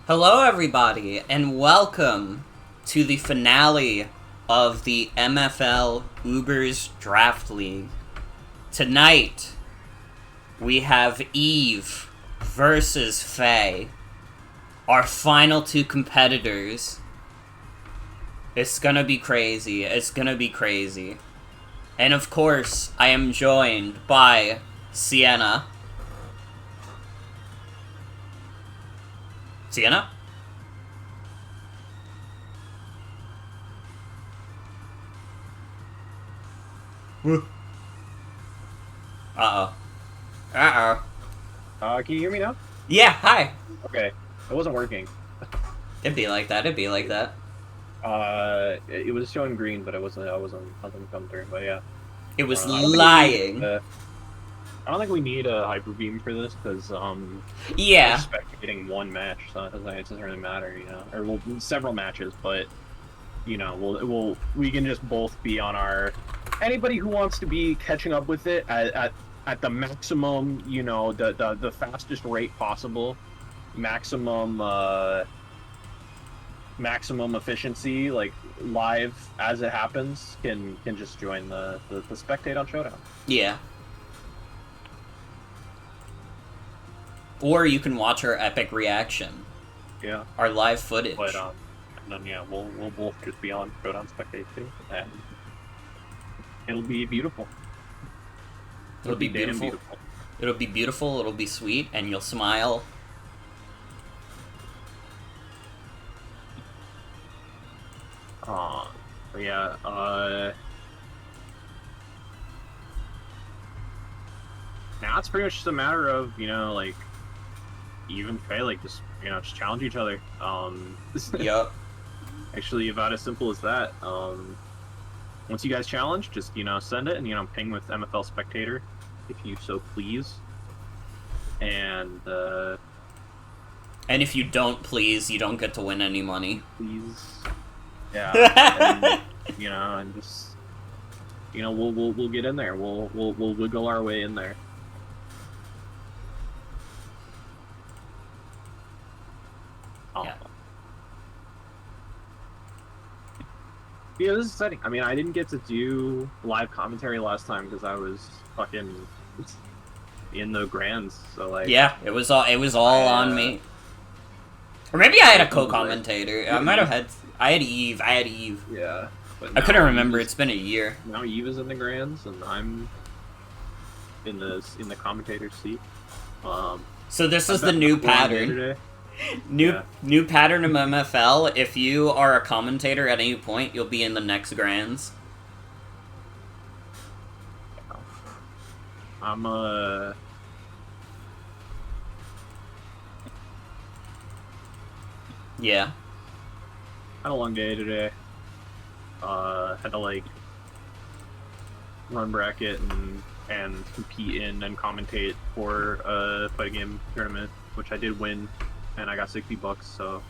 Hello, everybody, and welcome to the finale of the MFL Ubers Draft League. Tonight, we have Eve versus Faye, our final two competitors. It's gonna be crazy. It's gonna be crazy. And of course, I am joined by Sienna. Sienna? Uh-oh. Uh-oh. Can you hear me now? Yeah, hi. Okay, it wasn't working. It'd be like that, it'd be like that. It was showing green, but nothing come through. But yeah, It was I don't lying. I don't think we need a hyper beam for this because Yeah. we're spectating one match, so it doesn't really matter, or several matches, but we can just both be on our. Anybody who wants to be catching up with it at the maximum, the fastest rate possible, maximum efficiency, like live as it happens, can just join the spectate on Showdown. Yeah. Or you can watch our epic reaction. Yeah. Our live footage. But and then yeah, we'll both just be on Showdown spectate too, and it'll be beautiful. It'll be beautiful. It'll be beautiful, it'll be sweet, and you'll smile. But yeah, now it's pretty much just a matter of, like, even Faye, like, just challenge each other. Yup. Actually, about as simple as that. Once you guys challenge, just, send it and, ping with MFL Spectator, if you so please. And if you don't please, you don't get to win any money. Please. Yeah. And just, we'll get in there. We'll wiggle our way in there. Yeah. Yeah, this is exciting. I mean, I didn't get to do live commentary last time because I was fucking in the grands. So like, yeah, it was all on me. Or maybe I had a co-commentator. I might have had. I had Eve. Yeah. But I couldn't remember. It's been a year. Now Eve is in the grands, and I'm in the commentator seat. So this is the new pattern. New pattern of MFL. If you are a commentator at any point, you'll be in the next grands. Yeah. Had a long day today. Had to like run bracket and compete in and commentate for a fight game tournament, which I did win, and I got $60. So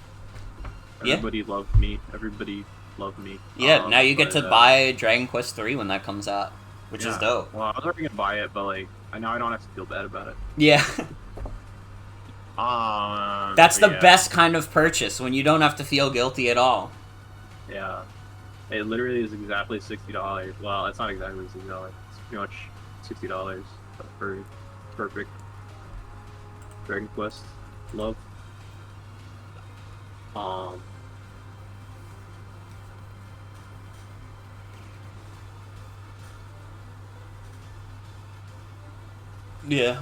everybody loved me. Everybody loved me. Yeah. Now you get to buy Dragon Quest 3 when that comes out, which is dope. Well, I was already gonna buy it, but like I know I don't have to feel bad about it. Yeah. That's the best kind of purchase, when you don't have to feel guilty at all. Yeah. It literally is exactly $60. Well, it's not exactly $60. It's pretty much $60 for perfect Dragon Quest love. Yeah.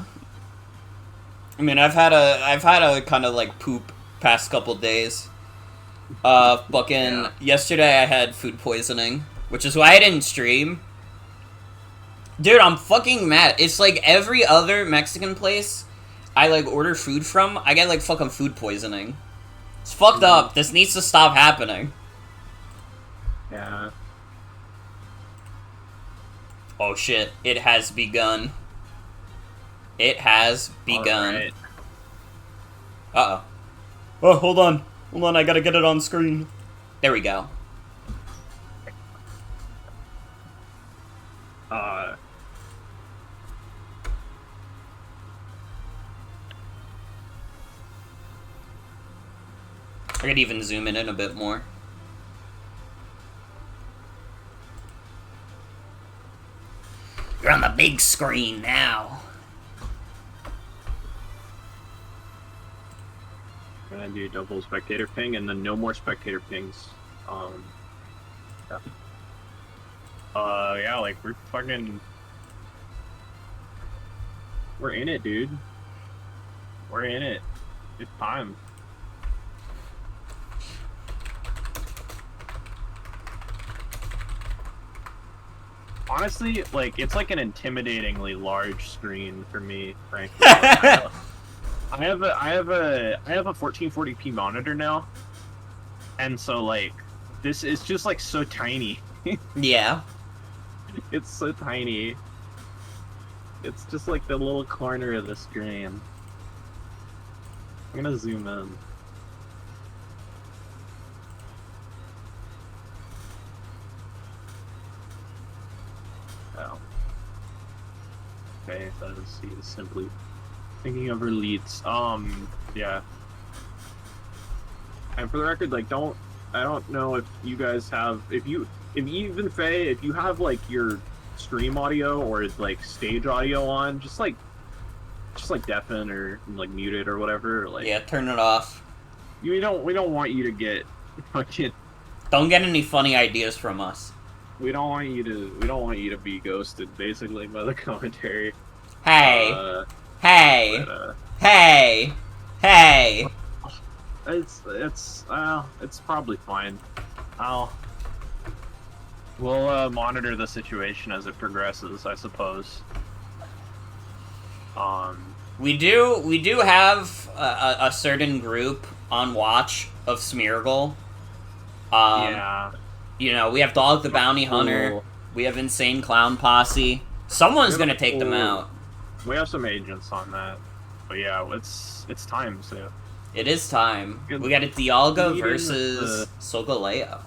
I mean, I've had a kind of like poop past couple days. Yesterday I had food poisoning, which is why I didn't stream. Dude, I'm fucking mad. It's like every other Mexican place I like order food from, I get like fucking food poisoning. It's fucked up. This needs to stop happening. Yeah. Oh shit, it has begun. It has begun. Right. Uh-oh. Oh, hold on. Hold on, I gotta get it on screen. There we go. I could even zoom in a bit more. You're on the big screen now. I'm gonna do double spectator ping and then no more spectator pings. Yeah. Yeah, like we're in it, dude. We're in it. It's time. Honestly, like it's like an intimidatingly large screen for me, frankly. I have a 1440p monitor now, and so like this is just like so tiny. Yeah. It's so tiny. It's just like the little corner of the screen. I'm gonna zoom in. Oh. Okay, so she is simply thinking of her leads. Yeah. And for the record, like, I don't know if you guys have, if even Faye, if you have like your stream audio or like stage audio on, just like deafen or like mute it or whatever. Or, like, Yeah, turn it off. we don't want you to get fucking. Don't get any funny ideas from us. We don't want you to be ghosted, basically, by the commentary. Hey. Hey. But, hey. Hey. It's probably fine. We'll monitor the situation as it progresses, I suppose. We do have a certain group on watch of Smeargle. Yeah. You know, we have Dog the Bounty Hunter. We have Insane Clown Posse. Someone's gonna take them out. We have some agents on that. But yeah, it's time, so. It is time. We got a Dialga versus Solgaleo.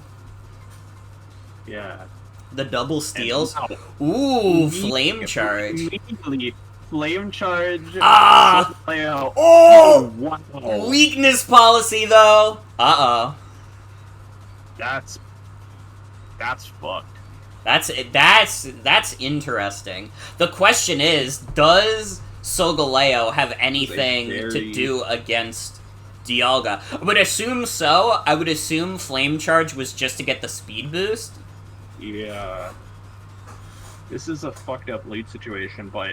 Yeah. The double steals. Ooh, Flame Charge. Immediately, Flame Charge. Ah! Solgaleo. Oh! Wow. Weakness policy, though. Uh-oh. That's fucked. That's interesting. The question is, does Solgaleo have anything to do against Dialga? I would assume so. I would assume Flame Charge was just to get the speed boost. Yeah. This is a fucked up lead situation, but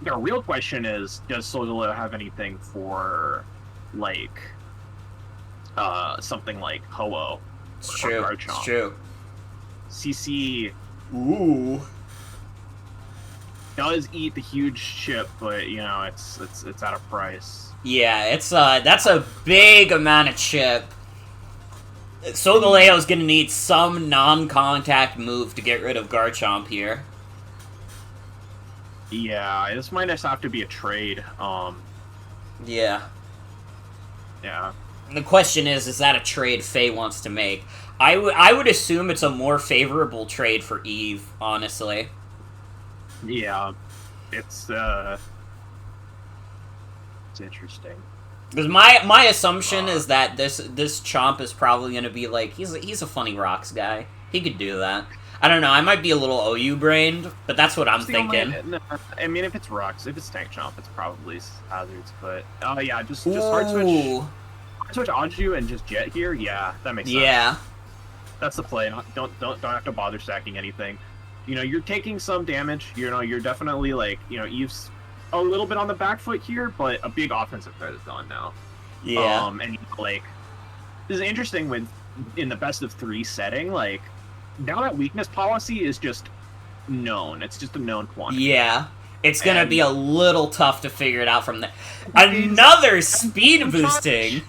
the real question is, does Solgaleo have anything for, like, something like Ho-Oh? It's true. It's true. CC. Ooh. Does eat the huge chip, but you know it's at a price. Yeah, it's that's a big amount of chip. Solgaleo's gonna need some non-contact move to get rid of Garchomp here. Yeah, this might just have to be a trade. Yeah. Yeah. The question is that a trade Faye wants to make? I would assume it's a more favorable trade for Eve, honestly. Yeah, it's interesting. Because my assumption is that this Chomp is probably going to be like, he's a funny rocks guy. He could do that. I don't know, I might be a little OU brained, but that's what I'm thinking. I mean, if it's rocks, if it's Tank Chomp, it's probably hazards, but yeah, just hard switch. Hard switch Anju and just Jet here, yeah, that makes sense. Yeah. That's the play. Don't have to bother stacking anything. You know, you're taking some damage. You know, you're definitely like, you know, Eve's a little bit on the back foot here, but a big offensive threat is gone now. Yeah. And you know, like, this is interesting with in the best of 3 setting. Like, now that weakness policy is just known. It's just a known quantity. Yeah. It's gonna be a little tough to figure it out from there. Another speed boosting.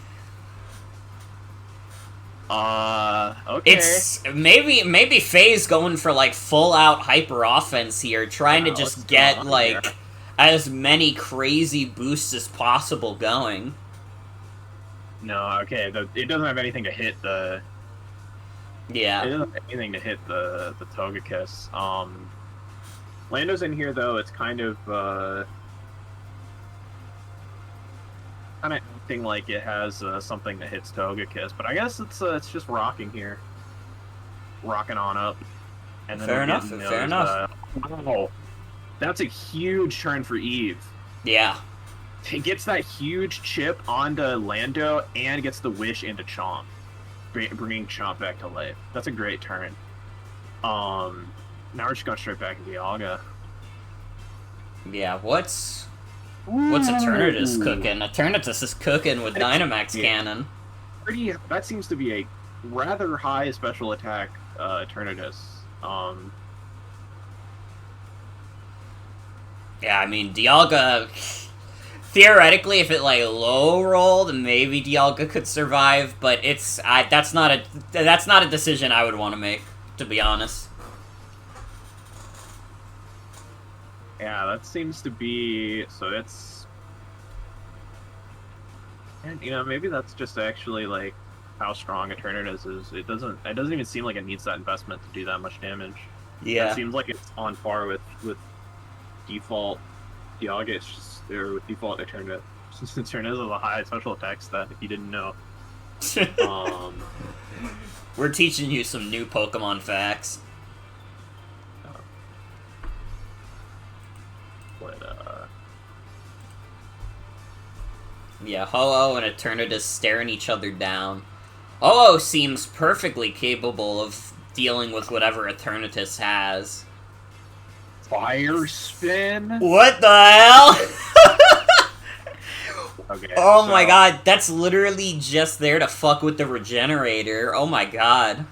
Okay. It's maybe Faye's going for like full out hyper offense here, trying to just get like as many crazy boosts as possible going. No, okay. It doesn't have anything to hit the. Yeah. It doesn't have anything to hit the Togekiss. Lando's in here though. It's kind of acting like it has something that hits Togekiss, but I guess it's just rocking here, rocking on up. And then Fair enough. Fair enough. Wow, that's a huge turn for Eve. Yeah. He gets that huge chip onto Lando and gets the wish into Chomp, bringing Chomp back to life. That's a great turn. Now we're just going straight back to Dialga. Yeah, what's Eternatus cooking? Eternatus is cooking with Dynamax Cannon. That seems to be a rather high special attack Eternatus. Yeah, I mean, Dialga... Theoretically, if it, like, low-rolled, maybe Dialga could survive, but that's not a decision I would want to make, to be honest. Yeah, that seems to be... So it's... And, you know, maybe that's just actually, like, how strong Eternatus is. It doesn't even seem like it needs that investment to do that much damage. Yeah. It seems like it's on par with default Dialga. It's just... Or with default Eternatus. Eternatus is a high special attack stat, if you didn't know. We're teaching you some new Pokemon facts. Yeah, Ho-Oh and Eternatus staring each other down. Ho-Oh seems perfectly capable of dealing with whatever Eternatus has. Fire spin? What the hell? Okay, oh my god, that's literally just there to fuck with the Regenerator. Oh my god.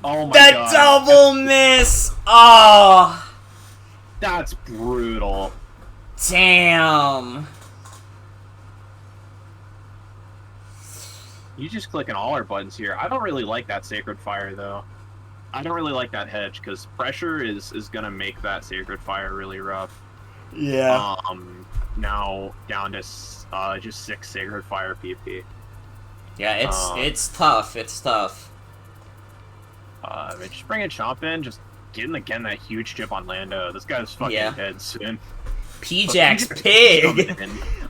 Oh my The god. double miss! Oh! That's brutal. Damn. You just clicking all our buttons here. I don't really like that Sacred Fire, though. I don't really like that hedge, because pressure is going to make that Sacred Fire really rough. Yeah. Now down to just 6 Sacred Fire PP. Yeah, it's tough. It's tough. Just bringing Chomp in, just getting again that huge chip on Lando. This guy's fucking dead soon. P-Jack's pig!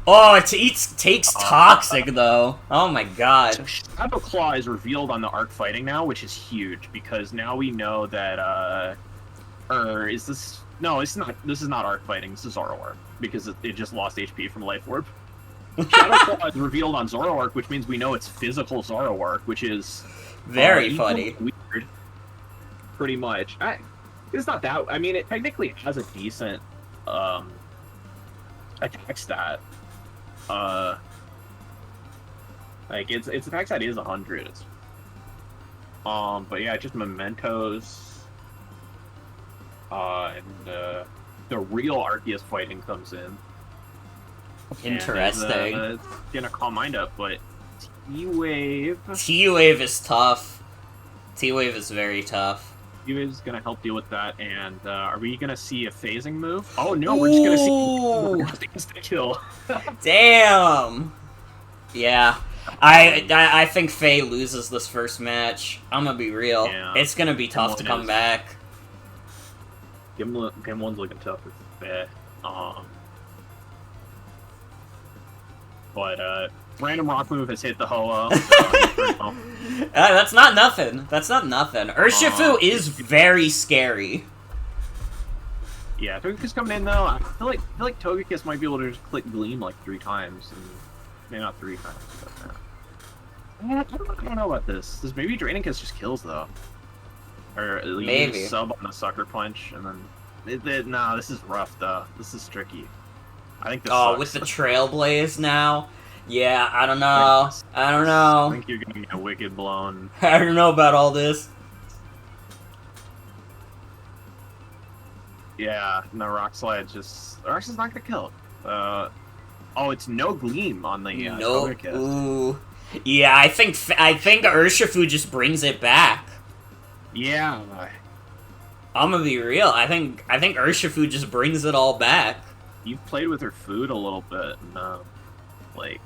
Oh, it takes Toxic, though. Oh my god. Shadow Claw is revealed on the Arc Fighting now, which is huge, because now we know that, is this... No, it's not. This is not Arc Fighting, this is Zoroark, because it just lost HP from Life Orb. Shadow Claw is revealed on Zoroark, which means we know it's physical Zoroark, which is... Very funny. Weird. Pretty much. It's not that... I mean, it technically has a decent, attack stat. Like, its attack stat is 100. But yeah, just mementos. And the real Arceus fighting comes in. Interesting. It's gonna calm mind up, but T-Wave... T-Wave is tough. T-Wave is very tough. T-Wave is gonna help deal with that, and are we gonna see a phasing move? Oh no, we're just gonna see instant kill. Damn! Yeah. I think Faye loses this first match. I'm gonna be real. Yeah. It's gonna be tough to come back. Game 1's looking tough with Faye. But random rock move has hit the Ho-Oh. That's not nothing. That's not nothing. Urshifu is very scary. Yeah, Togekiss coming in though. I feel like Togekiss might be able to just click Gleam like 3 times, and maybe not 3 times. But, I don't know about this. This maybe Draining Kiss just kills though, or maybe sub on the Sucker Punch, and then nah, this is rough though. This is tricky. I think this sucks. With the Trailblaze now? Yeah, I don't know. I don't know. I think you're gonna get Wicked Blown. I don't know about all this. Yeah, no, Rock Slide just... Rock Slide's not gonna kill. Oh, it's no Gleam on the Togekiss. Ooh. Yeah, I think Urshifu just brings it back. Yeah. I'm gonna be real. I think Urshifu just brings it all back. You've played with her food a little bit, and like,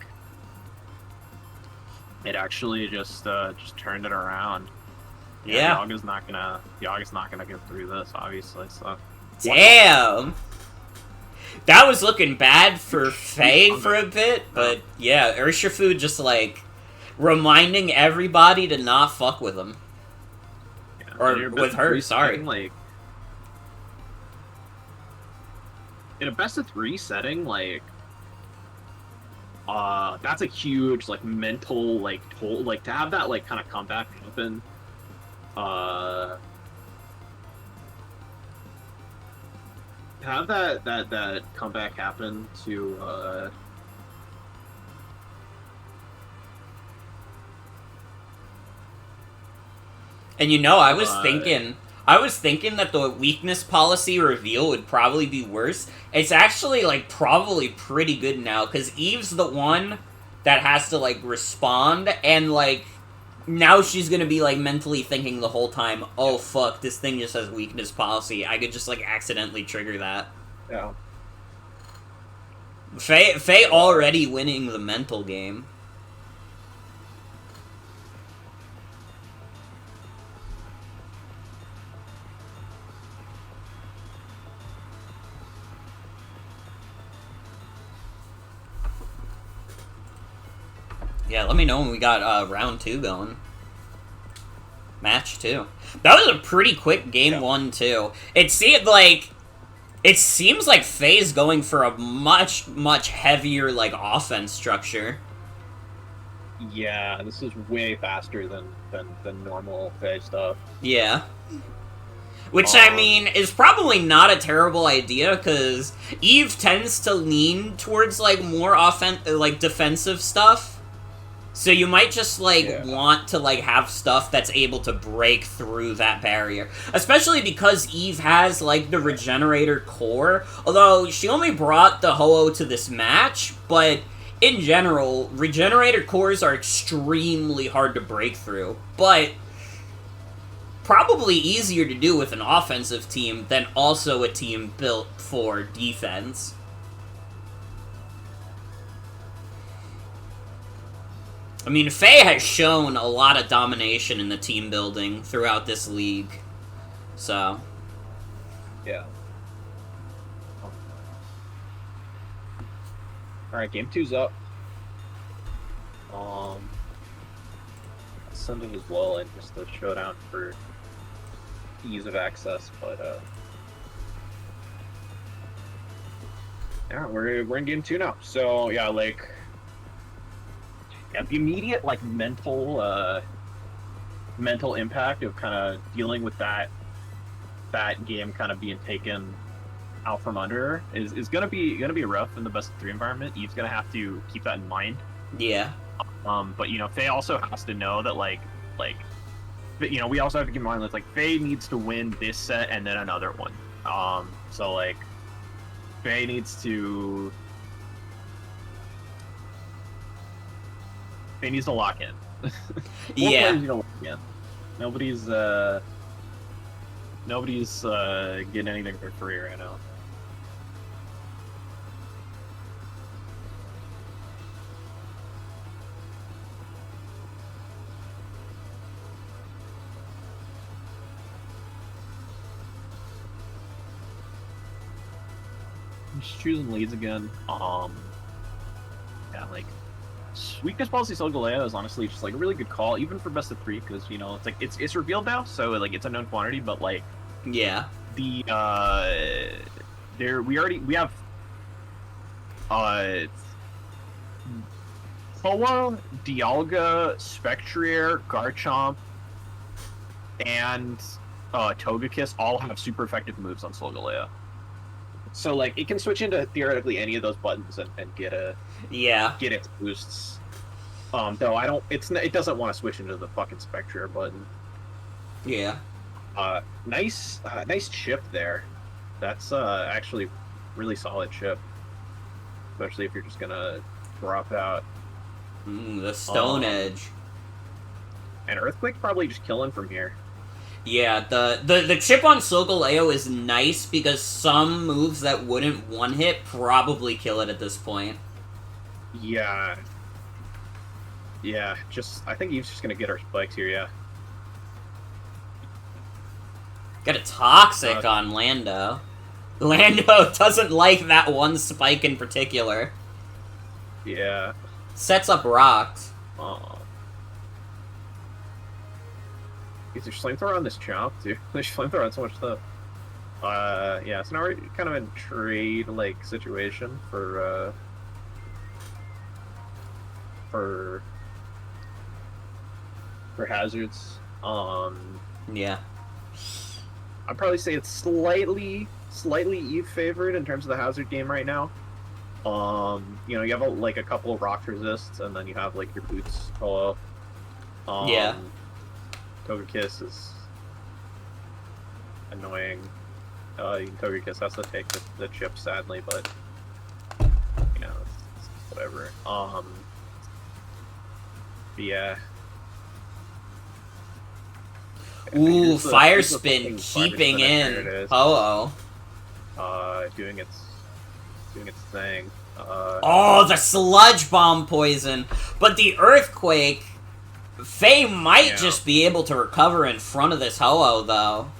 it actually just turned it around. Yeah. Dialga's not gonna get through this, obviously. So. Damn. That was looking bad for Faye for a bit, but yeah, Urshifu just, like, reminding everybody to not fuck with him. Yeah. Or with her, sorry. Like, in a best of 3 setting, like, that's a huge, like, mental, like, toll, like, to have that, like, kind of comeback happen, have that comeback happen to, And you know, I was thinking that the weakness policy reveal would probably be worse. It's actually, like, probably pretty good now, because Eve's the one that has to, like, respond, and, like, now she's gonna be, like, mentally thinking the whole time, oh, fuck, this thing just has weakness policy. I could just, like, accidentally trigger that. yeah. Faye already winning the mental game. Yeah, let me know when we got round 2 going. Match 2. That was a pretty quick game 1 too. It seems like Faye's going for a much heavier, like, offense structure. Yeah, this is way faster than normal Faye stuff. Yeah. Which, I mean, is probably not a terrible idea, because Eve tends to lean towards, like, more defensive stuff. So you might just, like, want to, like, have stuff that's able to break through that barrier. Especially because Eve has, like, the Regenerator core. Although, she only brought the Ho-Oh to this match, but in general, Regenerator cores are extremely hard to break through. But probably easier to do with an offensive team than also a team built for defense. I mean, Faye has shown a lot of domination in the team building throughout this league, so. Yeah. Alright, game 2's up. Send it as well, and just the showdown for ease of access, but, yeah, we're in game 2 now, so, yeah, like, yeah, the immediate, like, mental impact of kind of dealing with that game kind of being taken out from under her is gonna be rough in the best of 3 environment. Eve's gonna have to keep that in mind. Yeah. But, you know, Faye also has to know that, like, you know, we also have to keep in mind that, like, Faye needs to win this set and then another one. So, like, Faye needs to lock in. Yeah. Lock in. Nobody's getting anything for free right now. Just choosing leads again. Yeah, like, weakness policy Solgaleo is honestly just, like, a really good call, even for best of 3, because, you know, it's like it's revealed now, so, like, it's a known quantity, but, like, yeah, the we have Poa, Dialga, Spectrier, Garchomp, and Togekiss all have super effective moves on Solgaleo. So, like, it can switch into theoretically any of those buttons and get its boosts. Though it doesn't want to switch into the fucking Spectrier button. Yeah. Nice chip there. That's actually really solid chip, especially if you're just gonna drop out. The Stone Edge. And Earthquake probably just killing from here. Yeah, the chip on Solgaleo is nice because some moves that wouldn't one-hit probably kill it at this point. Yeah. Yeah, I think Eve's just gonna get her spikes here, yeah. Got a Toxic on Lando. Lando doesn't like that one spike in particular. Yeah. Sets up rocks. Is there flamethrower on this chomp, dude? There's flamethrower on so much stuff. Yeah, so now we're kind of in trade-like situation for hazards. Yeah. I'd probably say it's slightly Eve favored in terms of the hazard game right now. You know, you have like a couple of rock resists, and then you have like your boots follow. Yeah. Togekiss is annoying. Togekiss has to take the chip, sadly, but you know, it's whatever. But yeah. Ooh, Fire Spin keeping in. Oh. Doing its thing. Oh, the Sludge Bomb poison. But the Earthquake, Faye might just be able to recover in front of this Ho-Oh, though.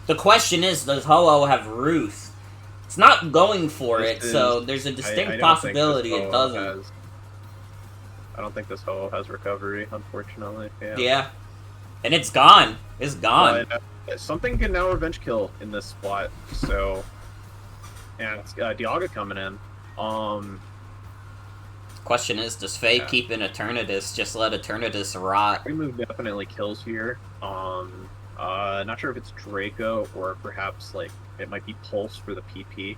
The question is, does Ho-Oh have Ruth? It's not going for it, so there's a distinct possibility it doesn't. I don't think this Ho-Oh has recovery, unfortunately. Yeah. And it's gone. It's gone. But, something can now revenge kill in this spot, so... And it's Dialga coming in. Question is, does Faye keep in Eternatus? Just let Eternatus rot. Remove definitely kills here. Not sure if it's Draco or perhaps like it might be Pulse for the PP.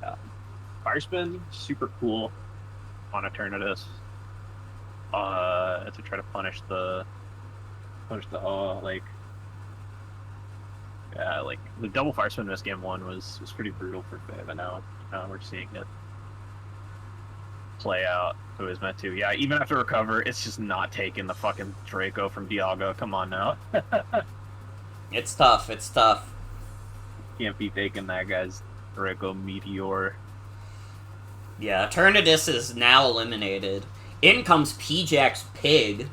Yeah. Fire Spin, super cool on Eternatus. To try to punish the like the double Fire Spin miss game 1 was pretty brutal for Faye, but now we're seeing it play out who it was meant to. Yeah, even after recover, it's just not taking the fucking Draco from Dialga. Come on now. It's tough. It's tough. Can't be taking that guy's Draco Meteor. Yeah, Eternatus is now eliminated. In comes P-Jack's Pig.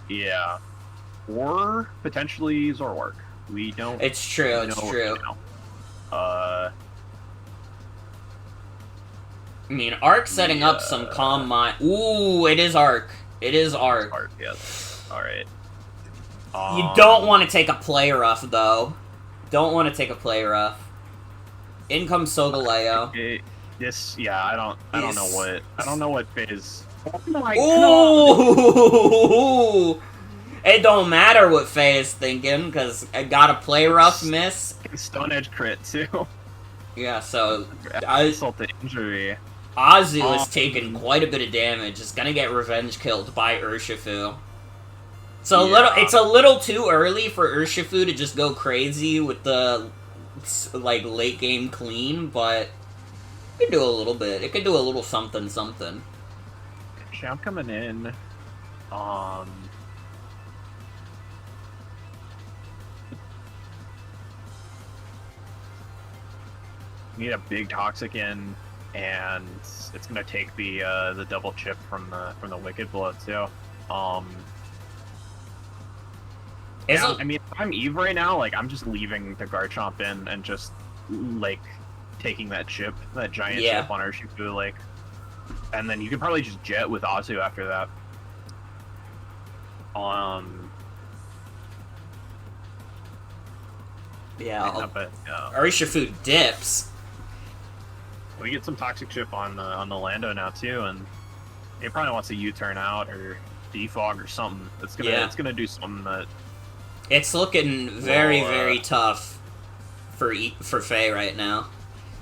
Yeah. Or potentially Zoroark. We don't... It's true, it's true. I mean, Arc setting up some Calm Mind. Ooh, it is Arc. It is Arc. Arc, yes. Alright. You don't want to take a play rough, though. Don't want to take a play rough. In comes Solgaleo. I don't know what phase... Oh my God. It don't matter what Faye is thinking, because I got a play rough miss. Stone Edge crit, too. Yeah, so... Insult to injury. Azu is taking quite a bit of damage. It's gonna get revenge killed by Urshifu. So it's a little too early for Urshifu to just go crazy with the, like, late game clean, but it could do a little bit. It could do a little something. Champ coming in. Need a big Toxic in, and it's gonna take the double chip from the Wicked Blow too. I mean, if I'm Eve right now, like I'm just leaving the Garchomp in and just like taking that chip, that giant chip on Urshifu, like, and then you can probably just jet with Azu after that. Urshifu dips. We get some Toxic Chip on the Lando now too, and he probably wants a U-turn out or defog or something. It's gonna do something that. It's looking very tough for Faye right now.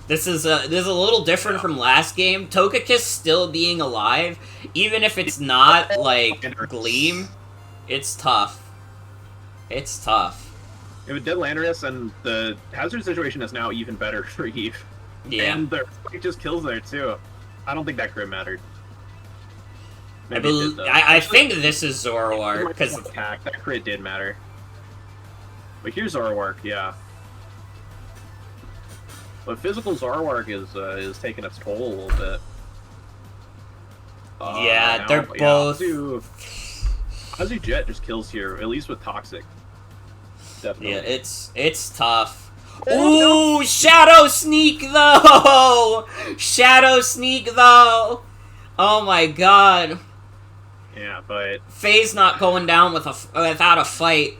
This is a little different from last game. Togekiss still being alive, even if it's not like Gleam, it's tough. It's tough. You have a dead Landorus, and the hazard situation is now even better for Eve. Yeah. And the fight just kills there too. I don't think that crit mattered. I think this is Zoroark because that crit did matter. But here's Zoroark, yeah. But physical Zoroark is taking its toll a little bit. Yeah, Yeah, now, they're but both... Ozzy Jet just kills here, at least with Toxic. Definitely. Yeah, it's tough. Ooh, Shadow Sneak, though! Shadow Sneak, though! Oh my god. Yeah, but... Faye's not going down without a fight.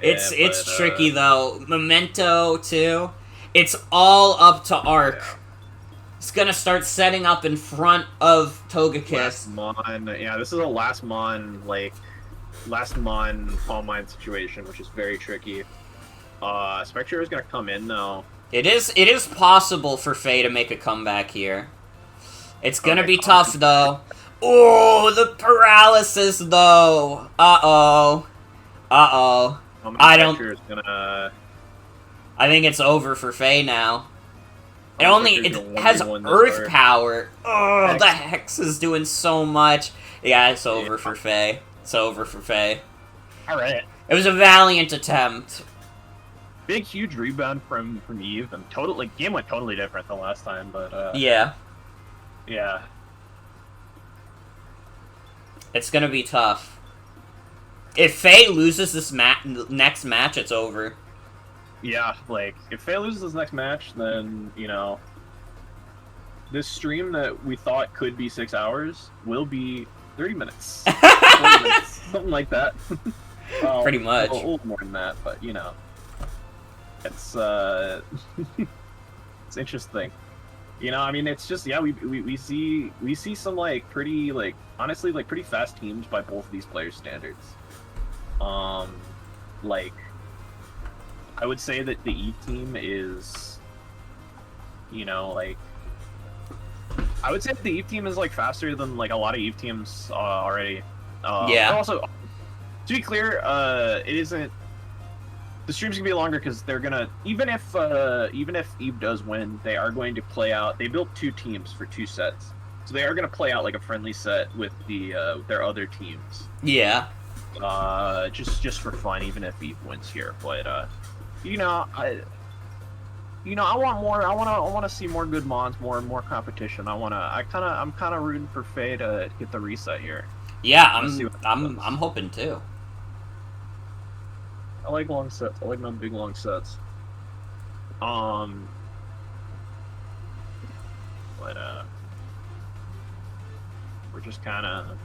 Yeah, It's tricky, though. Memento, too. It's all up to Arc. Yeah. It's gonna start setting up in front of Togekiss. Last Mon, yeah, this is a last Mon Palm Mine situation, which is very tricky. Spectre is gonna come in, though. It is possible for Faye to make a comeback here. It's gonna be tough, though. Ooh, the paralysis, though. Uh-oh. Uh-oh. I think it's over for Faye now. It has Earth power. Oh, the Hex is doing so much. Yeah, it's over for Faye. It's over for Faye. Alright. It was a valiant attempt. Big, huge rebound from Eve, and game went totally different the last time, but, yeah. Yeah. It's gonna be tough. If Faye loses this next match, it's over. Yeah, like, if Faye loses this next match, then, you know, this stream that we thought could be 6 hours will be 30 minutes. 40 minutes, something like that. Well, pretty much. A little more than that, but, you know. It's, it's interesting. You know, I mean, it's just, yeah, we see some, like, pretty, like, honestly, like, pretty fast teams by both of these players' standards. Like, I would say that the Eve team is, you know, like, I would say that the Eve team is, like, faster than, like, a lot of Eve teams already. Yeah. Also, to be clear, it isn't, the stream's gonna be longer because they're gonna, even if Eve does win, they are going to play out, they built 2 teams for 2 sets. So they are gonna play out, like, a friendly set with their other teams. Yeah. Just for fun, even if Eve wins here, but, you know, I want more. I want to see more good mons, more competition. I'm kind of rooting for Faye to get the reset here. Yeah, I'm hoping too. I like long sets. I like my big long sets. But we're just kind of.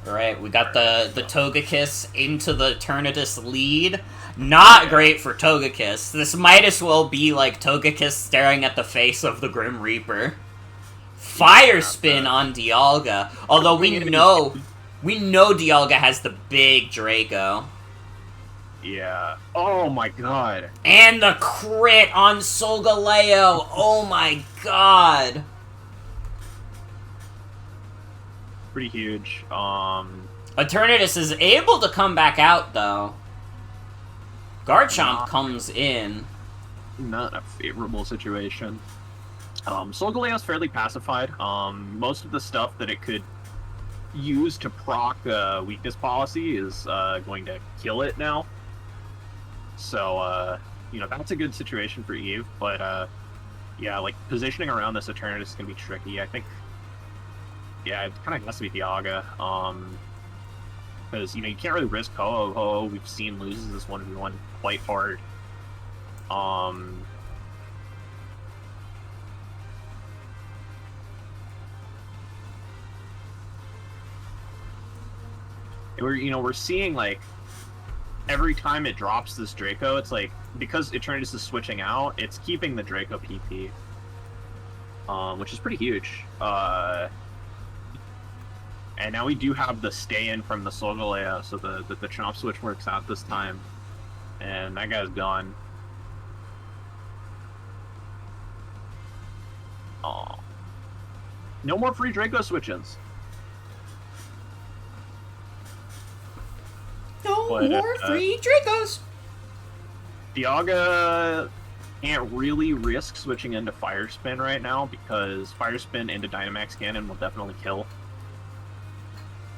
Alright, we got the Togekiss into the Eternatus lead. Not great for Togekiss. This might as well be like Togekiss staring at the face of the Grim Reaper. Fire Spin on Dialga. Although we know Dialga has the big Draco. Yeah. Oh my god. And the crit on Solgaleo. Oh my god. Pretty huge. Eternatus is able to come back out, though. Garchomp comes in. Not a favorable situation. Solgaleo's fairly pacified. Most of the stuff that it could use to proc weakness policy is going to kill it now. So, you know, that's a good situation for Eve, but, yeah, like, positioning around this Eternatus is going to be tricky. I think, yeah, it kind of has to be Dialga, because, you know, you can't really risk Ho-Oh. We've seen loses this 1v1 quite hard. We're seeing, like, every time it drops this Draco, it's like, because Eternatus is switching out, it's keeping the Draco PP, which is pretty huge. And now we do have the stay-in from the Solgaleo, so the Chomp switch works out this time. And that guy's gone. Aw. No more free Draco switch-ins. No more free Dracos! Dialga can't really risk switching into Fire Spin right now, because Fire Spin into Dynamax Cannon will definitely kill.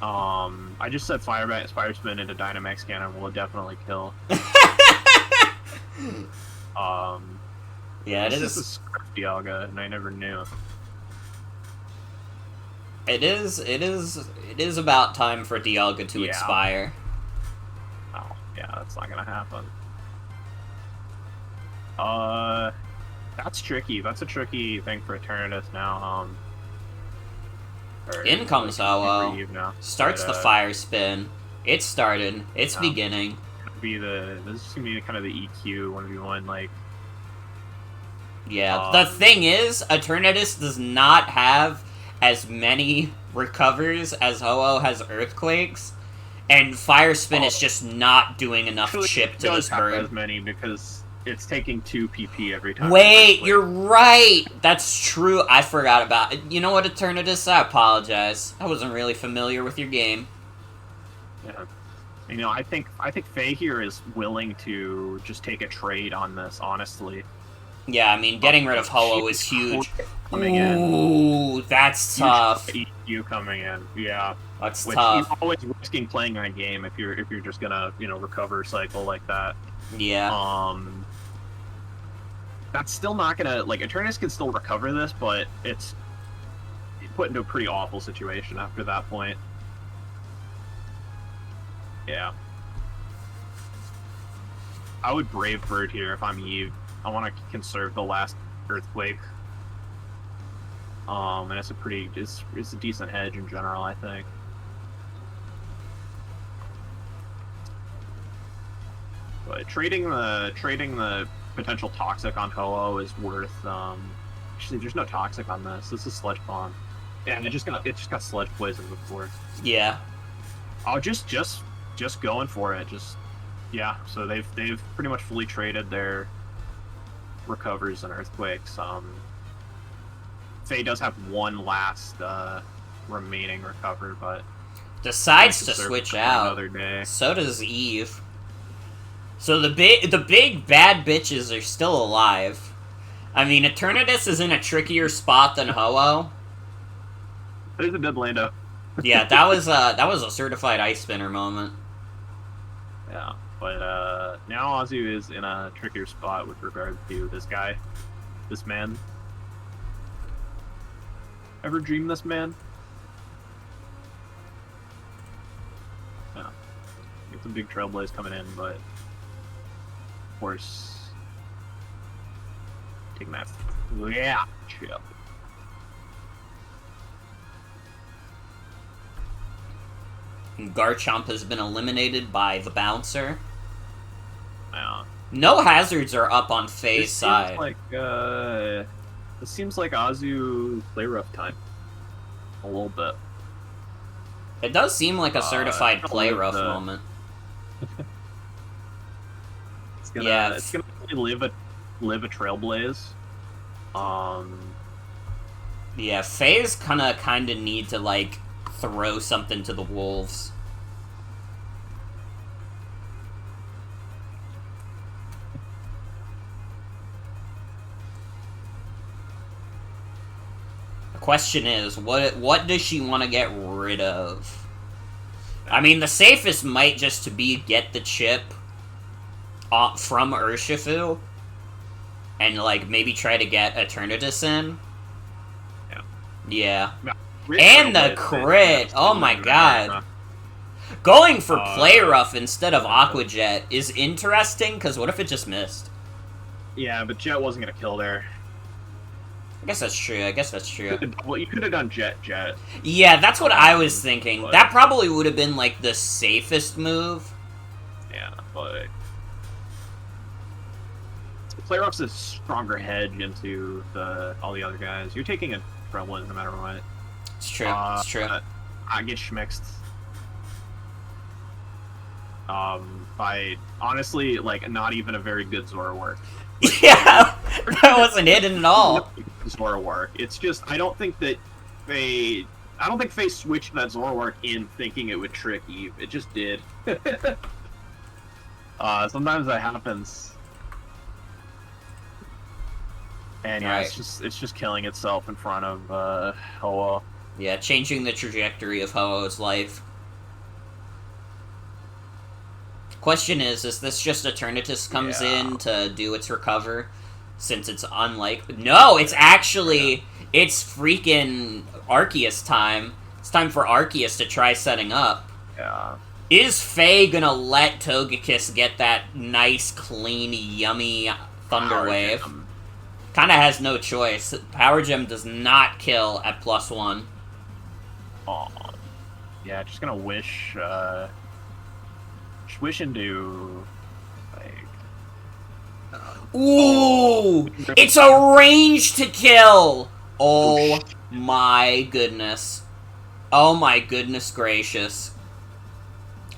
I just said Fire Spin into Dynamax Cannon will definitely kill. Yeah, it This is. is a script Dialga, and I never knew. It is about time for Dialga to Yeah. expire. Oh, yeah, that's not gonna happen. That's tricky. That's a tricky thing for Eternatus now. In comes Ho-Oh. Starts the But, fire spin. It's started. It's beginning. This is gonna be kind of the EQ 1v1, like. Yeah, the thing is, Eternatus does not have as many recovers as Ho-Oh has Earthquakes, and Fire Spin is just not doing enough chip to this bird. As many because it's taking 2 PP every time. Wait, you're right! That's true, I forgot about it. You know what, Eternatus? I apologize. I wasn't really familiar with your game. Yeah. You know, I think Faye here is willing to just take a trade on this, honestly. Yeah, I mean, getting rid of Ho-Oh is huge. Ooh, that's tough. EQ coming in, yeah. That's tough. You're always risking playing on a game if you're just gonna, recover cycle like that. Yeah. That's still not gonna, like, Eternatus can still recover this, but it's put into a pretty awful situation after that point. Yeah. I would Brave Bird here if I'm Eve. I want to conserve the last Earthquake. And it's a decent hedge in general, I think. But trading the potential Toxic on Ho-Oh is worth. Actually, there's no Toxic on this. This is Sludge Bomb, and it just got Sludge Poison before. Yeah. Oh, just going for it. Yeah. So they've pretty much fully traded their recovers and Earthquakes. Faye does have one last remaining recover, but decides to switch out. Another day. So does Eve. So the big bad bitches are still alive. I mean, Eternatus is in a trickier spot than Ho-Oh. There's a dead Lando. Yeah, that was a certified ice spinner moment. Yeah, but now Azu is in a trickier spot with regard to this man. Ever dream this man? Yeah, get some big Trailblaze coming in, but of course, taking that chip. Garchomp has been eliminated by the bouncer. Yeah. No hazards are up on Faye's side. This seems like Azu play rough time. A little bit. It does seem like a certified play rough moment. It's gonna live a Trailblaze. Yeah, Faye's kinda need to, like, throw something to the wolves. The question is, what does she want to get rid of? I mean, the safest might just to be get the chip from Urshifu, and, like, maybe try to get Eternatus in. Yeah. And the crit! Oh my god. Going for Play Rough instead of Aqua Jet is interesting, because what if it just missed? Yeah, but Jet wasn't going to kill there. I guess that's true. Well, you could have done Jet. Yeah, that's what I was thinking. But that probably would have been, like, the safest move. Yeah, but Play Rough's a stronger hedge into all the other guys. You're taking a Trailblaze no matter what. It's true. It's true. I get schmixed. By honestly, like, not even a very good Zoroark. Like, yeah, that wasn't hidden at all. Zoroark. It's just I don't think Faye switched that Zoroark in thinking it would trick Eve. It just did. Sometimes that happens. And yeah, right. it's just killing itself in front of Ho-Oh. Yeah, changing the trajectory of Ho-Oh's life. Question is this just Eternatus comes in to do its recover? since it's unlikely. No, it's actually... It's freaking Arceus time. It's time for Arceus to try setting up. Yeah. Is Faye gonna let Togekiss get that nice, clean, yummy Thunder Wave? Kinda has no choice. Power Gem does not kill at +1. Aw. Yeah, just gonna wish, just wish into, like... Ooh! It's a range to kill! Oh my goodness. Oh my goodness gracious.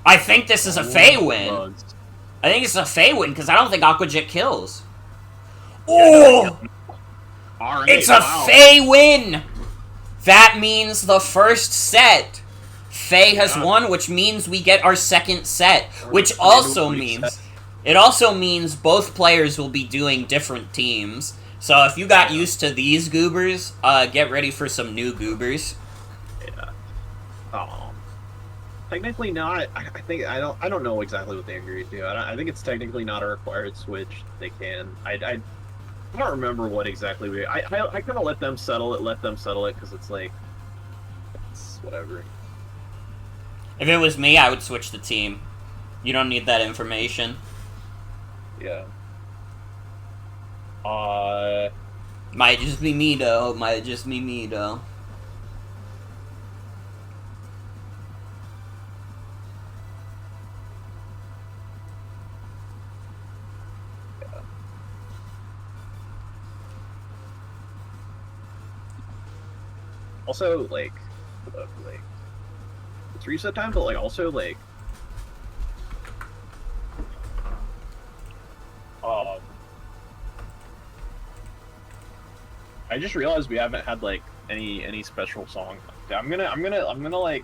I think this is a Faye win. I think it's a Faye win, because I don't think Aqua Jet kills. Oh! Right, it's a Faye win! That means the first set. Faye has won, which means we get our second set. Which also means... It also means both players will be doing different teams. So if you got used to these goobers, get ready for some new goobers. Yeah. Technically not. I don't know exactly what they agreed to. I think it's technically not a required switch. They can. I don't remember what exactly we. I kind of let them settle it. Because it's like, it's whatever. If it was me, I would switch the team. You don't need that information. Yeah. Might just be me though. Might just be me though. Also, like, it's reset time, but, like, also, like, I just realized we haven't had, like, any special song. I'm gonna, like,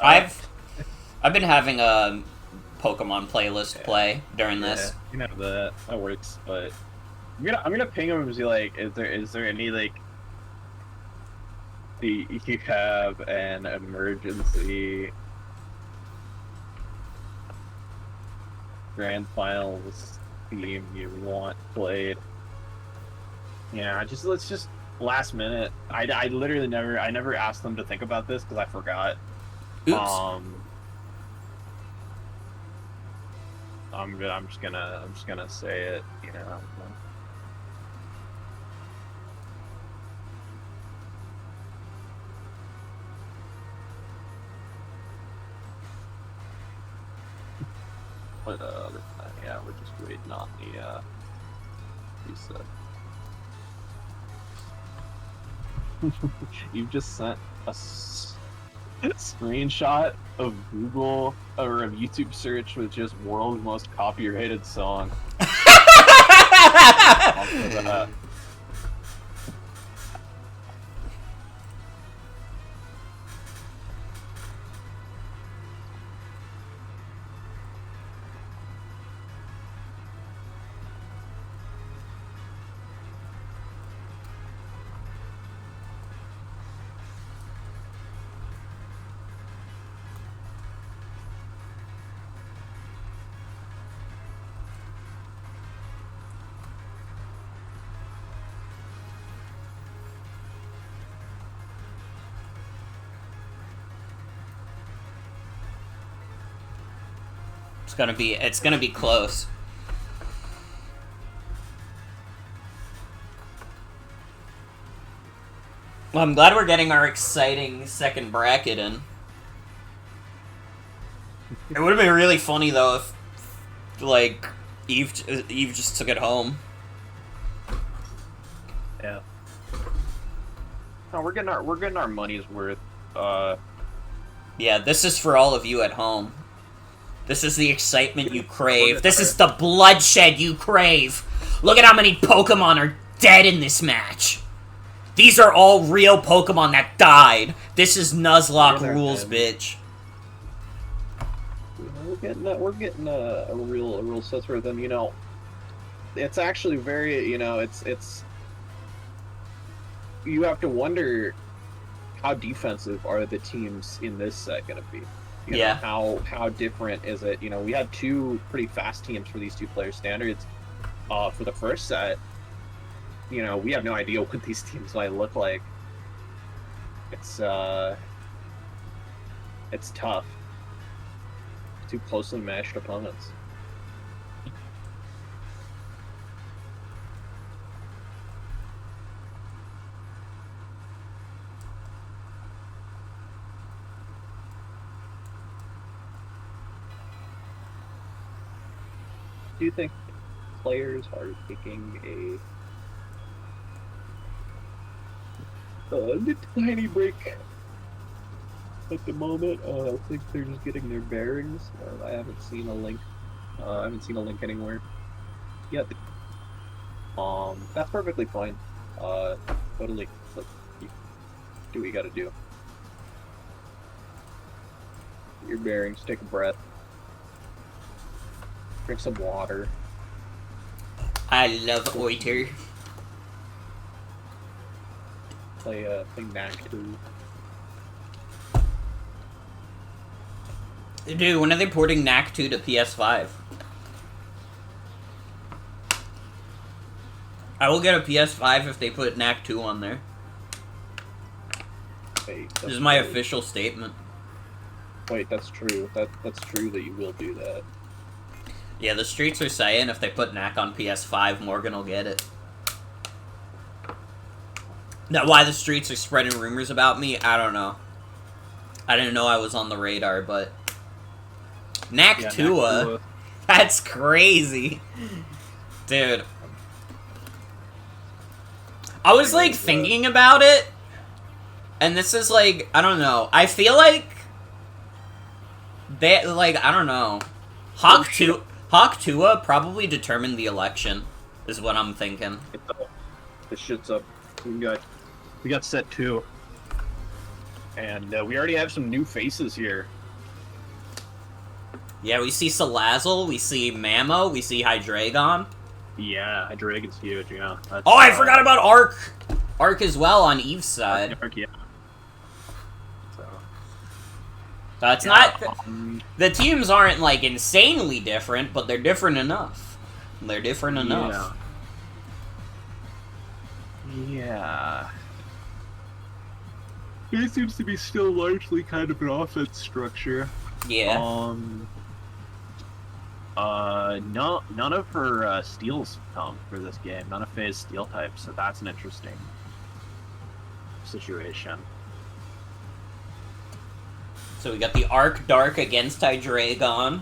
I've been having a Pokemon playlist play during this. You know, that works, but I'm gonna ping him and be like, is there any, like, you have an emergency grand finals theme you want played? Yeah, let's just last minute. I literally never asked them to think about this because I forgot. Oops. I'm just gonna say it, you know. But yeah, we're just waiting on the reset. You've just sent a screenshot of Google or of YouTube search with just world's most copyrighted song. It's gonna be close. Well, I'm glad we're getting our exciting second bracket in. It would have been really funny though if, like, Eve just took it home. Yeah. No, we're getting our money's worth. Yeah, this is for all of you at home. This is the excitement you crave. This is the bloodshed you crave. Look at how many Pokemon are dead in this match. These are all real Pokemon that died. This is Nuzlocke rules, bitch. We're getting a real sense for them. You know, it's actually very, you know, it's. You have to wonder how defensive are the teams in this set going to be. You know, how different is it? You know, we had two pretty fast teams for these two player standards for the first set, you know, we have no idea what these teams might look like. It's tough. Too closely matched opponents. Do you think players are taking a tiny break at the moment? I think they're just getting their bearings. I haven't seen a link. I haven't seen a link anywhere yet. That's perfectly fine. Totally. Like, you do what you gotta do. Get your bearings. Take a breath. Drink some water. I love oiter. Play Knack 2. Dude, when are they porting Knack 2 to PS5? I will get a PS5 if they put Knack 2 on there. Wait, This is my official statement. Wait, that's true. That's true that you will do that. Yeah, the streets are saying if they put Knack on PS5, Morgan will get it. Now, why the streets are spreading rumors about me, I don't know. I didn't know I was on the radar, but... Knack 2, that's crazy. Dude. I was, like, thinking about it, and this is, like, I don't know. I feel like... They, like, I don't know. Hawk Tua probably determined the election, is what I'm thinking. This shit's up. We got set 2. And we already have some new faces here. Yeah, we see Salazzle, we see Mamo, we see Hydreigon. Yeah, Hydreigon's huge, yeah. That's, oh, I forgot about Arc! Arc as well on Eve's side. Arc, yeah. It's not... The teams aren't, like, insanely different, but they're different enough. They're different enough. Yeah. It seems to be still largely kind of an offense structure. Yeah. None of her steals come for this game. None of Faye's steel types, so that's an interesting situation. So we got the Arc Dark against Hydreigon.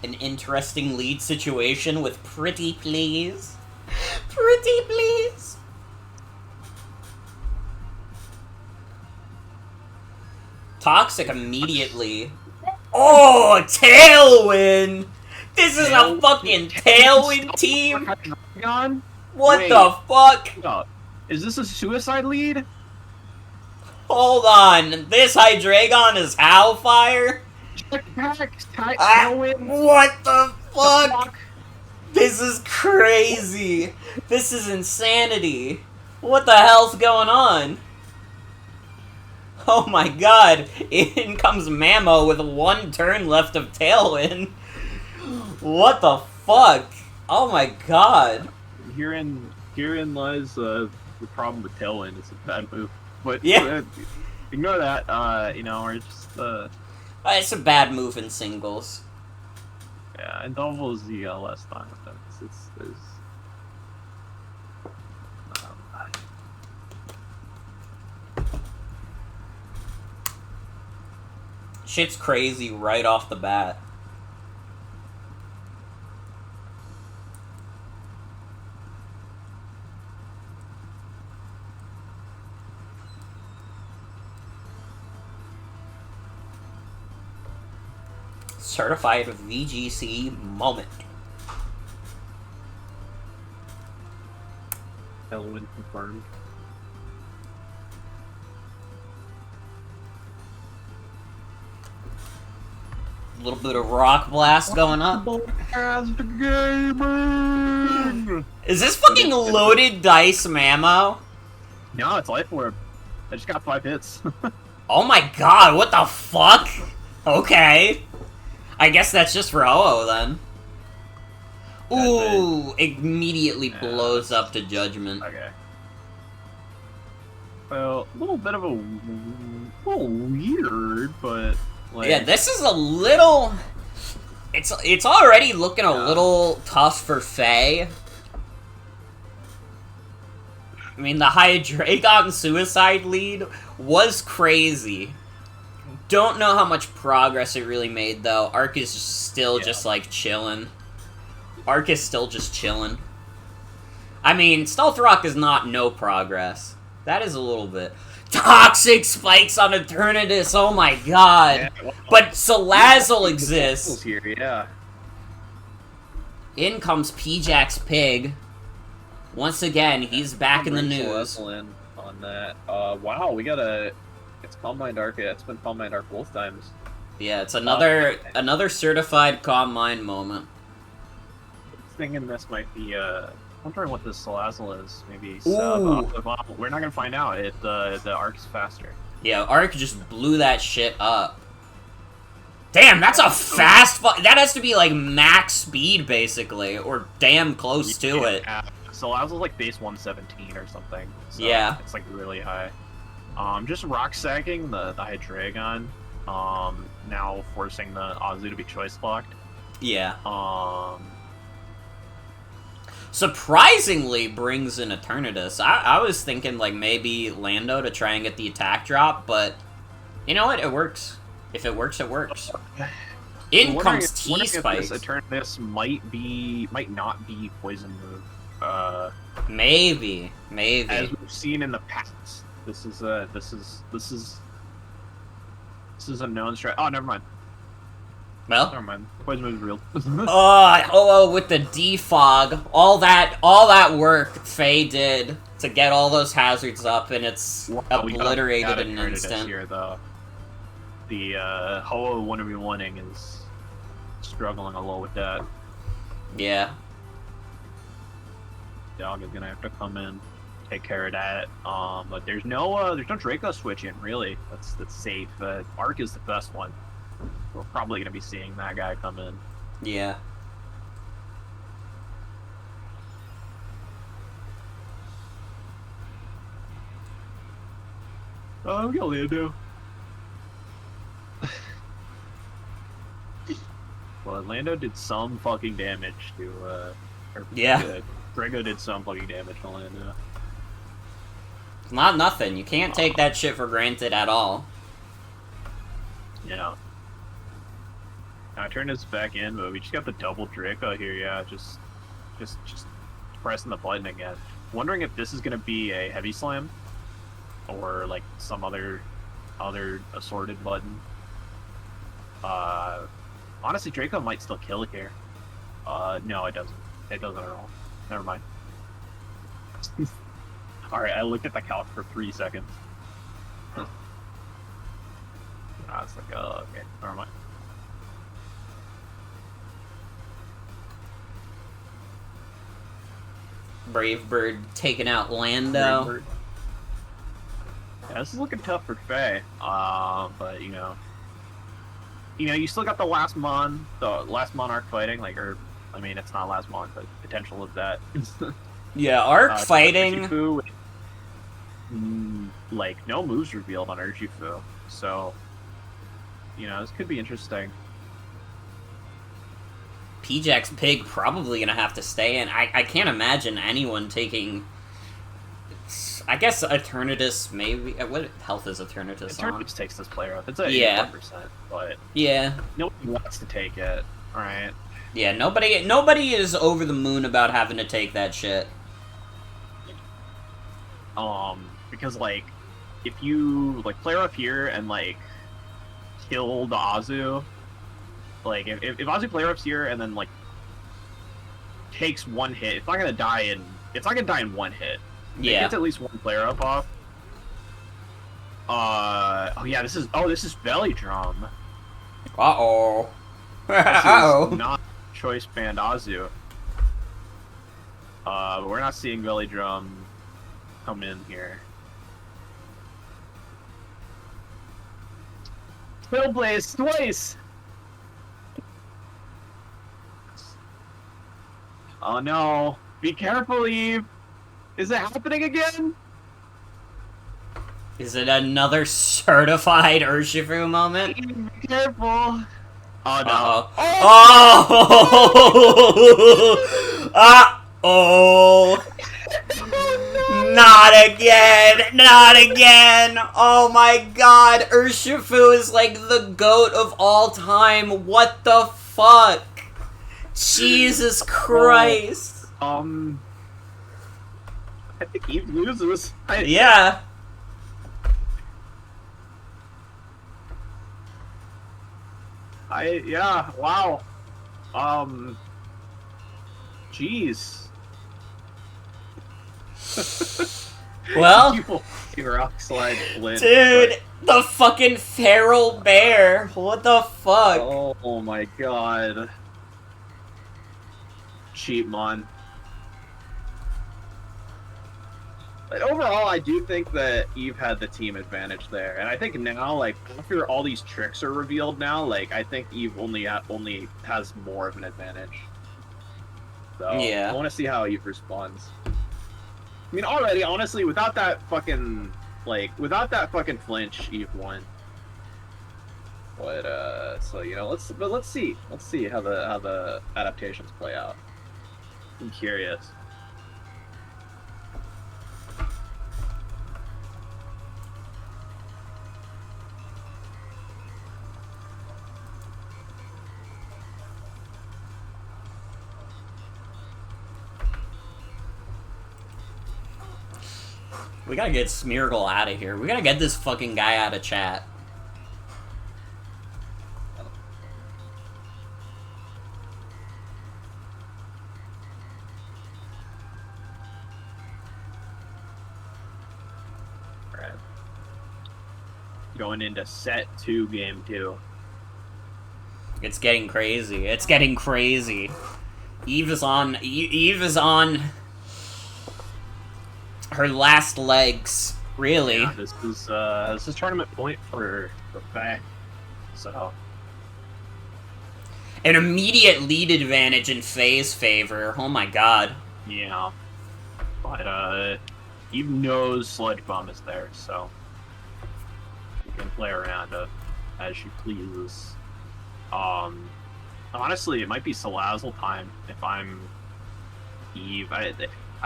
An interesting lead situation with Pretty Please. Pretty Please! Toxic immediately. Oh, Tailwind! This is a fucking Tailwind team! What the fuck? Is this a suicide lead? Hold on, this Hydreigon is Howlfire? What the fuck? This is crazy! This is insanity! What the hell's going on? Oh my god, in comes Mamo with 1 turn left of Tailwind. What the fuck? Oh my god. Herein lies the problem with Tailwind. It's a bad move. But yeah, ignore that. You know, we're just it's a bad move in singles. Yeah, and doubles the less time. It's shit's crazy right off the bat. Certified VGC moment. Tailwind confirmed. A little bit of rock blast going up. Is this fucking loaded dice Mamo? No, it's Life Orb. I just got 5 hits. Oh my god, what the fuck? Okay. I guess that's just for OO then. Ooh, immediately blows up to Judgment. Okay. Well, a little bit of a little weird, but like, Yeah, this is a little. It's already looking a little tough for Faye. I mean, the Hydreigon suicide lead was crazy. Don't know how much progress it really made, though. Arc is still just, like, chilling. Arc is still just chilling. I mean, Stealth Rock is not no progress. That is a little bit. Toxic spikes on Eternatus, oh my god. Yeah, well, but Salazzle exists. Here, yeah. In comes P-Jack's Pig. Once again, he's back in the news. In on that. Wow, we got a... It's Calm Mind Arc. Yeah, it's been Calm Mind Arc both times. Yeah, it's another certified Calm Mind moment. Thinking this might be, wondering what this Salazzle is. Maybe sub. We're not gonna find out. The Arc is faster. Yeah, Arc just blew that shit up. Damn, that's a fast that has to be like max speed, basically, or damn close to it. Salazzle's like base 117 or something. So yeah. It's like really high. Just rock sacking the Hydreigon. Now forcing the Azu to be choice locked. Yeah. Surprisingly brings in Eternatus. I was thinking like maybe Lando to try and get the attack drop, but you know what? It works. If it works, it works. In comes T-Spikes. Eternatus might not be poison move. Maybe. As we've seen in the past. This is a known strat. Oh, never mind. Well, never mind. Poison move is real. with the defog, all that work Faye did to get all those hazards up, and it's obliterated in an instant. Here, though. The Ho-Oh 1v1ing is struggling a little with that. Yeah. Dog is gonna have to come in, take care of that. But there's no Draco switch in really. That's safe. Arc is the best one. We're probably gonna be seeing that guy come in. Yeah. Oh, we got Lando. Well, Lando did some fucking damage to, Drago did some fucking damage to Lando. It's not nothing. You can't take that shit for granted at all. Yeah. Now I turned this back in, but we just got the double Draco here, yeah, just pressing the button again. Wondering if this is gonna be a heavy slam or like some other assorted button. Honestly, Draco might still kill it here. No, it doesn't. It doesn't at all. Never mind. Alright, I looked at the calc for 3 seconds. I was like, oh, okay, never mind. Brave Bird taking out Lando. Yeah, this is looking tough for Faye. But you know, you still got the last Monarch fighting, like, or I mean, it's not last Mon, but potential of that. Yeah, Arc fighting. Urshifu, like, no moves revealed on Urshifu, so you know, this could be interesting. P-Jack's Pig probably gonna have to stay in. I can't imagine anyone taking. I guess Eternatus maybe. What health is Eternatus on? Eternatus takes this player up. It's at 81%, but yeah, nobody wants to take it. All right. Yeah, nobody is over the moon about having to take that shit. Because like, if you like player up here and like kill the Azu, like if Azu player ups here and then like takes one hit, it's not gonna die in one hit. Yeah. It gets at least one player up off. Oh yeah, this is Belly Drum. Uh-oh. This is not choice band Azu. But we're not seeing Belly Drum come in here. Spellblaze twice! Oh no! Be careful, Eve! Is it happening again? Is it another certified Urshifu moment? Eve, be careful! Oh no. Uh-oh. Oh! Uh-oh! Not again! Not again! Oh my god! Urshifu is like the GOAT of all time! What the fuck? Jesus Christ! I think Eve loses. Yeah. Yeah, wow. Jeez. Well, You rock slide Flint. dude, the fucking feral bear. What the fuck? Oh my god. Cheatmon. But overall, I do think that Eve had the team advantage there, and I think now, like after all these tricks are revealed now, like I think Eve only has more of an advantage. So Yeah. I want to see how Eve responds. I mean, already, honestly, without that fucking flinch, Eve won. But so you know, let's see how the adaptations play out. I'm curious. We gotta get Smeargle out of here. We gotta get this fucking guy out of chat. Alright. Going into set 2, game 2. It's getting crazy. It's getting crazy. Eve is on her last legs, really. Yeah, this is tournament point for Faye. So An immediate lead advantage in Faye's favor. Oh my god. yeah. But Eve knows Sludge Bomb is there, so you can play around as she pleases. Honestly, it might be Salazzle time if I'm Eve. I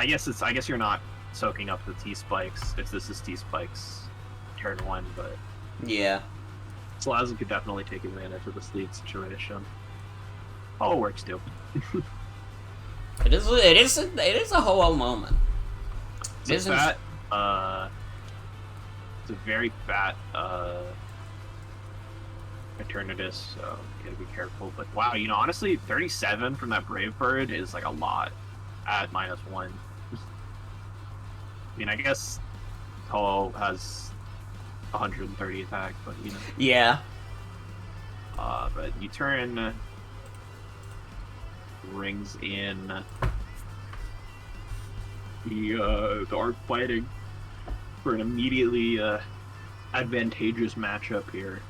guess you're not soaking up the T-Spikes if this is T-Spikes turn 1, but Yeah. Salazzle could definitely take advantage of this lead situation. Oh, it works too. It is a Ho-Oh moment. It's a very fat Eternatus, so you gotta be careful. But wow, you know, honestly, 37 from that Brave Bird is like a lot at -1. I mean, I guess Ho has 130 attack, but you know. Yeah. But you turn rings in the Arc Fighting for an immediately advantageous matchup here.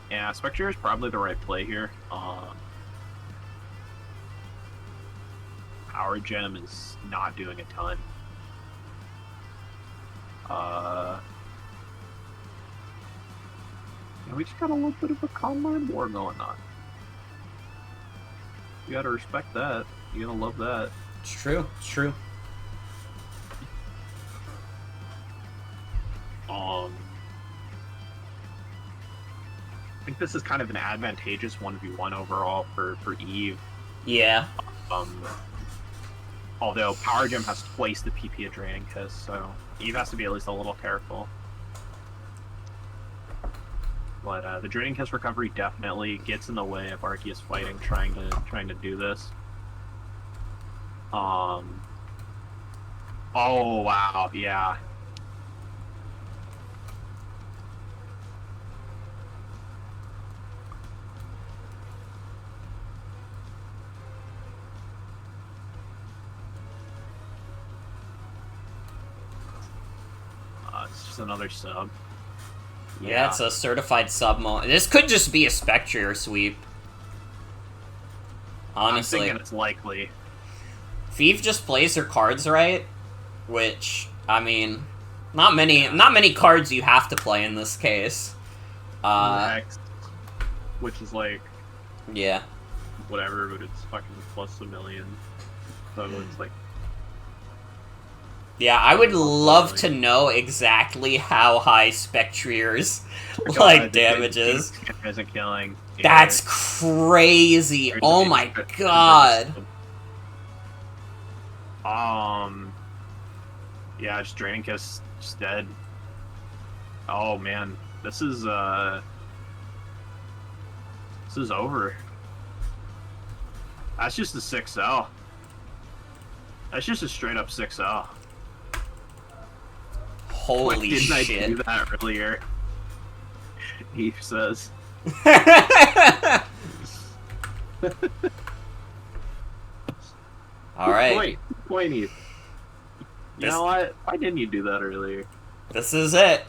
Yeah, Spectre is probably the right play here. Power Gem is not doing a ton. We just got a little bit of a Combine war going on. You gotta respect that. You're gonna love that. It's true. It's true. I think this is kind of an advantageous 1v1 overall for Eve. Yeah. Although Power Gem has twice the PP of Draining Kiss, so Eve has to be at least a little careful. But the Draining Kiss recovery definitely gets in the way of Arceus fighting, trying to do this. Oh wow, yeah. It's just another sub. Yeah, it's a certified sub-mo. This could just be a Spectre sweep. Honestly. I'm thinking it's likely. Thief just plays her cards right, which, I mean, not many cards you have to play in this case. X, which is like, yeah, whatever, but it's fucking plus $1 million. So it's like, yeah, I would love to know exactly how high Spectreer's like damage is. Isn't killing. That's crazy! Oh my god! Yeah, just Draining Kiss, just dead. Oh man, this is over. That's just a 6L. That's just a straight up 6L. Holy didn't shit! I do that earlier? He says. All right. Point, Eve. You know what? Why didn't you do that earlier? This is it.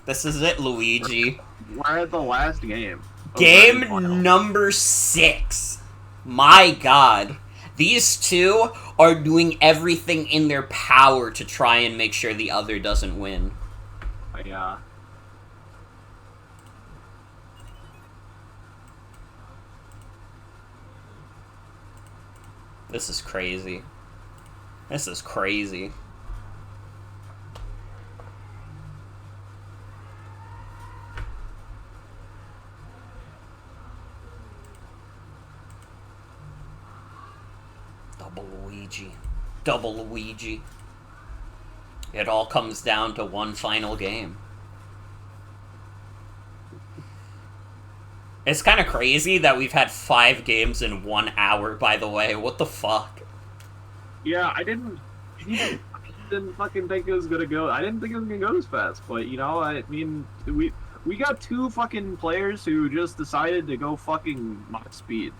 This is it, Luigi. We're at the last game. Game number 6. My god. These two are doing everything in their power to try and make sure the other doesn't win. Yeah. This is crazy. This is crazy. Double Luigi. Double Luigi. It all comes down to one final game. It's kind of crazy that we've had 5 games in 1 hour, by the way. What the fuck? Yeah, I didn't fucking think it was gonna go. I didn't think it was gonna go this fast, but you know, I mean, we got 2 fucking players who just decided to go fucking max speed.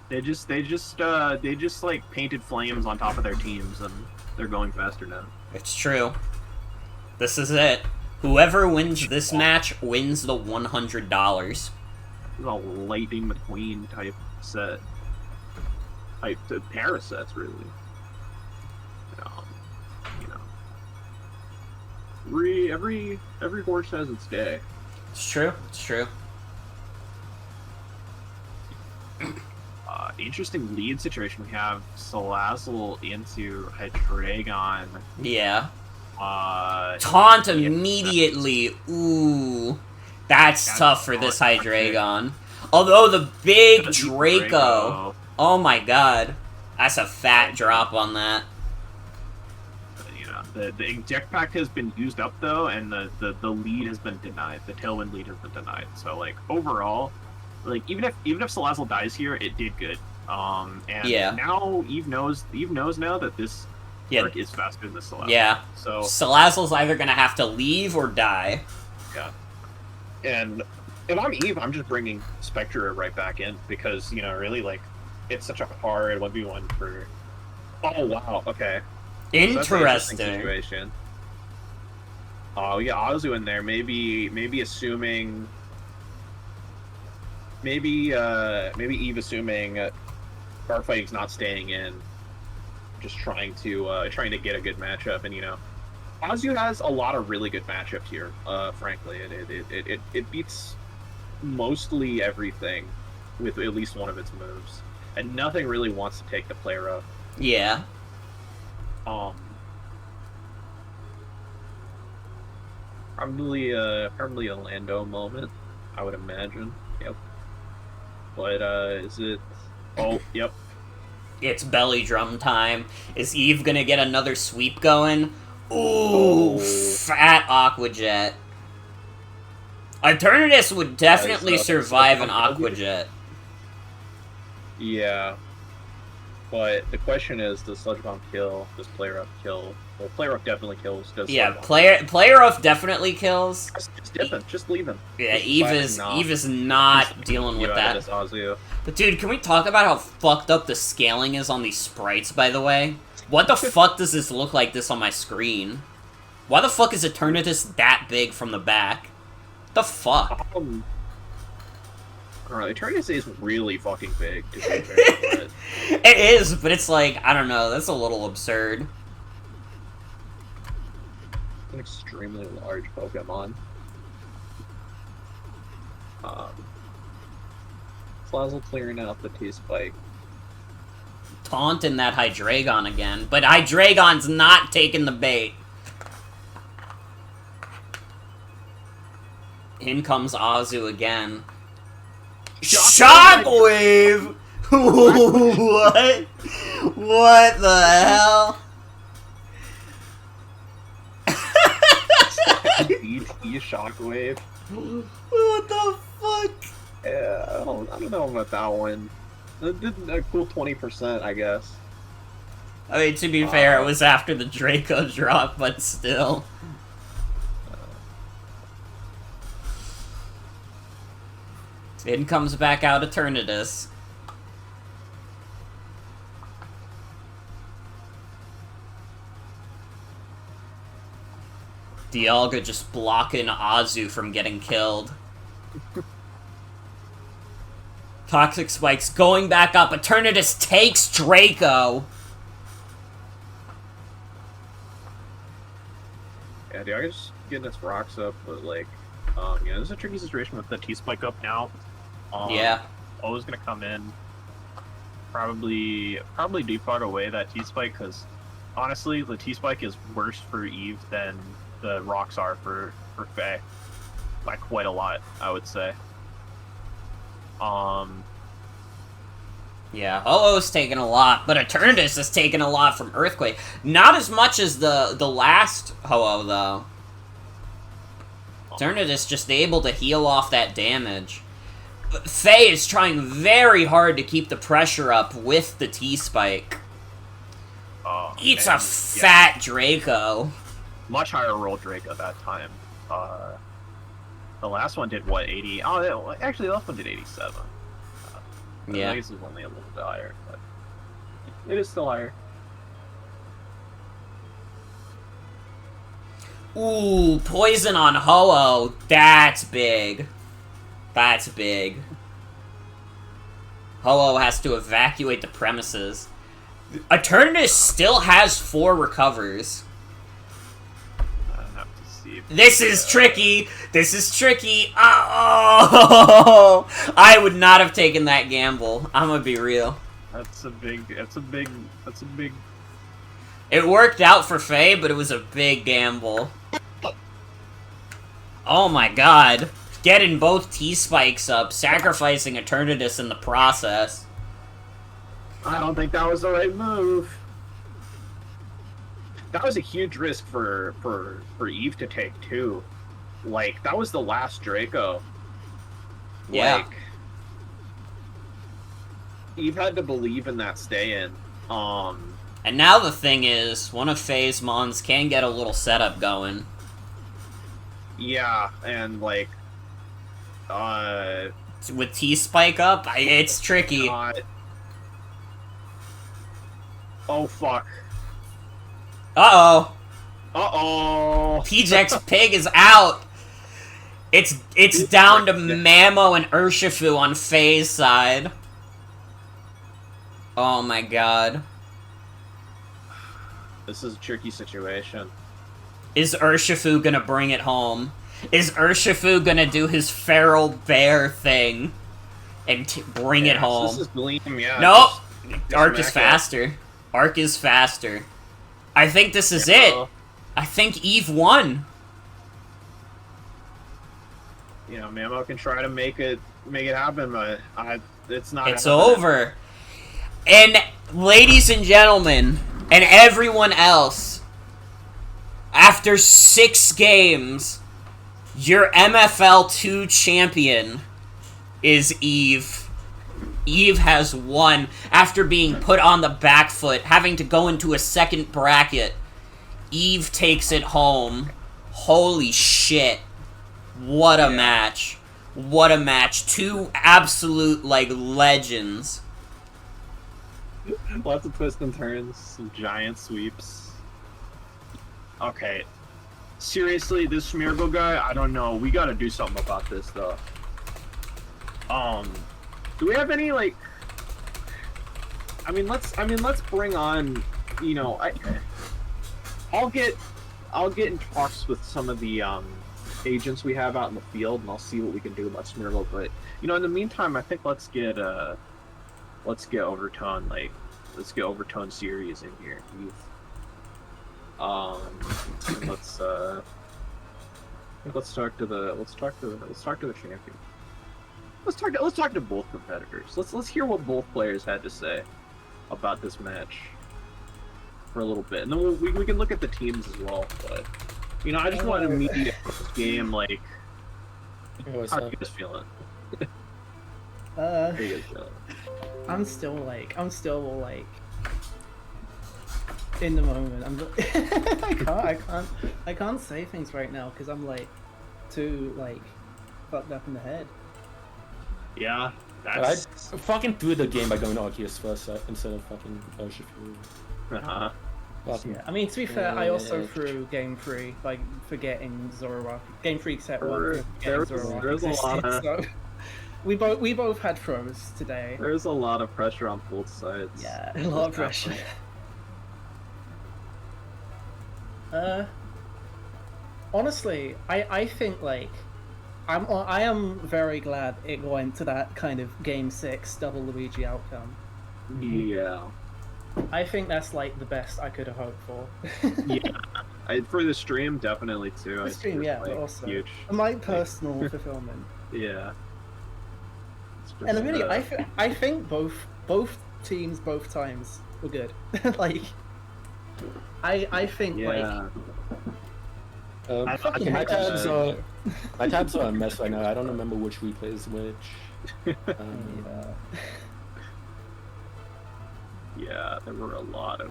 They just like painted flames on top of their teams, and they're going faster now. It's true. This is it. Whoever wins this match wins the $100. It's a Lightning McQueen type set. Type pair of sets, really. You know, every horse has its day. It's true. It's true. Interesting lead situation. We have Salazzle into Hydreigon. Yeah. Taunt immediately. Ooh. That's tough for this Hydreigon. Although the big Draco. Oh my god. That's a fat drop on that. You know, the inject pack has been used up though, and the lead has been denied. The Tailwind lead has been denied. So like overall, like even if Salazzle dies here, it did good. And yeah. Now Eve knows now that this Arc is faster than Salazzle. Yeah. So Salazzle's either gonna have to leave or die. Yeah. And if I'm Eve, I'm just bringing Spectre right back in because, you know, really, like, it's such a hard 1v1 for... Oh, wow, okay. Interesting. Situation. Oh, yeah, Azu in there, maybe assuming... Maybe Eve assuming Farfight's not staying in, just trying to get a good matchup, and, you know, Azu has a lot of really good matchups here. Frankly, it beats mostly everything with at least one of its moves, and nothing really wants to take the player up. Yeah. Probably a Lando moment, I would imagine. Yep. But is it? Oh, yep. It's belly drum time. Is Eve gonna get another sweep going? Ooh, fat Aqua Jet. Eternatus would definitely survive an Aqua Jet. Yeah. But the question is, does Sludge Bomb kill? Does Player Up kill? Well, Player Up definitely kills. Does yeah, Player Up definitely kills. Just dip him. Just leave him. Yeah, Eve is not dealing with that. But dude, can we talk about how fucked up the scaling is on these sprites, by the way? What the fuck does this look like this on my screen? Why the fuck is Eternatus that big from the back? The fuck? I don't know, Eternatus is really fucking big, to be fair, but... It is, but it's like, I don't know, that's a little absurd. An extremely large Pokemon. Flazzle clearing out the T-Spike. Taunting that Hydreigon again, but Hydreigon's not taking the bait. In comes Azu again. Shockwave! What? What the hell? DT Shockwave. What the fuck? Yeah, I don't know about that one. It did a cool 20%, I guess. I mean, to be fair, it was after the Draco drop, but still. In comes back out Eternatus. Dialga just blocking Azu from getting killed. Toxic Spike's going back up. Eternatus takes Draco. Yeah, Dialga's getting its rocks up, but like, yeah, this is a tricky situation with the T-Spike up now. Yeah. O's gonna come in, probably defog away that T-Spike, because honestly, the T-Spike is worse for Eve than the rocks are for Faye. By quite a lot, I would say. Yeah, Ho-Oh's taken a lot, but Eternatus has taken a lot from Earthquake. Not as much as the last Ho-Oh, though. Eternatus just able to heal off that damage. Faye is trying very hard to keep the pressure up with the T-Spike. Eats a fat Draco. Much higher roll Draco that time. The last one did, what, 80? Oh, actually, the last one did 87. Yeah. I guess it's only a little bit higher, but it is still higher. Ooh, poison on Ho-Oh. That's big. That's big. Ho-Oh has to evacuate the premises. Eternatus still has 4 recovers. I have to see. This is tricky. This is tricky. Oh, I would not have taken that gamble. I'm gonna be real. That's a big. It worked out for Faye, but it was a big gamble. Oh my god. Getting both T-Spikes up, sacrificing Eternatus in the process. I don't think that was the right move. That was a huge risk for Eve to take too. Like, that was the last Draco. Yeah. Like, Eve had to believe in that stay-in. And now the thing is, one of Faye's Mons can get a little setup going. Yeah, and like, with T-Spike up, it's tricky. Oh fuck. Uh-oh. Uh-oh. PJ's Pig is out. It's down to Mamo and Urshifu on Faye's side. Oh my god. This is a tricky situation. Is Urshifu gonna bring it home? Is Urshifu gonna do his feral bear thing and bring it home? This is Gleam, yeah. Nope. Arc is faster. Arc is faster. I think this is it. I think Eve won. You know, Mamo can try to make it happen, but it's not. It's over. And ladies and gentlemen, and everyone else, after 6 games, your MFL 2 champion is Eve. Eve has won after being put on the back foot, having to go into a second bracket. Eve takes it home. Holy shit. What a match. What a match. 2 absolute, like, legends. Lots of twists and turns, some giant sweeps. Okay. seriously, this Smeargle guy, I don't know. We gotta do something about this, though. Do we have any, like... let's bring on, you know, I'll get in talks with some of the, agents we have out in the field, and I'll see what we can do about Smeargle, but, you know, in the meantime, I think let's get Overtone, like, let's get Overtone series in here. And let's talk to the champion. Let's talk to both competitors. Let's hear what both players had to say about this match for a little bit, and then we can look at the teams as well. But you know, I just wanted to meet this game. Like, how are you guys feeling? How you guys feeling? I'm still like in the moment. I can't say things right now because I'm like too like fucked up in the head. Yeah, I fucking threw the game by going to Arceus first instead of fucking Urshifu. Yeah, I mean, to be fair, I also threw Game 3 by forgetting Zoroark. Game 3 set 1 there's a lot of... So we both had throws today. There's a lot of pressure on both sides. Yeah, a lot of pressure. Honestly, I think like I am very glad it went to that kind of Game 6 double Luigi outcome. Yeah. I think that's like the best I could have hoped for. Yeah, for the stream, definitely too. The stream, yeah, like, but also huge. my personal fulfillment. Yeah. And really, I think both teams both times were good. Like, I think like. My tabs are a mess right now. I don't remember which replay is which. Yeah, there were a lot of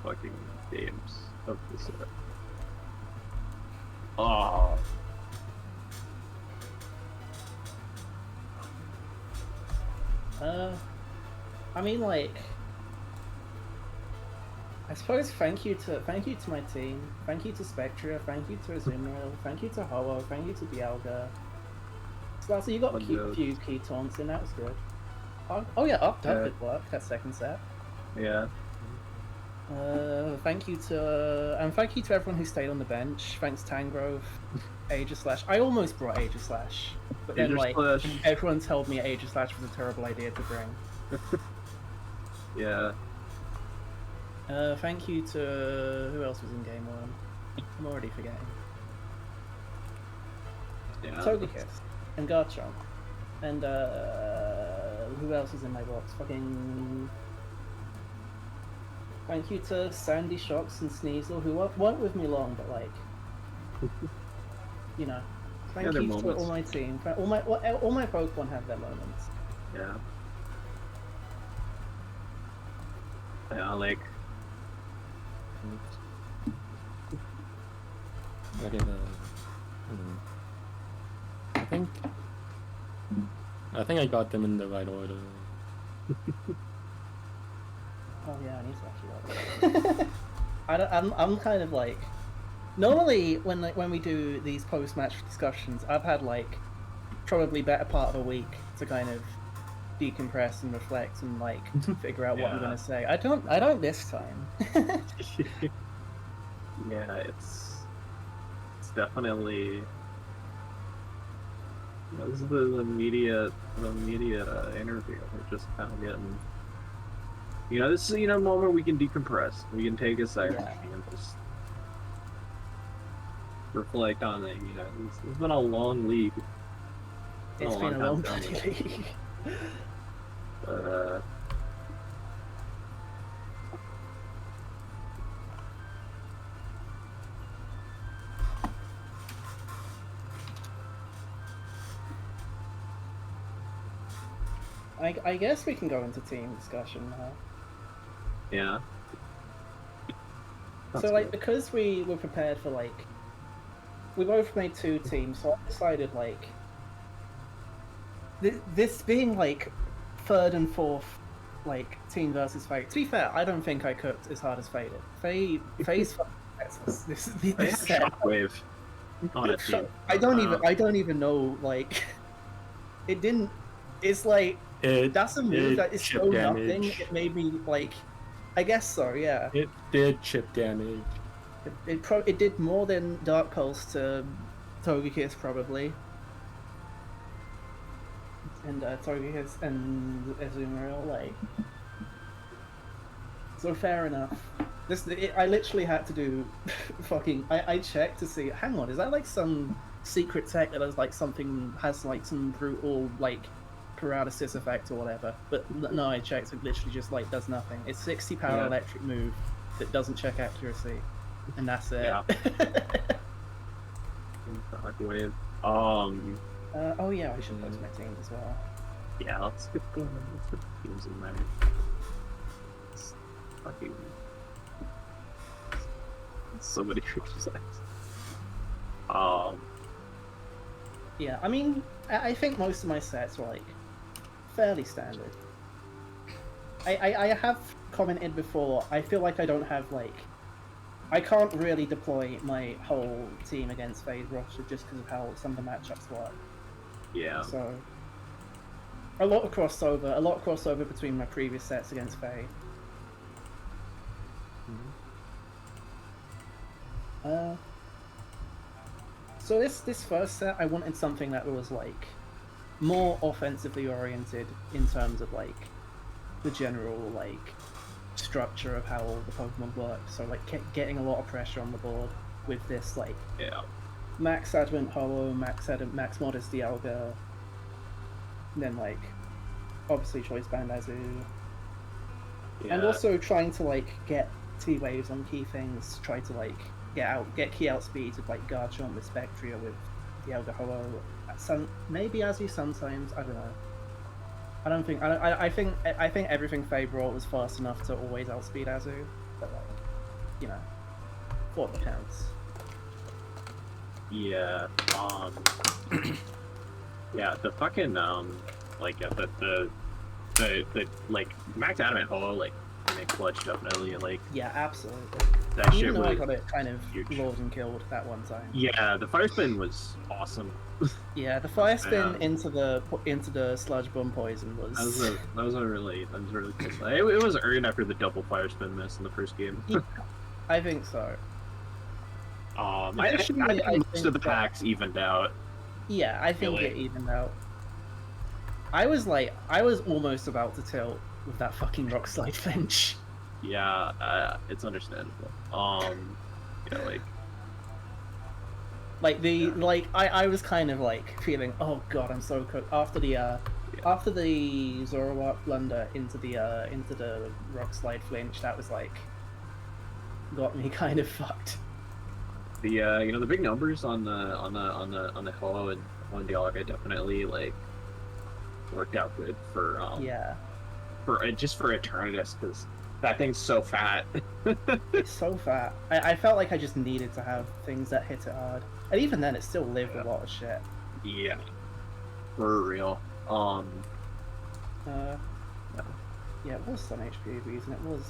fucking games of this. Oh. I mean, like, I suppose thank you to my team, thank you to Spectra, thank you to Azumarill, thank you to Ho-Oh, thank you to Dialga. So you got a few key taunts in, that was good. Oh yeah, up did work, that second set. Yeah. Thank you to everyone who stayed on the bench. Thanks Tangrove, Aegislash. I almost brought Aegislash, but then like everyone told me Aegislash was a terrible idea to bring. Yeah. Thank you to who else was in game 1? I'm already forgetting. Yeah. Togekiss and Garchomp. And who else is in my box? Fucking. Thank you to Sandy Shocks and Sneasel, who weren't with me long, but like, you know. Thank you to all my team. All my Pokemon have their moments. Yeah. Yeah, like. Okay, I think I got them in the right order. Oh yeah, I need to actually look. I'm kind of like, normally when we do these post-match discussions, I've had like probably better part of a week to kind of decompress and reflect and like figure out what I'm gonna say. I don't this time. Yeah, it's definitely. You know, this is the media interview. We're just kind of getting. You know, this is a moment we can decompress. We can take a second and just reflect on it. You know, it's been a long league. It's been a long bloody league. But I guess we can go into team discussion now. Yeah. So like, because we were prepared for like, we both made 2 teams, so I decided like, this being like 3rd and 4th like team versus Fate. To be fair, I don't think I cooked as hard as Faye did. Faye's sets. This They had set. Shockwave on a team. I don't even know. Like, it didn't. It's like that's a move that is chip so damage. nothing. It made me like. I guess so. Yeah. It did chip damage. It did more than Dark Pulse to Togekiss probably. And Togekiss and Azumarill, like. So fair enough. I literally had to do fucking. I checked to see. Hang on, is that like some secret tech that has like something has like some brutal like paralysis effect or whatever? But no, I checked. It literally just like does nothing. It's 60 power electric move that doesn't check accuracy, and that's it. Yeah. Shockwave. Oh yeah, I should post my team as well. Yeah, let's get going. Let's get the teams in there. It's fucking. So many creatures. Yeah, I mean, I think most of my sets were like fairly standard. I have commented before. I feel like I don't have like. I can't really deploy my whole team against Phase roster just because of how some of the matchups work. Yeah. So a lot of crossover between my previous sets against Faye. So this first set, I wanted something that was like more offensively oriented in terms of like the general like structure of how all the Pokemon work. So like getting a lot of pressure on the board with this like Max Advent Hollow, Max Modest Dialga, and then like obviously Choice Band Azu, and also trying to like get T-Waves on key things, try to like get key outspeeds with like Garchomp with Spectria with Dialga Hollow, maybe Azu sometimes, I don't know. I think everything Faye brought was fast enough to always outspeed Azu, but like, you know, for what counts. Yeah. Yeah. The fucking like the like Max Adamant Hollow like clutch definitely like. Yeah, absolutely. That Even shit though was I got it kind of huge. lured and killed that one time. Yeah, the Fire Spin was awesome. Yeah, the Fire Spin into the Sludge Bomb Poison was. That was really cool. It was earned after the double Fire Spin miss in the first game. Yeah, I think so. I think most of the packs evened out. Yeah, I think it evened out. I was almost about to tilt with that fucking Rock Slide flinch. Yeah, it's understandable. You know, I was kind of like feeling, oh god, I'm so cooked after the Zoroark blunder into the Rock Slide flinch. That was like got me kind of fucked. The you know, the big numbers on the Hollow and on Dialga definitely like worked out good for for Eternatus, because that thing's so fat. It's so fat. I felt like I just needed to have things that hit it hard, and even then, it still lived a lot of shit. Yeah, for real. Yeah, it was some HP abuse, and it was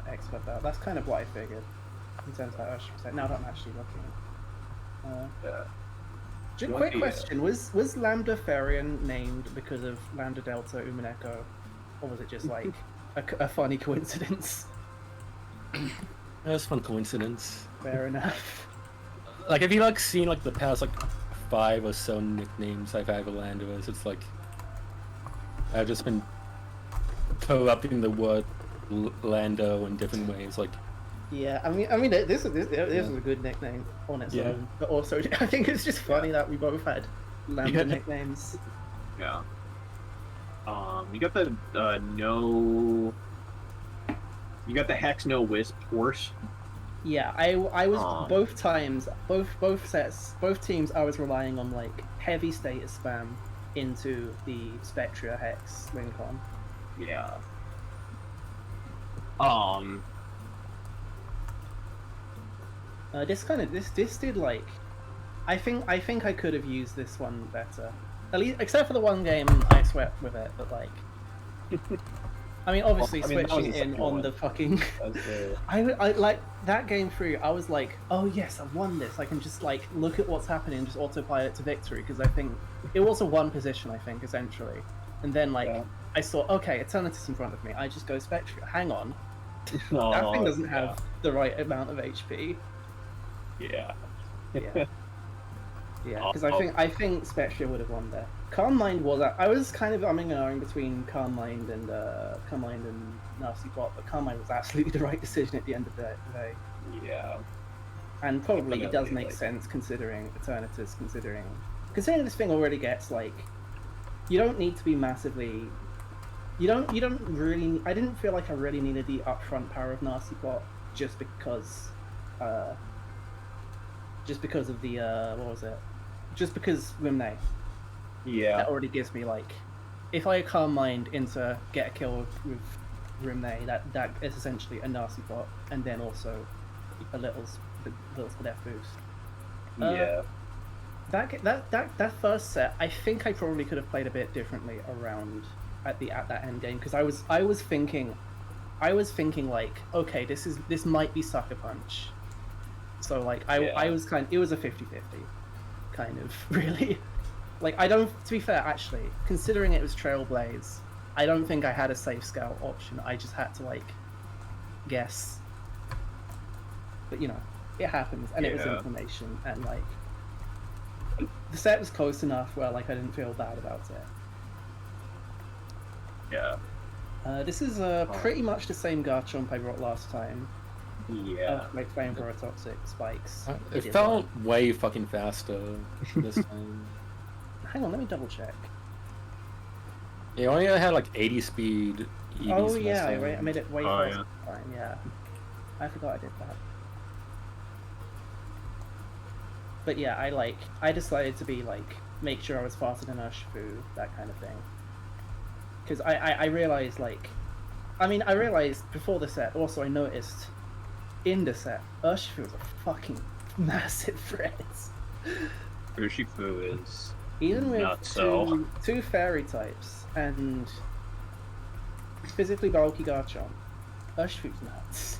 expert that. That's kind of what I figured in terms of how Urshifu. Now that I'm actually looking. Quick question: Was Lambda Therian named because of Lambda Delta Umineko, or was it just like a funny coincidence? That's a fun coincidence. Fair enough. Like, have you like seen like the past like 5 or so nicknames I've had for Landoers? It's like I've just been co-opting the word Lando in different ways. Like, yeah, I mean, this is a good nickname on its own, but also I think it's just funny that we both had Lambda nicknames. Yeah. You got the You got the Hex No Wisp horse. Yeah, I was both teams I was relying on like heavy status spam into the Spectria Hex Wincon. Yeah. This did like, I think I could have used this one better. At least, except for the one game I swept with it, but like, I mean, obviously Well, I mean, that was switching the in second on one. the fucking. I like that game through. I was like, oh yes, I've won this. I can just like look at what's happening and just autopilot to victory because I think it was a one position. I think essentially, and then like Yeah. I saw okay, Eternatus in front of me. I just go Spectre. Hang on, that Oh, thing doesn't have the right amount of HP. Yeah. Yeah. Yeah, because I think Spectre would have won there. Calm Mind was I was kind of umming and ahhing between Calm Mind and Nasty Bot, but Calm Mind was absolutely the right decision at the end of the day. Yeah. And probably it does Definitely, make like- sense considering Eternatus, considering this thing already gets like you don't need to be massively you don't really I didn't feel like I really needed the upfront power of Nasty Bot just because of the what was it? Just because Rimne. Yeah. That already gives me like if I Calm Mind into get a kill with Rimne, that is essentially a nasty bot and then also a little death boost. Yeah. That first set, I think I probably could have played a bit differently around at that end game because I was thinking like okay, this might be Sucker Punch. So like I was it was a 50-50 kind of really. Like I don't to be fair actually, considering it was Trailblaze, I don't think I had a safe scout option. I just had to like guess. But you know, it happens and it was information and like the set was close enough where like I didn't feel bad about it. Yeah. This is pretty much the same Garchomp I brought last time. Yeah. Like Flamethrower Toxic Spikes. It did felt way fucking faster this time. Hang on, let me double check. It only had like 80 speed. EVs Oh last yeah, time. right. I made it way Oh, faster this time. Yeah, I forgot I did that. But yeah, I decided to be like make sure I was faster than Urshifu, that kind of thing. Because I realized like, I mean I realized before the set. Also, I noticed in the set, Urshifu was a fucking massive threat. Urshifu is Even with not so. two fairy types and physically bulky Garchomp, Urshifu's nuts.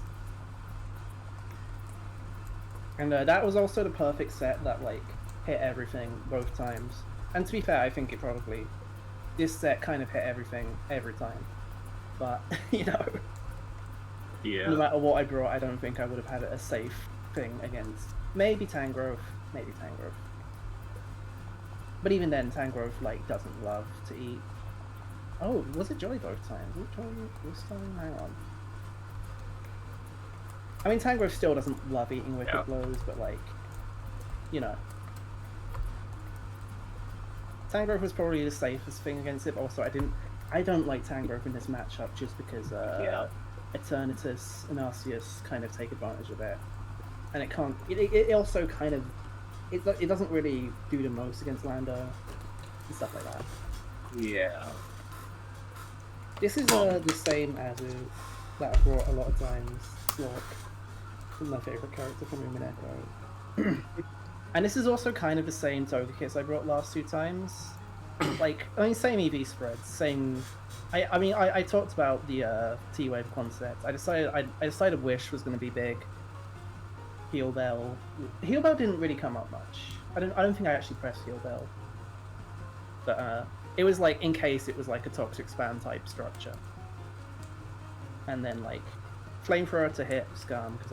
And that was also the perfect set that like hit everything both times. And to be fair, I think this set kind of hit everything every time. But you know, Yeah. no matter what I brought, I don't think I would have had a safe thing against maybe Tangrowth. But even then, Tangrowth like doesn't love to eat. Oh, was it Jolly both times? Was it Jolly this time? Hang on. I mean, Tangrowth still doesn't love eating Wicked Blows, but like, you know. Tangrowth was probably the safest thing against it, but also I don't like Tangrowth in this matchup just because Eternatus and Arceus kind of take advantage of it. And it can't, it also kind of, it doesn't really do the most against Lando and stuff like that. Yeah. This is the same Azu that I brought a lot of times. Slork, my favourite character from Moon and Echo. And this is also kind of the same Togekiss I brought last two times. Like, I mean, same EV spreads, same. I talked about the T-Wave concept. I decided Wish was going to be big. Heal Bell didn't really come up much. I don't think I actually pressed Heal Bell. But it was like in case it was like a Toxic Spam type structure. And then like Flamethrower to hit Scum because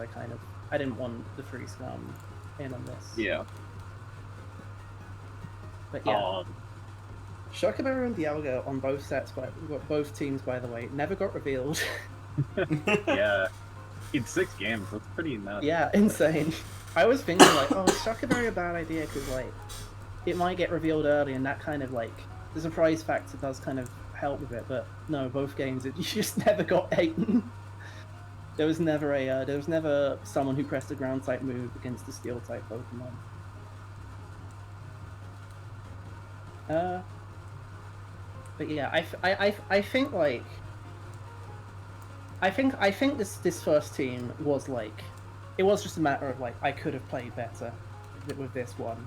I didn't want the free Scum in on this. Yeah. But yeah. Shockberry and Dialga on both sets, both teams, by the way, never got revealed. Yeah. In 6 games, that's pretty nuts. Yeah, insane. I was thinking like, oh, is Shockberry a bad idea? Because like, it might get revealed early, and that kind of like the surprise factor does kind of help with it. But no, both games you just never got Aiden. There was never someone who pressed a ground type move against a steel type Pokemon. But yeah, I think like I think this first team was like it was just a matter of like I could have played better with this one.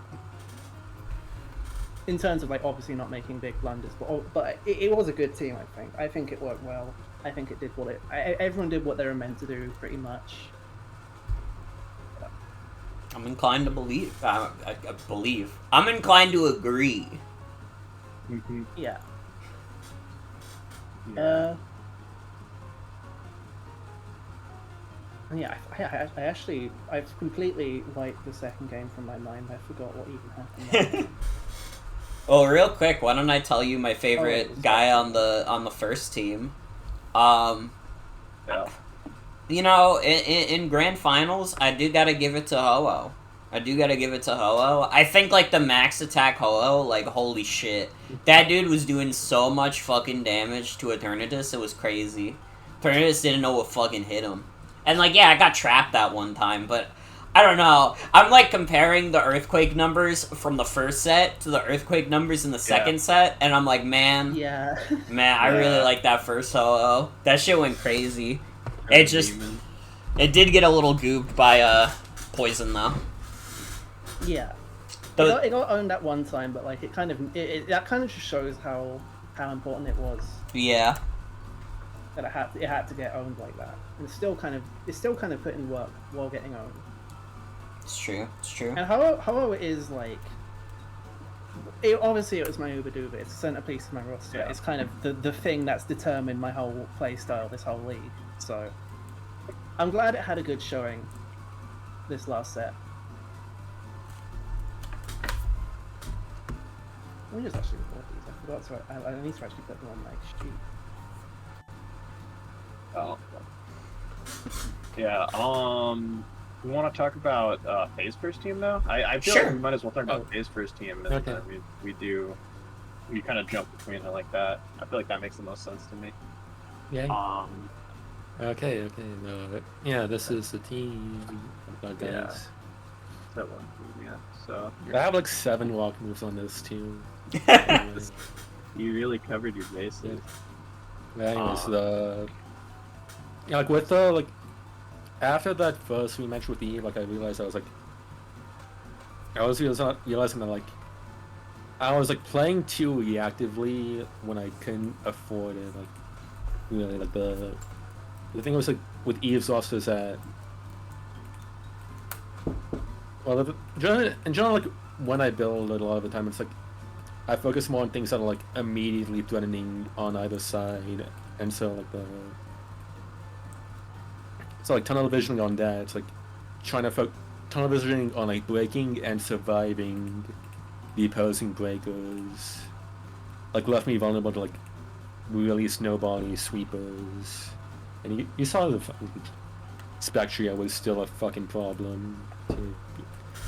in terms of like obviously not making big blunders, but it was a good team. I think it worked well. I think it did what everyone did what they were meant to do pretty much. I'm inclined to believe. I'm inclined to agree. Mm-hmm. Yeah. Yeah. Yeah, I've completely wiped the second game from my mind. I forgot what even happened. Well, real quick, why don't I tell you my favorite Oh, guy on the first team? Yeah. You know, in grand finals, I do gotta give it to Ho-Oh. I think, like, the max attack Ho-Oh, like, holy shit. That dude was doing so much fucking damage to Eternatus, it was crazy. Eternatus didn't know what fucking hit him. And, like, yeah, I got trapped that one time, but I don't know. I'm, like, comparing the Earthquake numbers from the first set to the Earthquake numbers in the second set, and I'm like, man, Yeah. I really like that first Ho-Oh. That shit went crazy. It just, it did get a little gooped by, Poison, though. Yeah. It got owned at one time, but like it kind of that kind of just shows how important it was. Yeah. That it had to get owned like that, and it's still kind of put in work while getting owned. It's true. And Ho-Oh is like, obviously it was my Uber Duber. It's the centerpiece of my roster. Yeah. It's kind of the thing that's determined my whole play style, this whole league. So I'm glad it had a good showing this last set. Let me just actually record these. I forgot I need to actually put them on my sheet. Oh. Yeah. We want to talk about Faye's first team now. I feel like we might as well talk about Faye's first team. And Okay. We kind of jump between it like that. I feel like that makes the most sense to me. Yeah. Okay. No, yeah, this is the team. Guys. Yeah. That one. Yeah. So I have like 7 walk moves on this team. you really covered your bases. Anyways, like with the like after that first rematch with Eve, like I realized I was realizing that like I was like playing too reactively when I couldn't afford it. Like really, like the thing was like with Eve's also is that well, in general, like when I build it a lot of the time, it's like I focus more on things that are like immediately threatening on either side, and so like like tunnel visioning on that. It's like trying to tunnel visioning on like breaking and surviving the opposing breakers. Like left me vulnerable to like really snowbally sweepers, and you saw the Spectria was still a fucking problem.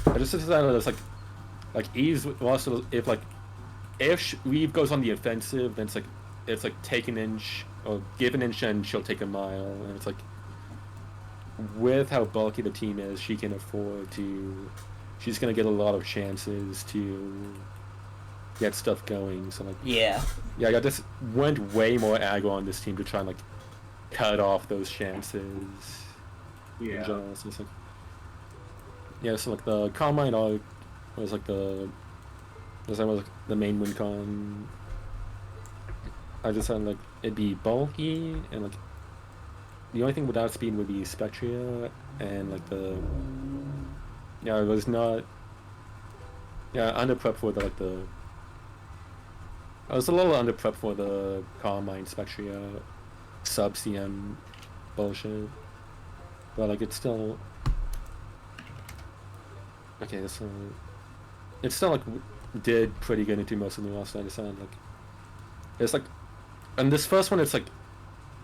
I just decided it's like Eve's also if Reeve goes on the offensive, then it's like take an inch or give an inch and she'll take a mile, and it's like with how bulky the team is, she can afford to. She's gonna get a lot of chances to get stuff going. So like Yeah. I just went way more aggro on this team to try and like cut off those chances. Yeah. So it's like, so like the Carmine arc was like the main win con. I just said like it'd be bulky and like the only thing without speed would be Spectria and like it was not under prep for I was a little under prep for the Carmine Spectria sub CM bullshit, but like it's still okay. So it's still like did pretty good into most of the roster. I decided like it's like, and this first one it's like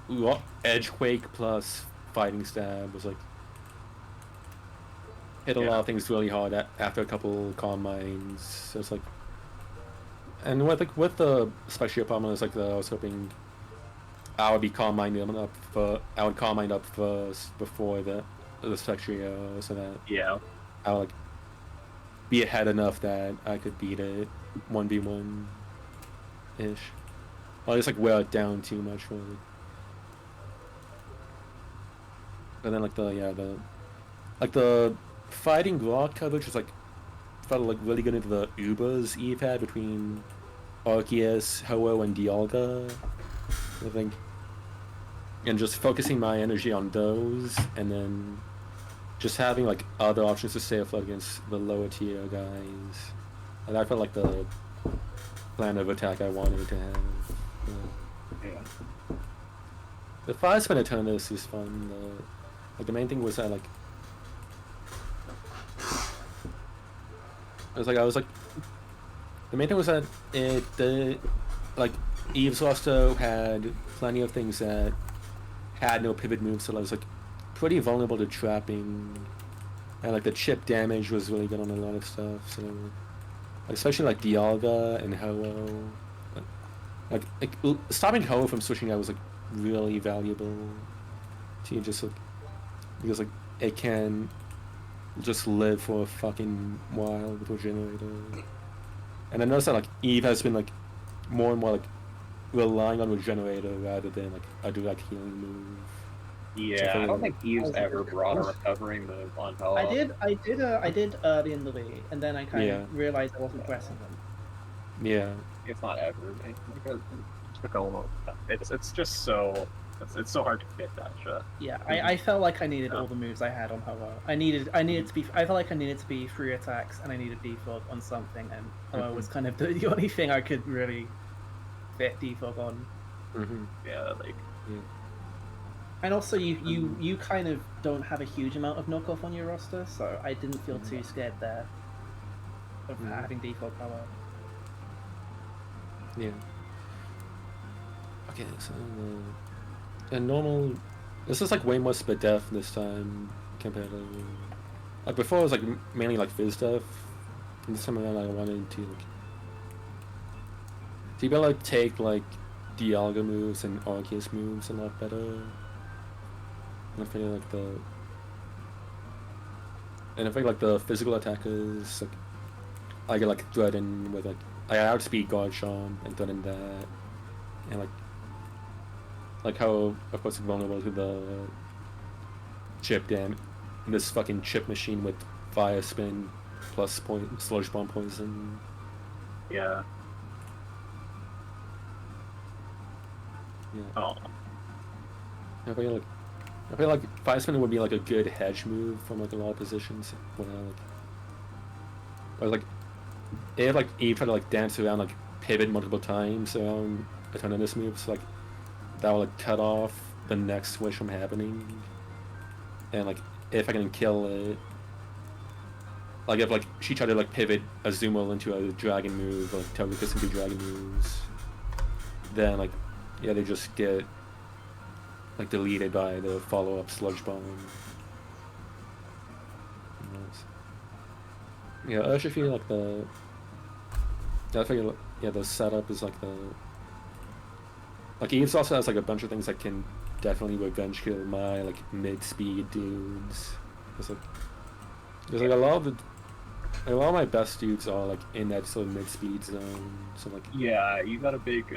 Edgequake plus Fighting Stab was like hit a lot of things really hard after a couple Carmines. So it's like, and with the Spectria problem, it's like I was hoping I would Carmine up first before the Spectria, so that I would like be ahead enough that I could beat it 1v1 ish. I'll just like wear it down too much for it. And then like the fighting rock coverage was like felt like really good into the Ubers Eve had between Arceus, Ho-Oh, and Dialga, I think. And just focusing my energy on those, and then just having like other options to stay afloat against the lower tier guys. And I felt like the plan of attack I wanted to have. Yeah. The 5-spinner turn this is fun. Like the main thing was that like I was like the main thing was that like Eve's roster had plenty of things that had no pivot moves, so I was like pretty vulnerable to trapping, and like the chip damage was really good on a lot of stuff. So especially like Dialga and Ho-Oh, like stopping Ho-Oh from switching out was like really valuable to just like because like it can just live for a fucking while with Regenerator. And I noticed that like Eve has been like more and more like relying on Regenerator rather than like a direct healing move. Yeah, I don't think Eve's ever brought a recovering move on Ho-Oh. I did early in the league, and then I kind of realized I wasn't pressing them. Yeah. It's not ever, because it's just so it's so hard to fit that shit. Yeah, I felt like I needed all the moves I had on Ho-Oh. I felt like I needed to be 3 attacks, and I needed defog on something, and Ho-Oh was kind of the only thing I could really fit defog on. Yeah, like. Yeah. And also, you kind of don't have a huge amount of knockoff on your roster, so I didn't feel too scared there of having defog power. Yeah. Okay, so and normal. This is like way more split def this time compared to like before. It was like mainly like fizz def. And this time around, I wanted to like be able to like take like Dialga moves and Arceus moves a lot better. And I feel like the physical attackers like I get like threaten with like I outspeed Garchomp and threaten that, and like how of course it's vulnerable to the chip this fucking chip machine with fire spin plus sludge bomb poison. Yeah. Yeah. Oh. I feel like fire spin would be like a good hedge move from like a lot of positions when if like Eve tried to like dance around like pivot multiple times around a ton of this move, so like that will like cut off the next switch from happening. And like if I can kill it, like if like she tried to like pivot Azumarill into a dragon move, like Togekiss into dragon moves, then like yeah they just get like deleted by the follow-up sludge bomb. Yeah, I actually feel like the setup is like Eve's also has like a bunch of things that can definitely revenge kill my like mid-speed dudes. There's like a lot of my best dudes are like in that sort of mid-speed zone. So like yeah, you got a big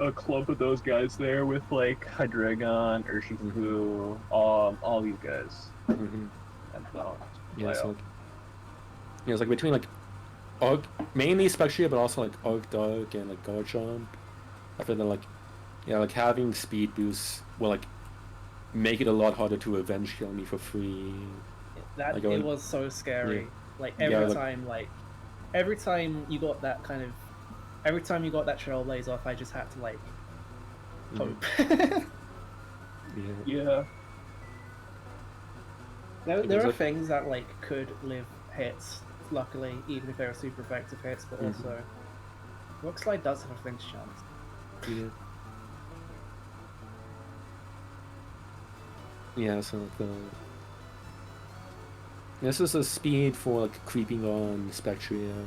a clump of those guys there with like Hydreigon, Urshifu, all these guys. And it's like between like mainly Spectria, but also like Dark and like Garchomp. I feel that like having speed boosts will like make it a lot harder to revenge kill me for free. It was so scary. Yeah. Like every time you got that Trailblaze off, I just had to like hope. Yeah. There are things that like could live hits, luckily, even if they're super effective hits, but also Rock Slide does have a flinch chance. Yeah. Yeah, so like this is the speed for like creeping on Spectria.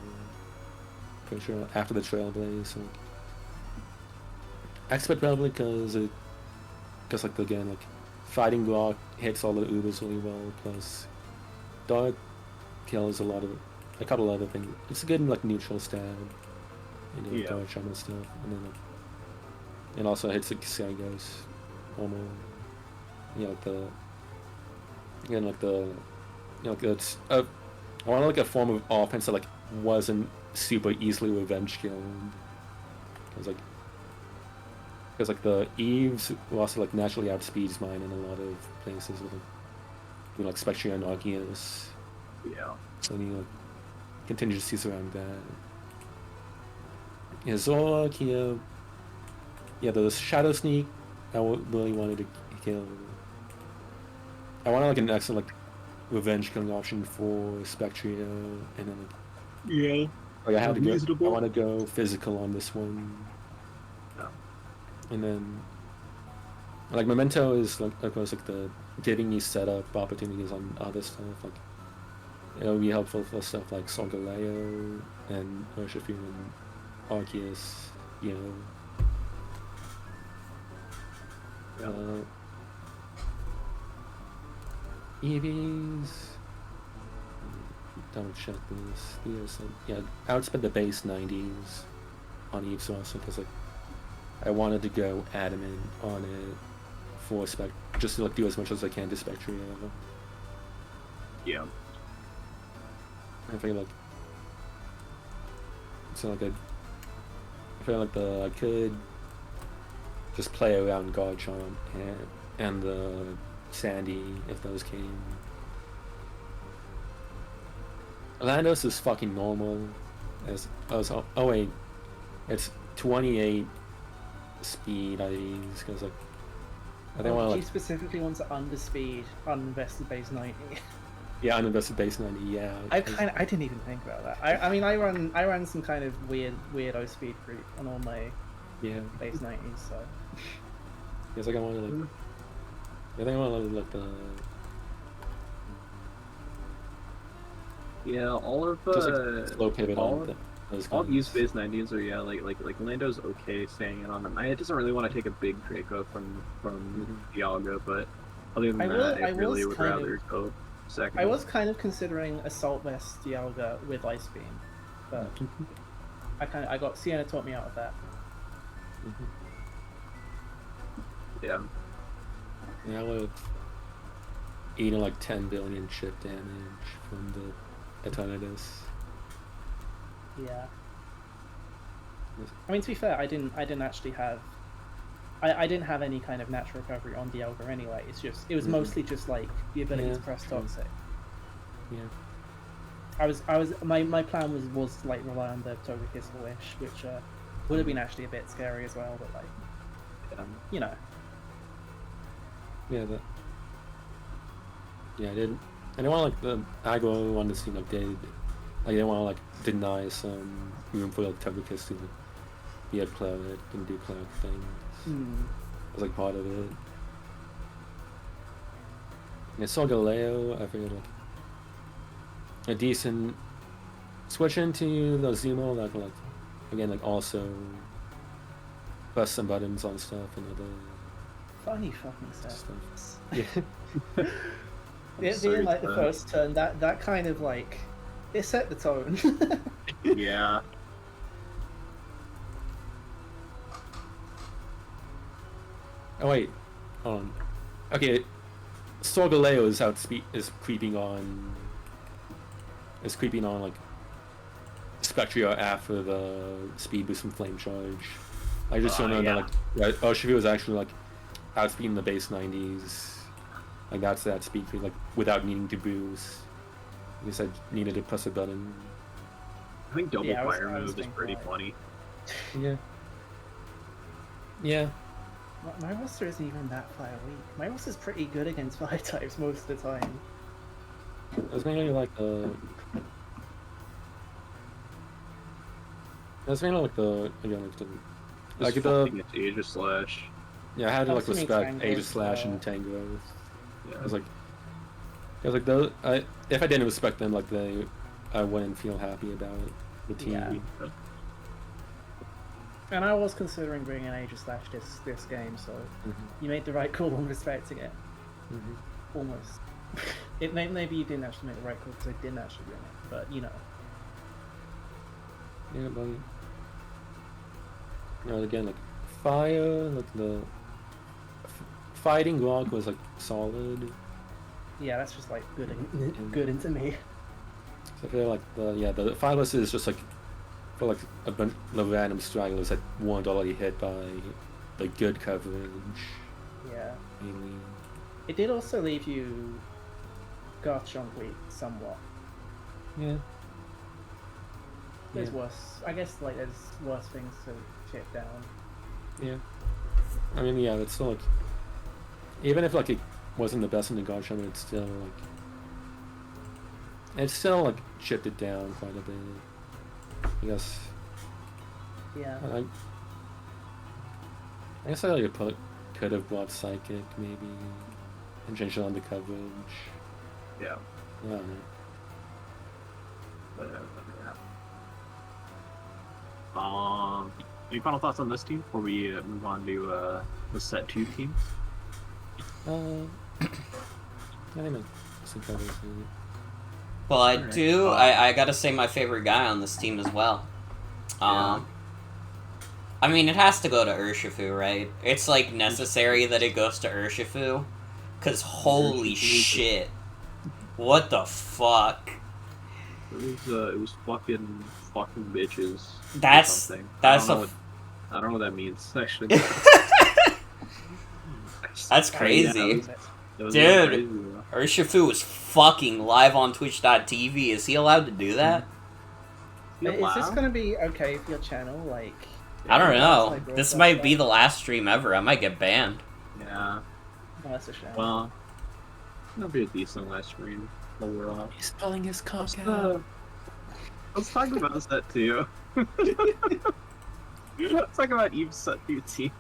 Pretty sure after the Trailblaze. So Expert probably because like again like Fighting Rock hits all the Ubers really well. Plus Dark kills a couple other things. It's a good like neutral stab. Garchomp and stuff, and then and also hits the Sagos almost. I wanted like a form of offense that like wasn't super easily revenge killed. Because like the Eves will also like naturally outspeeds mine in a lot of places with like Spectre and Arceus. Yeah. So you like contingencies around that. Yeah, Zork here. Yeah, the Shadow Sneak I really wanted to kill. I wanted like an excellent like revenge killing option for Spectria, and then Yeah. like I had to go. I Reasonable. want to go physical on this one. Yeah. And then like Memento is like of course like the giving me setup opportunities on other stuff. Like it'll be helpful for stuff like Solgaleo and Urshifu and Arceus, you know. Yeah. EVs. Double check this. Yeah, outspent the base 90s on Eves also because like I wanted to go adamant on it for just to like do as much as I can to Spectria. Yeah. I feel like I feel like I could just play around Garchomp and the Sandy if those came. Landos is fucking normal. Oh wait, it's 28 speed I use because like I think She specifically wants to underspeed uninvested base 90. Yeah, uninvested base 90. Yeah. I didn't even think about that. I mean I ran some kind of weirdo speed creep on all my base 90s. So it's like I want to like. I think I want to like the. Yeah, all of just like slow pivot all on use base 90s are like Lando's okay staying in on them. It doesn't really want to take a big Draco from Dialga, but other than that, I really would rather go second. I was kind of considering Assault Vest Dialga with Ice Beam, but I got Sienna taught me out of that. Yeah. Yeah, I would have eaten like 10 billion chip damage from the Eternatus. Yeah. I mean, to be fair, I didn't actually have. I didn't have any kind of natural recovery on Dialga anyway. It was mostly just like the ability to press toxic. Yeah. My plan was to like rely on the Togekiss Wish, which would have been actually a bit scary as well, but like you know. Yeah, I didn't want like the Agro one to seem updated. Like, I didn't want to like deny some room for like Togekiss to be a cleric and do cleric things. As like part of it. And I saw Galeo, I figured like a decent switch into the Zumo that could like again like also press some buttons on stuff and other Funny fucking stuff. Yeah. Being like the first turn, that kind of like it set the tone. Yeah. Oh wait, okay. Solgaleo is creeping on like Spectria after the speed boost from Flame Charge. I just don't know that like Urshifu was actually like outspeeding the base 90s. Like that's that speed creep, like without needing to boost. I guess I needed to press a button. I think double fire move is pretty funny. Yeah. Yeah. My roster isn't even that fire weak. My roster's pretty good against fire types most of the time. I was mainly like the. That's mainly like the Aegis Slash. Yeah, I had to like respect Aegis Slash and Tango. Yeah. I was like those. If I didn't respect them, like I wouldn't feel happy about the team. Yeah. And I was considering bringing Aegis Slash this game, so you made the right call on respecting it. Almost. Maybe you didn't actually make the right call because I didn't actually bring it, but you know. Yeah, but again, like fire, like the fighting rock was like solid. Yeah, that's just like good into me. So I feel like the fire list is just like for like a bunch of random stragglers that weren't already hit by the good coverage. Yeah. Mainly. It did also leave you Garchomp weak somewhat. Yeah. There's Yeah. worse. I guess like there's worse things to chip down. Yeah. I mean, yeah, it's still like, even if like it wasn't the best in the Garchomp, it's still like chipped it down quite a bit. I guess. Yeah. I guess I like could have brought Psychic maybe and changed it on the coverage. Yeah. I don't know. But, any final thoughts on this team before we move on to the set 2 team? I think some coverage. Well, I Alright. do. I gotta say my favorite guy on this team as well. Yeah. I mean, it has to go to Urshifu, right? It's like necessary that it goes to Urshifu, cause holy shit, what the fuck? It was fucking bitches. or That's something. that's I a don't know what that means actually. that's crazy. Yeah, it was Dude. crazy, though. Urshifu is fucking live on Twitch.tv. Is he allowed to do that? You Is this allowed? gonna be okay for your channel? Like, I don't Yeah, know. it's like This real might stuff. be the last stream ever. I might get banned. Yeah. oh, that's a shame. Well, that'll be a decent last stream. But we're off. He's pulling his cock Let's talk about set 2. Let's talk about Eve's set 2 team.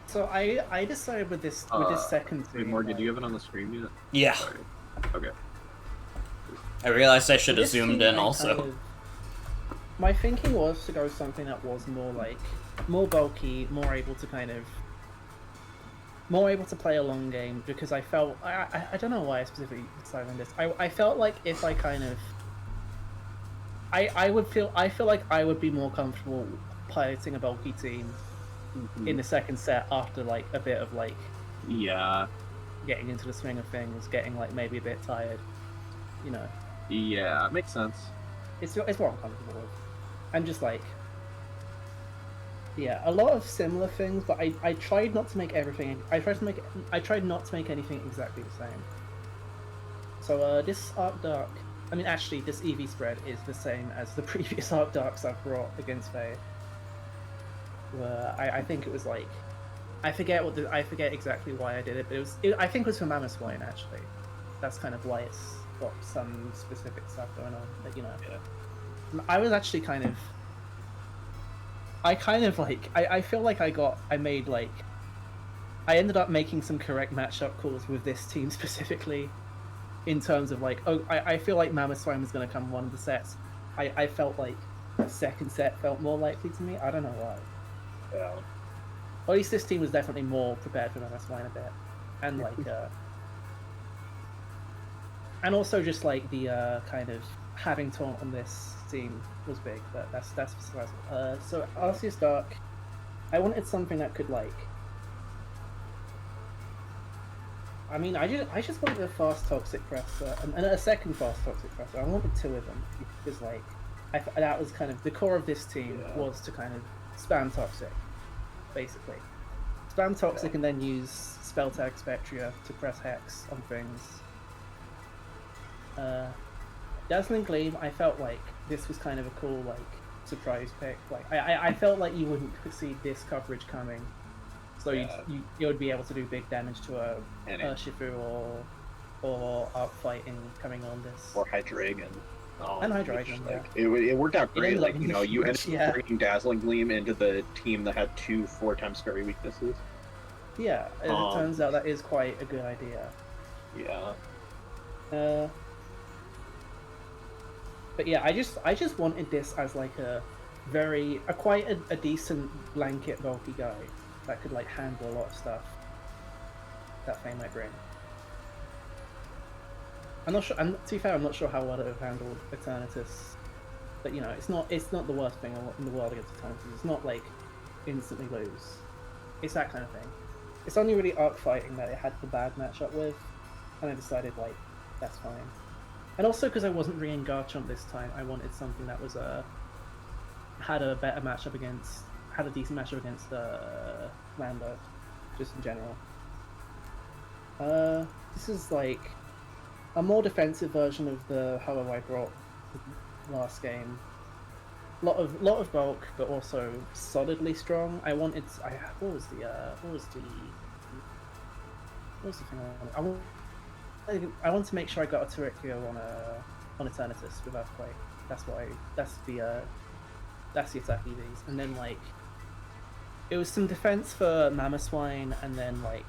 So I decided with this second Wait, team. Morgan, like, do you have it on the screen yet? Yeah. Sorry. Okay. I realized I should have this zoomed team, in I also. kind of- my thinking was to go something that was more bulky, more able to play a long game, because I felt I don't know why I specifically decided on this. I felt like if I kind of I feel like I would be more comfortable piloting a bulky team in the second set after like a bit of like Yeah. getting into the swing of things, getting like maybe a bit tired, you know. Yeah, makes sense. It's what I'm comfortable with, and just like, yeah, a lot of similar things. But I tried not to make everything. I tried not to make anything exactly the same. So this Arc Dark, I mean, actually, this EV spread is the same as the previous Arc Darks I've brought against Faye. Where I think it was like, I forget exactly why I did it, but I think it was for Mammoth actually. That's kind of why it's got some specific stuff going on. But you know, I was actually I feel like I ended up making some correct matchup calls with this team specifically, in terms of like, I feel like Mammoth Swine was going to come one of the sets. I felt like the second set felt more likely to me. I don't know why. Yeah. Or at least this team was definitely more prepared for Mammoth Swine a bit, and like, and also just like the kind of having taunt on this team was big, but that's besides. So Arceus Dark, I wanted something that could like. I mean, I just wanted a fast Toxic Presser and a second fast Toxic Presser. I wanted 2 of them because like, that was kind of the core of this team was to kind of spam Toxic, basically. Spam Toxic and then use Spell Tag Spectria to press Hex on things. Dazzling Gleam, I felt like this was kind of a cool like surprise pick. Like I felt like you wouldn't see this coverage coming, so you would be able to do big damage to a Shifu or Arc Fighting coming on this. Or Hydreigon. And Hydreigon, like, it worked out great. ended Like, up you know, you ended yeah. up bringing Dazzling Gleam into the team that had 2 4-times fairy weaknesses. Yeah, it turns out that is quite a good idea. Yeah. But yeah, I just wanted this as like quite a decent blanket bulky guy that could like handle a lot of stuff that Faye might bring. I'm not sure. And to be fair, I'm not sure how well it would have handled Eternatus. But you know, it's not the worst thing in the world against Eternatus. It's not like instantly lose. It's that kind of thing. It's only really Arc Fighting that it had the bad matchup with. and I decided like that's fine. And also because I wasn't bringing Garchomp this time, I wanted something that was had a better matchup against, had a decent matchup against Lando, just in general. This is like a more defensive version of the Ho-Oh I brought last game. Lot of bulk, but also solidly strong. I wanted. What was the thing I wanted? I want to make sure I got a Turricchio on Eternatus with Earthquake. That's the attack EVs, and then like it was some defense for Mamoswine, and then like,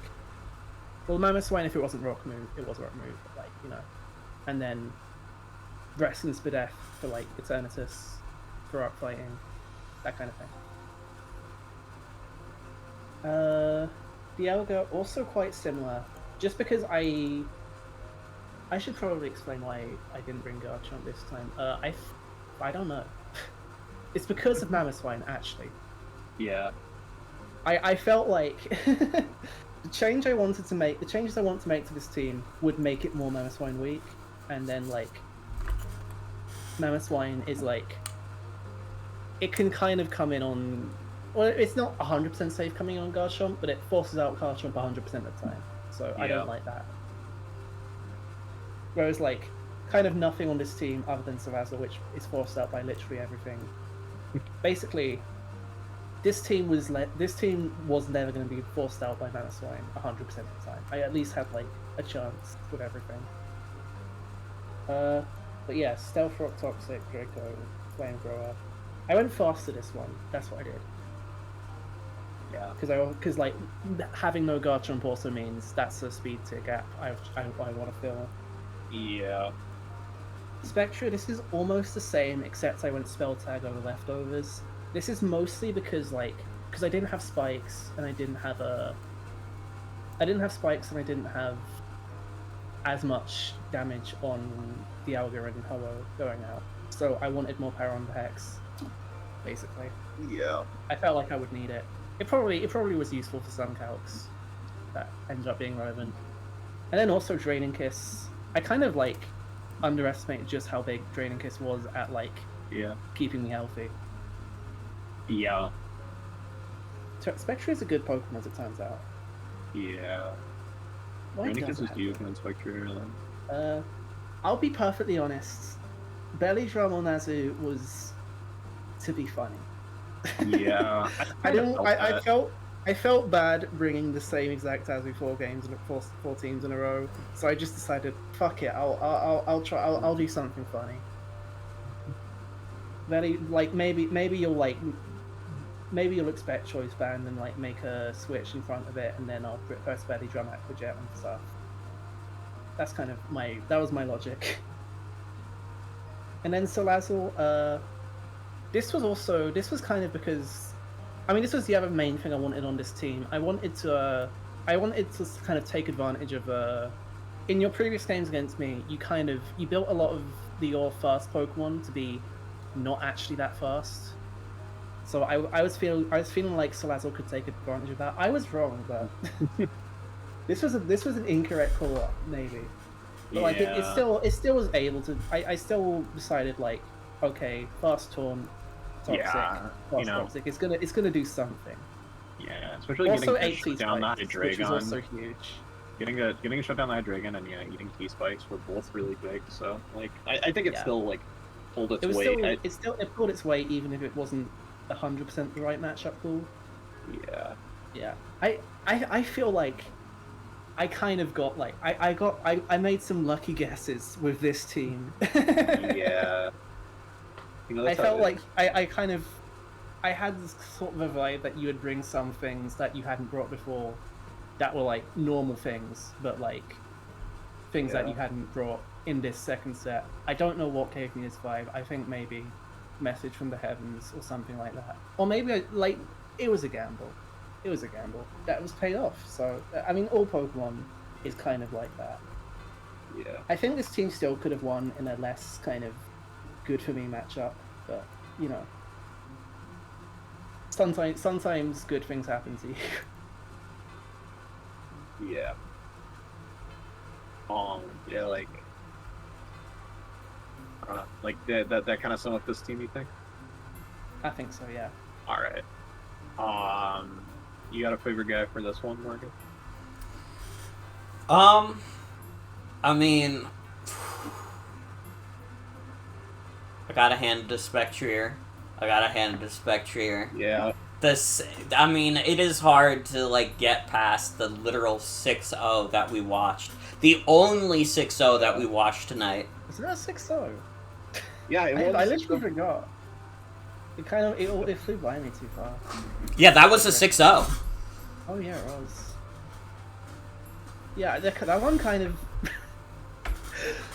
well, Mamoswine, if it wasn't rock move, it was rock move, but like, you know, and then Rest and Spadef for like Eternatus, for rock fighting, that kind of thing. Dialga also quite similar, just because I should probably explain why I didn't bring Garchomp this time. I don't know. It's because of Mamoswine, actually. Yeah. I felt like the changes I want to make to this team would make it more Mamoswine weak, and then like Mamoswine is like, it can kind of come in on, well, it's not 100% safe coming on Garchomp, but it forces out Garchomp 100% of the time. So I don't like that. Whereas like kind of nothing on this team other than Salazzle, which is forced out by literally everything. Basically, this team was never going to be forced out by Mamoswine 100% of the time. I at least had like a chance with everything. But yeah, Stealth Rock, Toxic, Draco, Flamethrower. I went fast to this one. That's what I did. Yeah. Because like having no Garchomp also means that's a speed tier gap I want to fill. Yeah. Spectra, this is almost the same, except I went Spell Tag over Leftovers. This is mostly because I didn't have spikes, and I didn't have as much damage on Dialga and Ho-Oh going out. So I wanted more power on the Hex, basically. Yeah. I felt like I would need it. It probably was useful for some calcs that ended up being relevant. And then also Draining Kiss. I kind of like underestimated just how big Draining Kiss was at like keeping me healthy. Yeah. Spectre is a good Pokemon as it turns out. Yeah. Draining Kiss is used in Spectre. I'll be perfectly honest. Belly Drum on Azu was to be funny. Yeah. I felt bad bringing the same exact Azu 4 teams in a row, so I just decided, fuck it, I'll do something funny. Maybe you'll expect Choice Band and like make a switch in front of it, and then I'll press Belly Drum Aqua Jet and stuff. That's kind of that was my logic. And then Salazzle, this was kind of because, I mean, this was the other main thing I wanted on this team. I wanted to kind of take advantage of, in your previous games against me, you built a lot of your fast Pokemon to be not actually that fast. So I was feeling like Salazzle could take advantage of that. I was wrong, but this was an incorrect call, maybe. But like it still was able to. I still decided like, okay, fast Taunt, Toxic, Toxic. It's gonna do something. Yeah, especially also getting shut down the Hydreigon, which is also huge. Getting a shut down the Hydreigon and eating T-Spikes were both really big. So like, I think it still like pulled its weight. It pulled its weight even if it wasn't 100% the right matchup pool. Yeah. Yeah. I feel like I kind of got like I made some lucky guesses with this team. Yeah. I felt like I had this sort of a vibe that you would bring some things that you hadn't brought before that were like normal things, but like things that you hadn't brought in this second set. I don't know what gave me this vibe. I think maybe Message from the Heavens or something like that. Or maybe it was a gamble. It was a gamble that was paid off. So I mean, all Pokemon is kind of like that. Yeah. I think this team still could have won in a less kind of good for me matchup, but you know, sometimes good things happen to you. Yeah. Yeah, like that kind of sum up this team, you think? I think so, yeah. All right. You got a favorite guy for this one, Morgan? I mean, I gotta hand it to Spectrier. Yeah. I mean, it is hard to, like, get past the literal 6-0 that we watched. The only 6-0 that we watched tonight. Is that a 6-0? Yeah, it was. I literally forgot. It flew by me too far. Yeah, that was a 6-0. Oh yeah, it was. Yeah, that one kind of...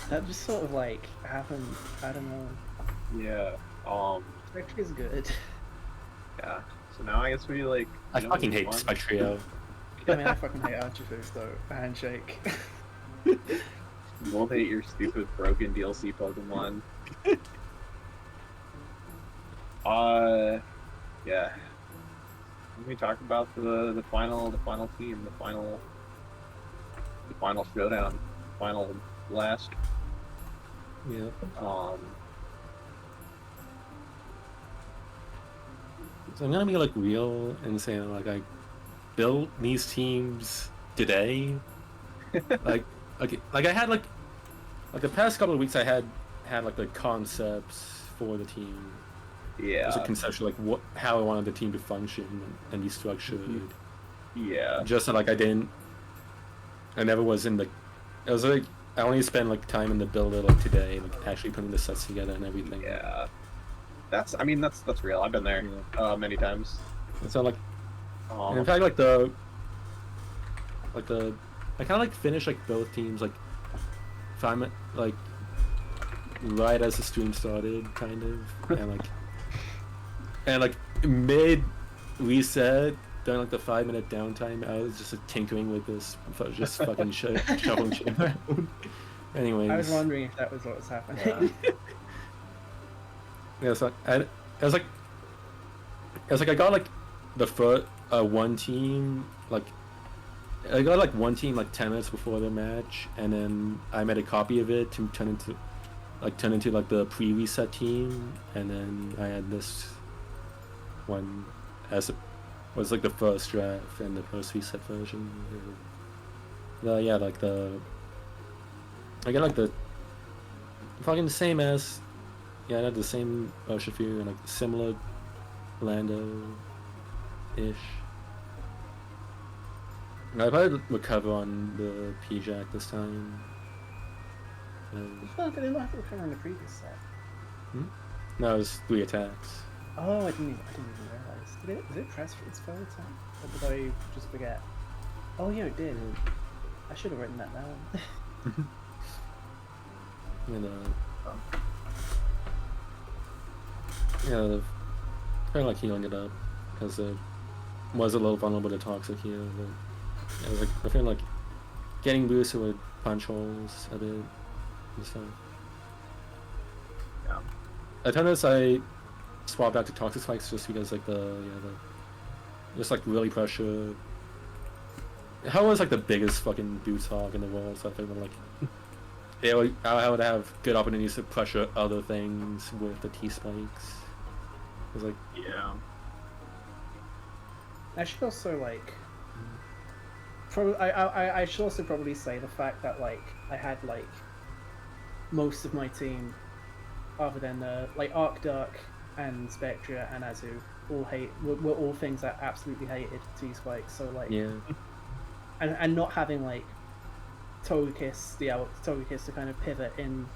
that just sort of, like, happened. I don't know. Yeah. Spectre is good. Yeah. So now I guess we, like... I fucking hate Spectrio. I mean, I fucking hate Archifix, though. A handshake. Won't hate your stupid broken DLC Pokemon. Yeah. Let me talk about the final team, the final showdown, final last. Yeah. So I'm gonna be like real and say like I built these teams today. like I had like the past couple of weeks I had like the concepts for the team. Yeah. Just a conceptual like how I wanted the team to function and be structured. Yeah. Just that, like I never was in the. It was like I only spent like time in the builder like today, like actually putting the sets together and everything. Yeah. That's real. I've been there many times. And so like, and in fact, I kind of like finished like both teams like 5 minutes like right as the stream started, kind of, and like mid reset during like the 5-minute downtime, I was just like tinkering with this, just fucking shuffling shit around. Anyways, I was wondering if that was what was happening. Yeah, so I was like I got like the first one team like I got like one team like 10 minutes before the match, and then I made a copy of it to turn into like the pre-reset team, and then I had this one as was like the first draft and the first reset version. Yeah, like I got like the fucking same as. Yeah, I had the same Urshifu and like similar Lando-ish. I probably recover on the P-Jack this time. I didn't have to recover on the previous set. No, it was 3 attacks. Oh, I didn't even realize. Did it press for its third attack? Or did I just forget? Oh yeah, it did. I should have written that down. And yeah, kind of like healing it up because it was a little vulnerable to toxic heal. But I feel like getting boosted would punch holes a bit and stuff. Yeah. At times I swapped out to toxic spikes just because like the just like really pressure. How was like the biggest fucking boots hog in the world, so I figured like I would have good opportunities to pressure other things with the T spikes. It's like yeah. I should also like. I should also probably say the fact that like I had like most of my team, other than like Arcdark and Spectra and Azu, all were all things that absolutely hated T spikes. So like yeah, and not having like Togekiss to kind of pivot in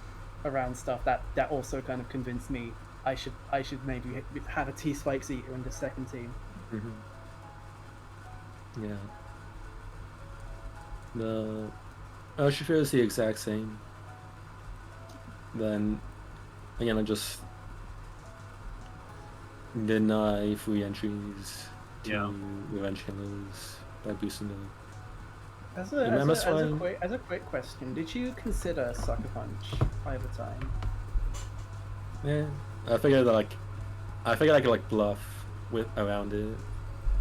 around stuff that also kind of convinced me I should maybe have a T spikes eater in the second team. Yeah. The Urshifu is the exact same. Then again, I just deny free entries to revenge killers by boosting them. As a quick question, did you consider Sucker Punch either time? Yeah, I figured that I could like bluff around it.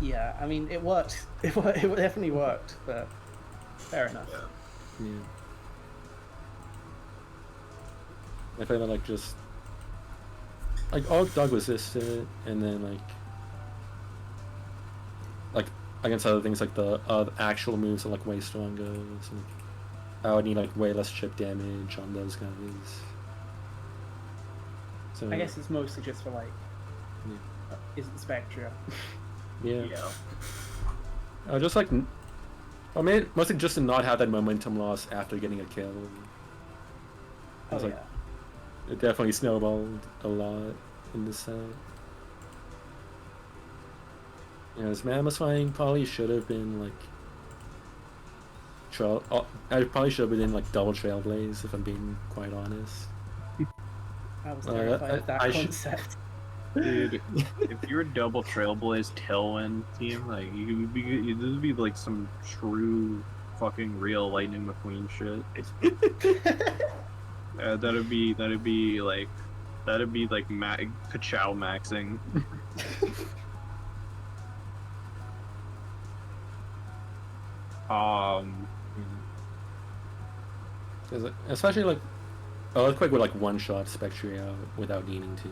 Yeah, I mean it worked. It definitely worked, but fair enough. Yeah. If I like just like all dog resisted, and then like against other things like the actual moves are like way stronger. So like, I would need like way less chip damage on those guys. So I guess it's mostly just for like, is it Spectra? yeah. Yeah. I just like, I mean, mostly just to not have that momentum loss after getting a kill. Oh It's like, yeah. it definitely snowballed a lot in this set. Yeah, this Mammoth fighting probably should have been like I probably should have been in like double Trailblaze if I'm being quite honest. I was terrified of that concept. Dude, if you're a double Trailblaze Tailwind team, like this would be like some true fucking real Lightning McQueen shit. That'd be like Kachow maxing. Especially like Earthquake would like one shot Spectre out without needing to.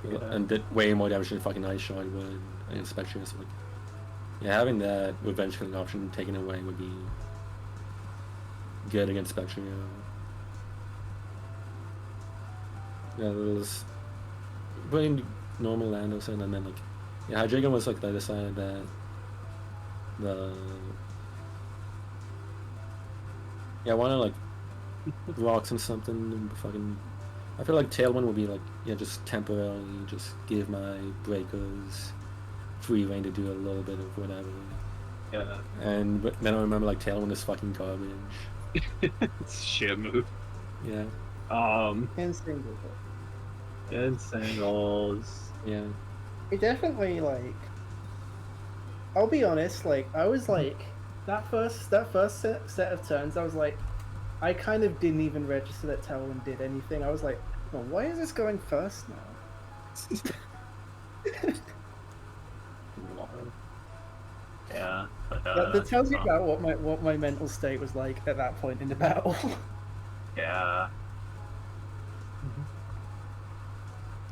Yeah. And did way more damage than fucking Ice Shot would against Spectre. So like, yeah, having that Revenge Killing option taken away would be good against Spectre. Yeah, it was playing normal Landos and then like, yeah, Hydreigon was like the other side that I want to like rocks and something and fucking. I feel like Tailwind would be like, yeah, just temporarily just give my breakers free reign to do a little bit of whatever. Yeah. And but then I remember like Tailwind is fucking garbage. It's a shit move. Yeah. And singles. And singles. Yeah. It definitely like. I'll be honest. Like I was like that first set of turns. I was like, I kind of didn't even register that Tailwind did anything. I was like, well, why is this going first now? Yeah. But, that tells you about what my mental state was like at that point in the battle. Yeah.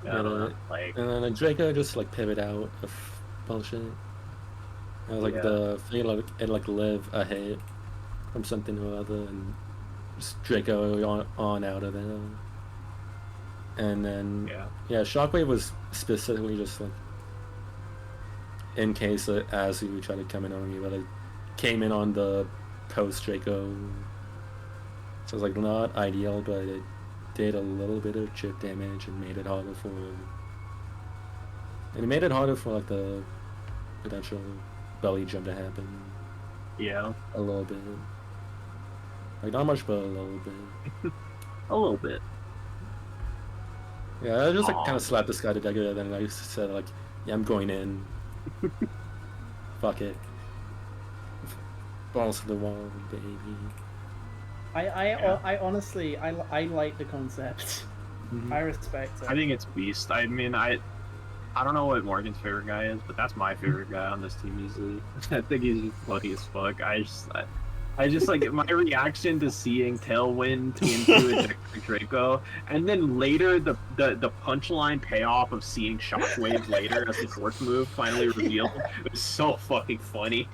Yeah, And then Draco just like pivot out of bullshit. I was like the feel like it like live a hit from something or other and just Draco on out of there. And then Shockwave was specifically just like in case Azu tried to come in on me, but it came in on the post Draco. So it was like not ideal, but it did a little bit of chip damage and made it harder for like the potential belly jump to happen. Yeah. A little bit. Like not much, but a little bit. A little bit. Yeah, I just like kind of slapped this guy to dagger, and then I said like, yeah, I'm going in. Fuck it. Balls to the wall, baby. I honestly I like the concept. Mm-hmm. I respect it. I think it's beast. I mean, I don't know what Morgan's favorite guy is, but that's my favorite guy on this team easily. I think he's just funny as fuck. I just like my reaction to seeing Tailwind into a Draco, and then later the punchline payoff of seeing Shockwave later as the fourth move finally revealed. It was so fucking funny.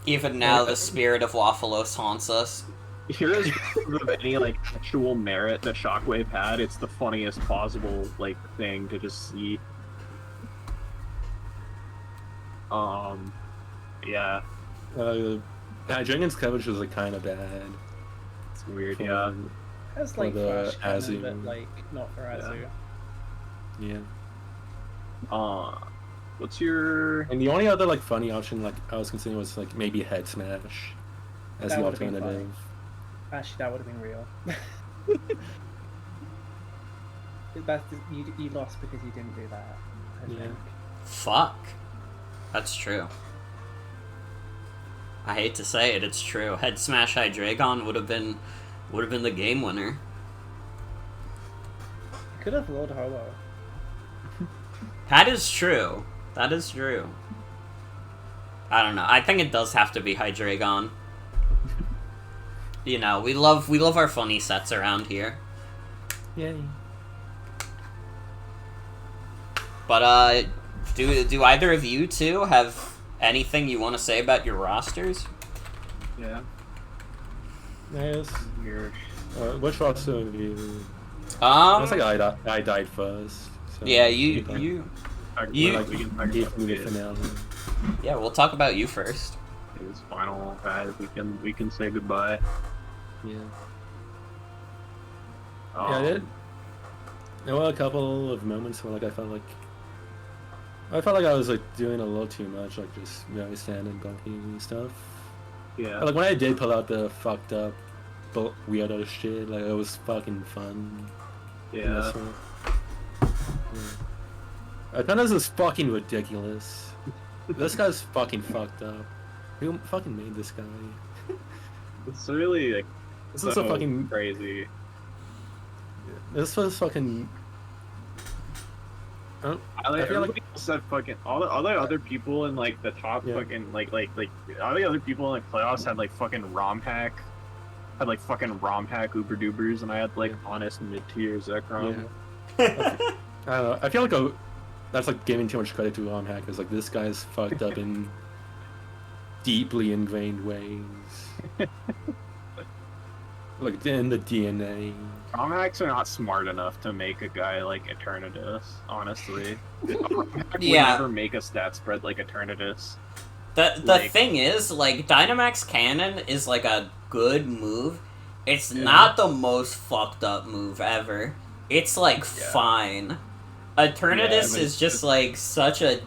Even now, the spirit of Waffleos haunts us. Here's of any like actual merit that Shockwave had. It's the funniest possible like thing to just see. Yeah. Dragon's coverage was like kind of bad. It's weird, yeah. That's like the Flash Azu. Cannon, but like not for Azu. Yeah. What's your? And the only other like funny option like I was considering was like maybe Head Smash as That the would've been alternative. Actually, that would have been real. You lost because you didn't do that. I Yeah. think. Fuck. That's true. I hate to say it, it's true. Head Smash Hydreigon would have been the game winner. You could have Lord Hollow. That is true. That is true. I don't know. I think it does have to be Hydreigon. you know, we love our funny sets around here. Yay. But do either of you two have anything you want to say about your rosters? Yeah. Yes. Here. Which roster of you? Um, Looks like I died first. So yeah, You- you We can talk Give about me the it. finale. yeah. We'll talk about you first. His final guys. We can say goodbye. Yeah. Yeah, I did. There were a couple of moments where like I felt like I was like doing a little too much, like just very standard bulky stuff. Yeah. But, like when I did pull out the fucked up, weirdo shit, like it was fucking fun. in Yeah. this one. I thought this was fucking ridiculous. This guy's fucking fucked up. Who fucking made this guy? It's really like This so is a fucking crazy. This was fucking. I feel like Everybody else had fucking all the other people in like the top Yeah. fucking like all the other people in the playoffs had like fucking ROM hack, Uber Dubers, and I had like honest mid tier Zekrom. Yeah. I don't know. I feel like that's like giving too much credit to Ron Hackers. Like this guy's fucked up in deeply ingrained ways. Like in the DNA. ROM hacks are not smart enough to make a guy like Eternatus, honestly. ROM hack would Yeah. never make a stat spread like Eternatus. The Like- thing is, like, Dynamax Cannon is like a good move. It's not the most fucked up move ever. It's like fine. Eternatus but is just like such a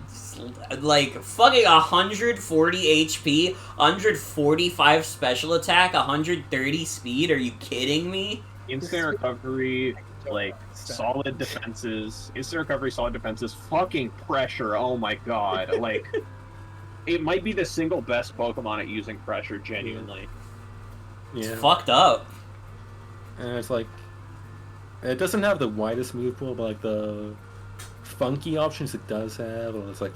like fucking 140 HP, 145 special attack, 130 speed. Are you kidding me? Instant recovery, like solid defenses. Instant recovery, solid defenses. Fucking pressure. Oh my god. Like, it might be the single best Pokemon at using pressure. Genuinely. Yeah. It's fucked up. And it's like it doesn't have the widest move pool, but like the funky options it does have, and it's like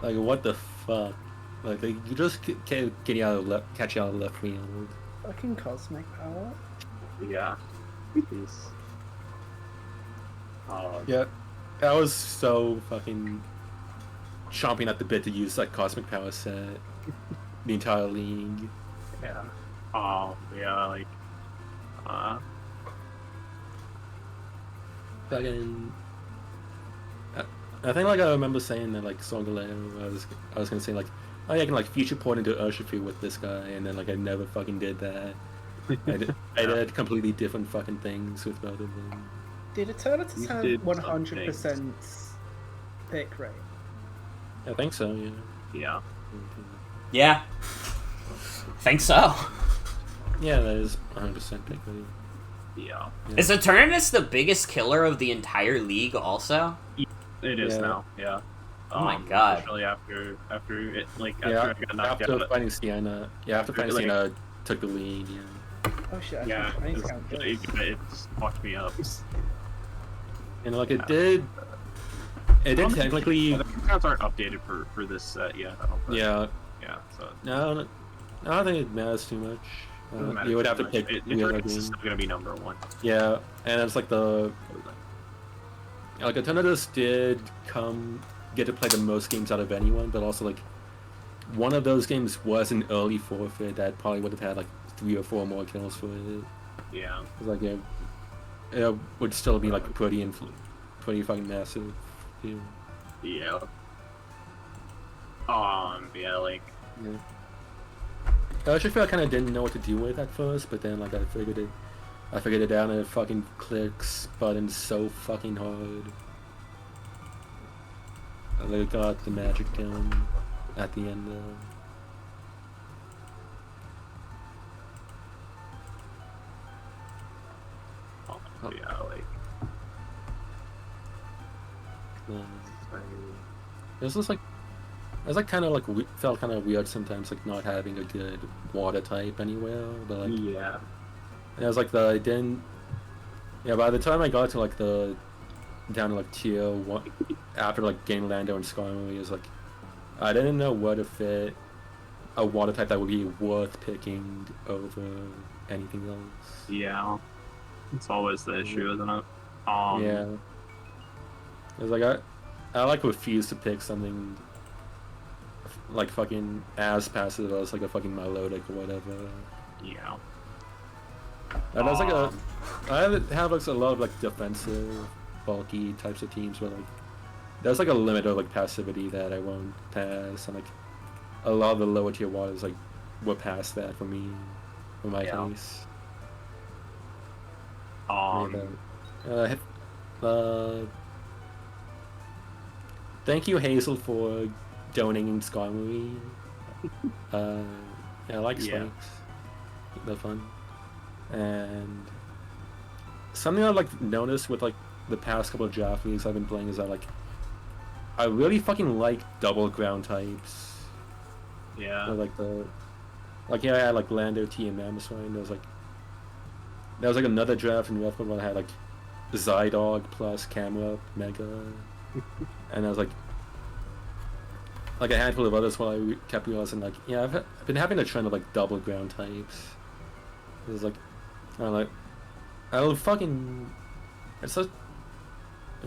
what the fuck? Like you just can't catch you out of left field. Fucking cosmic power. Yeah. Peace. Yeah, I was so fucking chomping at the bit to use like cosmic power set the entire league. Yeah. Yeah. Like. Fucking. I think like I remember saying that like Solgaleo, I was gonna say like, oh yeah, I can like future port into Urshifu with this guy, and then like I never fucking did that. I did completely different fucking things with both of them. Did Eternatus You have did 100% pick rate? I think so, yeah. Yeah. Yeah. Think so. Yeah, that is 100% pick rate. Yeah. Is Eternatus the biggest killer of the entire league also? It is Yeah. now. Yeah. Oh my God. Especially after it Yeah, I got knocked after out. finding Sienna. Yeah, after finding Like- Sienna took the lead, yeah. Oh shit, Yeah. I need to count this. It's fucked me up. And like it did technically, The counts aren't updated for this set yet. I don't think. yeah. Yeah. So. No, I don't think it matters too much. Doesn't matter You would too have to much. pick It the other it's game. still gonna be number one. Yeah, and it's like Eternatus did get to play the most games out of anyone, but also like one of those games was an early forfeit that probably would have had like 3 or 4 more kills for it. Yeah. It's like it would still be like pretty fucking massive. Yeah. Yeah. Yeah. Like. Yeah. I actually feel I kind of didn't know what to do with at first, but then like I figured it out, and it fucking clicks buttons so fucking hard. I got the magic down at the end though. Yeah. Like. This was like, it was like kind of like felt kind of weird sometimes, like not having a good water type anywhere. But like, Yeah. and it was like I didn't. Yeah, by the time I got to like down to like tier 1, after like getting Lando and Skarmory, it was like I didn't know what to fit a water type that would be worth picking over anything else. Yeah, it's always the issue, isn't it? Yeah. It's like I like refuse to pick something like fucking as passive as like a fucking melodic or whatever. Yeah. And that's like I have like a lot of like defensive, bulky types of teams where like there's like a limit of like passivity that I won't pass, and like a lot of the lower tier waters like were past that for me, in my case. Thank you, Hazel, for donating Skarmory. Yeah, I like spikes. They're fun. And something I've like noticed with like the past couple of draft leagues I've been playing is that like I really fucking like double ground types. Yeah. Or, like I had like Lando TMM, so there was like another draft in Red Bull where I had like Zydog plus Camera Mega, and I was like a handful of others while I kept realizing like, yeah, I've been having a trend of like double ground types. It's like, I'm like, I'll fucking, it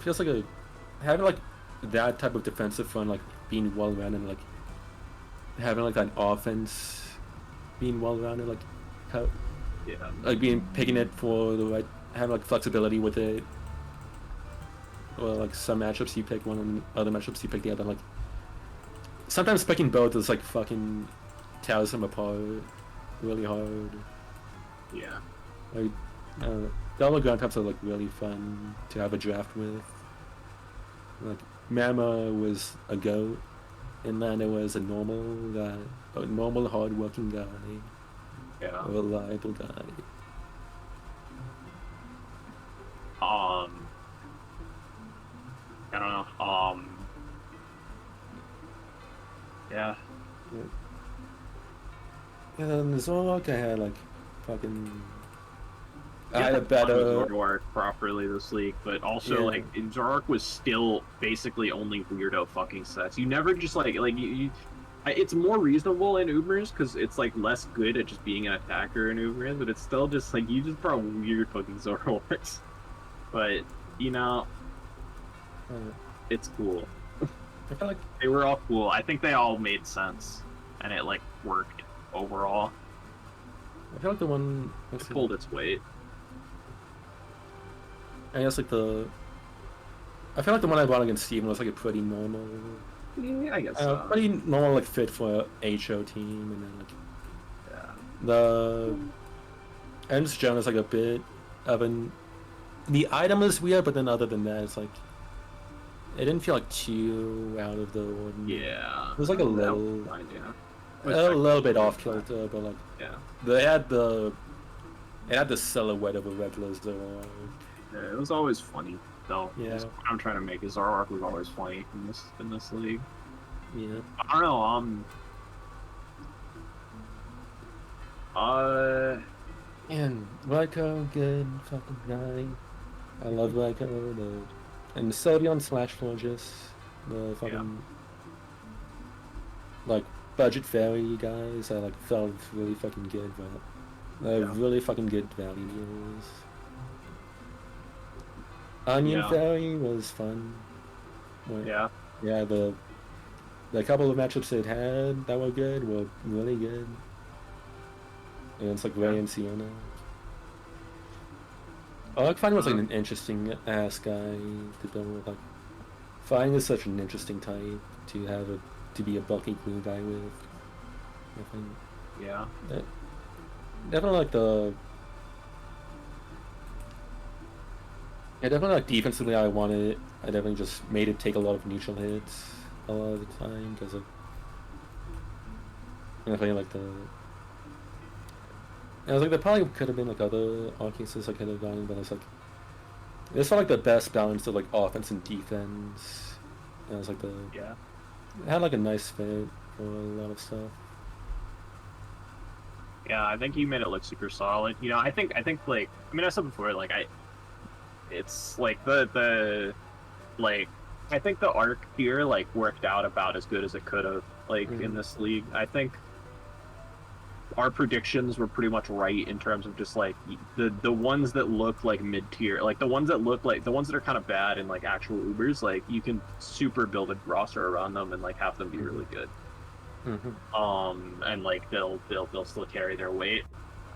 feels like having like that type of defensive front like being well rounded and like having like an offense being well rounded, like how, like picking it for the right, having like flexibility with it, or like some matchups you pick one and other matchups you pick the other. Like sometimes picking both is like fucking tears them apart really hard. Yeah. Like double ground types are like really fun to have a draft with. Like Mama was a goat, and Lana was a normal guy, a normal hard-working guy, a reliable guy. I don't know. Yeah. And Zork, I had like fucking. I Yeah, had a better. Zork properly this league, but also like Zork was still basically only weirdo fucking sets. You never just like it's more reasonable in Ubers because it's like less good at just being an attacker in Ubers, but it's still just like you just brought weird fucking Zorks. But you know, it's cool. I feel like they were all cool. I think they all made sense, and it like worked overall. I feel like the one it pulled its weight. I guess like I feel like the one I bought against Steven was like a pretty normal. Yeah, I guess so. Pretty normal, like fit for a HO team, and then like the Ernst Jones is like a bit of an. The item is weird, but then other than that, it's like it didn't feel like too out of the ordinary. Yeah, it was like a little, a little bit off kilter, but like it had the silhouette of a regular Zoroark. Yeah, it was always funny though. Yeah, what I'm trying to make is Zoroark was always funny in this league. Yeah, I don't know. And Raikou, good fucking guy. I love Raikou. And Sylveon / Florges, the fucking like budget fairy guys. I like felt really fucking good, but they're really fucking good value deals. Onion Fairy was fun. Yeah, the couple of matchups it had that were good were really good. And it's like Ray and Siona. I like Fine was like an interesting ass guy to build with. Like Fine is such an interesting type to have to be a bulky glue guy with. I think. Yeah. Definitely like definitely like defensively I wanted it. I definitely just made it take a lot of neutral hits a lot of the time because of. I feel like I was like, there probably could have been like other odd cases I could have done, but it's like this felt like the best balance of like offense and defense. And it was like it had like a nice fit for a lot of stuff. Yeah, I think you made it look super solid. You know, I think like I said before, like it's like the like I think the arc here like worked out about as good as it could have like in this league. I think our predictions were pretty much right in terms of just like the ones that look like mid tier, like the ones that are kind of bad and like actual Ubers, like you can super build a roster around them and like have them be really good. And like they'll still carry their weight,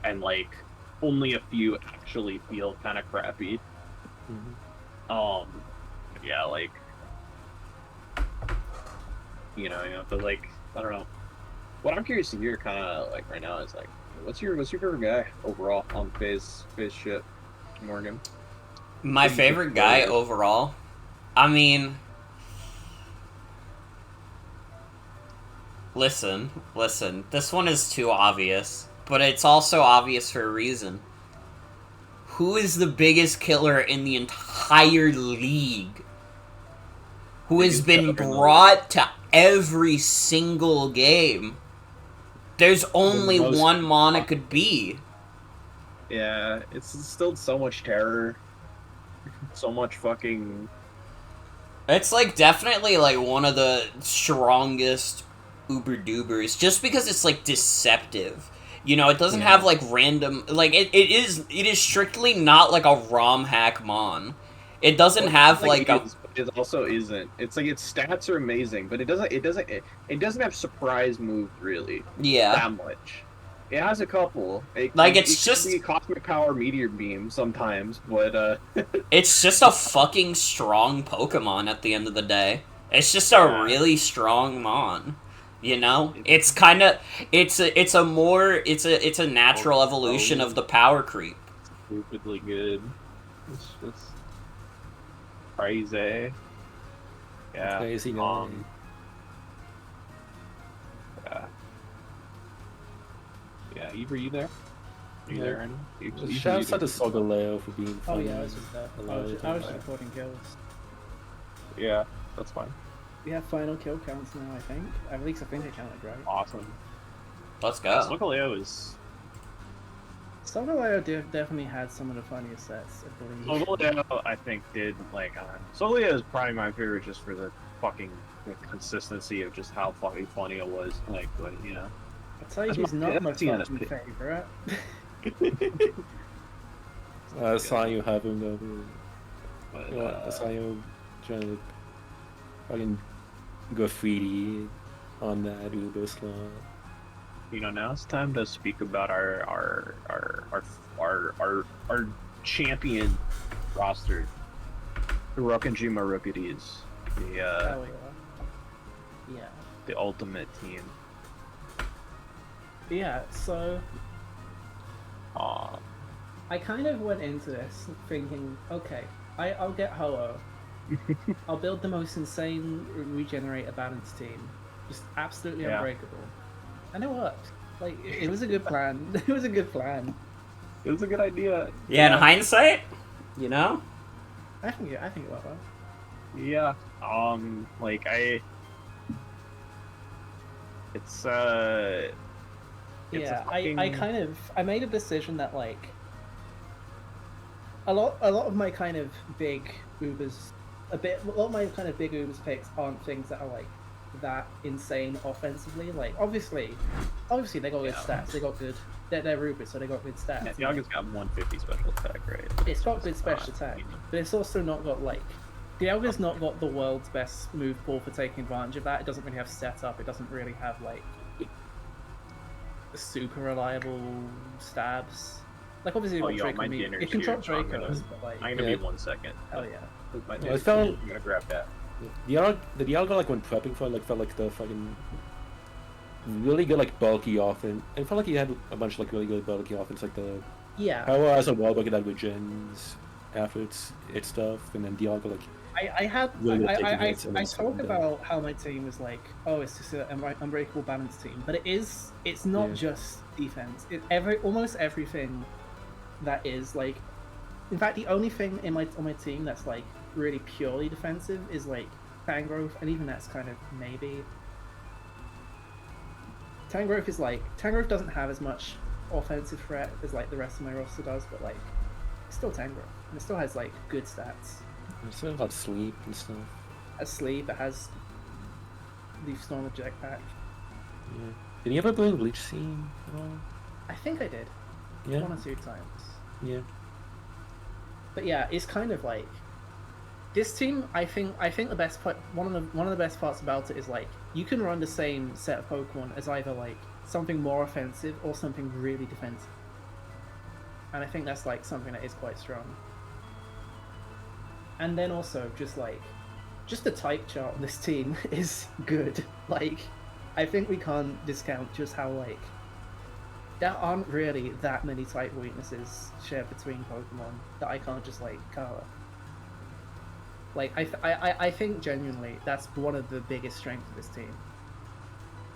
and like only a few actually feel kind of crappy. Yeah, like but like I don't know. What I'm curious to hear, kind of like right now, is like, what's your favorite guy overall on phase shit, Morgan? My favorite guy overall? I mean, listen. This one is too obvious, but it's also obvious for a reason. Who is the biggest killer in the entire league? Who has been brought to every single game? There's only one Mon it could be. Yeah, it's still so much terror. So much fucking... It's like definitely like one of the strongest Uber Dubers, just because it's like deceptive. You know, it doesn't have like random, like it is strictly not like a ROM hack Mon. It doesn't have like a... It also isn't. It's like its stats are amazing, but it doesn't have surprise moves really. Yeah. That much. It has a couple. It's just be Cosmic Power Meteor Beam sometimes, but it's just a fucking strong Pokemon at the end of the day. It's just a really strong Mon. You know? It's kind of it's a natural evolution of the power creep. Stupidly good. It's just crazy. Yeah. Crazy guy. Yeah, Eve, are you there? Are you there? Shouts out to Solgaleo for being Oh funny. yeah, I was just there. I was just recording kills. Yeah, that's fine. We have final kill counts now, I think. At least I think it counted right. Awesome. Let's go. Solgaleo is... Solgaleo definitely had some of the funniest sets, I believe. Solgaleo, I think, did, like, Solgaleo is probably my favorite just for the fucking consistency of just how fucking funny it was. Like, but, you know. I'll tell you who's not my fucking favorite. I saw you have him though. I saw you trying to fucking graffiti on that Uber slot. You know, now it's time to speak about our champion roster, the Rockenjima Rookies, the ultimate team. Yeah, so I kind of went into this thinking, okay, I'll get Ho-Oh. I'll build the most insane regenerator balance team, just absolutely unbreakable, and it worked. Like it was a good plan. It was a good plan. It was a good idea. Yeah, in hindsight, you know. I think it went well. Yeah. I made a decision that like a lot of my kind of big Ubers picks aren't things that are like that insane offensively. Like obviously they got good stats. They got good. They're Ubers, so they got good stats. Yeah, Dialga's got 150 special attack, right? It's got good special attack, but it's also not got like. Dialga's not got the world's best move pool for taking advantage of that. It doesn't really have setup. It doesn't really have like super reliable stabs. Like obviously, it can drop Dracos, but like. I'm gonna be 1 second. Hell yeah. I felt. I'm gonna grab that. The Dialga, like when prepping for it, like felt like the fucking really good like bulky offense. It felt like he had a bunch of like really good bulky offense, like the Power as a wall bucket that regens after its stuff, and then Dialga like. I talk about how my team is like, oh, it's just an unbreakable balance team, but it's not just defense. Almost everything that is like, in fact, the only thing on my team that's like really purely defensive is like Tangrowth, and even that's kind of maybe. Tangrowth doesn't have as much offensive threat as like the rest of my roster does, but like it's still Tangrowth, and it still has like good stats. It still got sleep and stuff. It has sleep, it has Leaf Storm Object Pack. Yeah. Did you ever play Bleach Scene at all? I think I did Yeah. 1 or 2 times. Yeah. But yeah, it's kind of like this team. I think the best part, one of the best parts about it is like you can run the same set of Pokemon as either like something more offensive or something really defensive, and I think that's like something that is quite strong. And then also just the type chart on this team is good. Like, I think we can't discount just how like there aren't really that many type weaknesses shared between Pokemon that I can't just like cover. Like I think genuinely that's one of the biggest strengths of this team.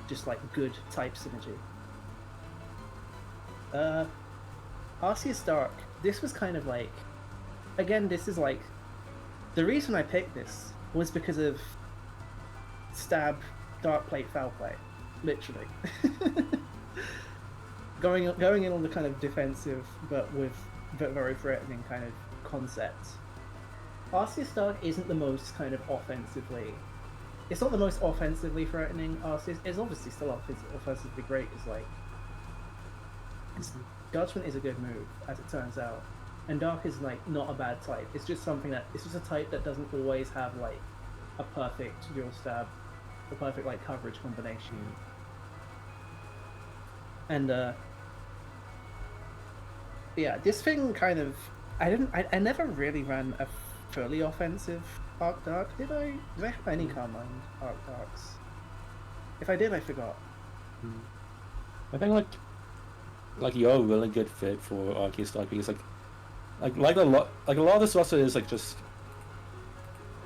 Just like good type synergy. Arceus Dark. This was kind of like, again, this is like the reason I picked this was because of stab, dark plate, foul play, literally. going in on the kind of defensive but very threatening kind of concept. Arceus Dark isn't the most kind of offensively. It's not the most offensively threatening Arceus. It's obviously still offensively great. It's like Judgment is a good move, as it turns out, and Dark is like not a bad type. It's just it's just a type that doesn't always have like a perfect dual stab, a perfect like coverage combination. And yeah, this thing kind of I never really ran a fully offensive Arc Dark, did I? Did I have any Carmine Arc Darks? If I did, I forgot. I think like you're a really good fit for Arceus Dark because like a lot of this roster is like just,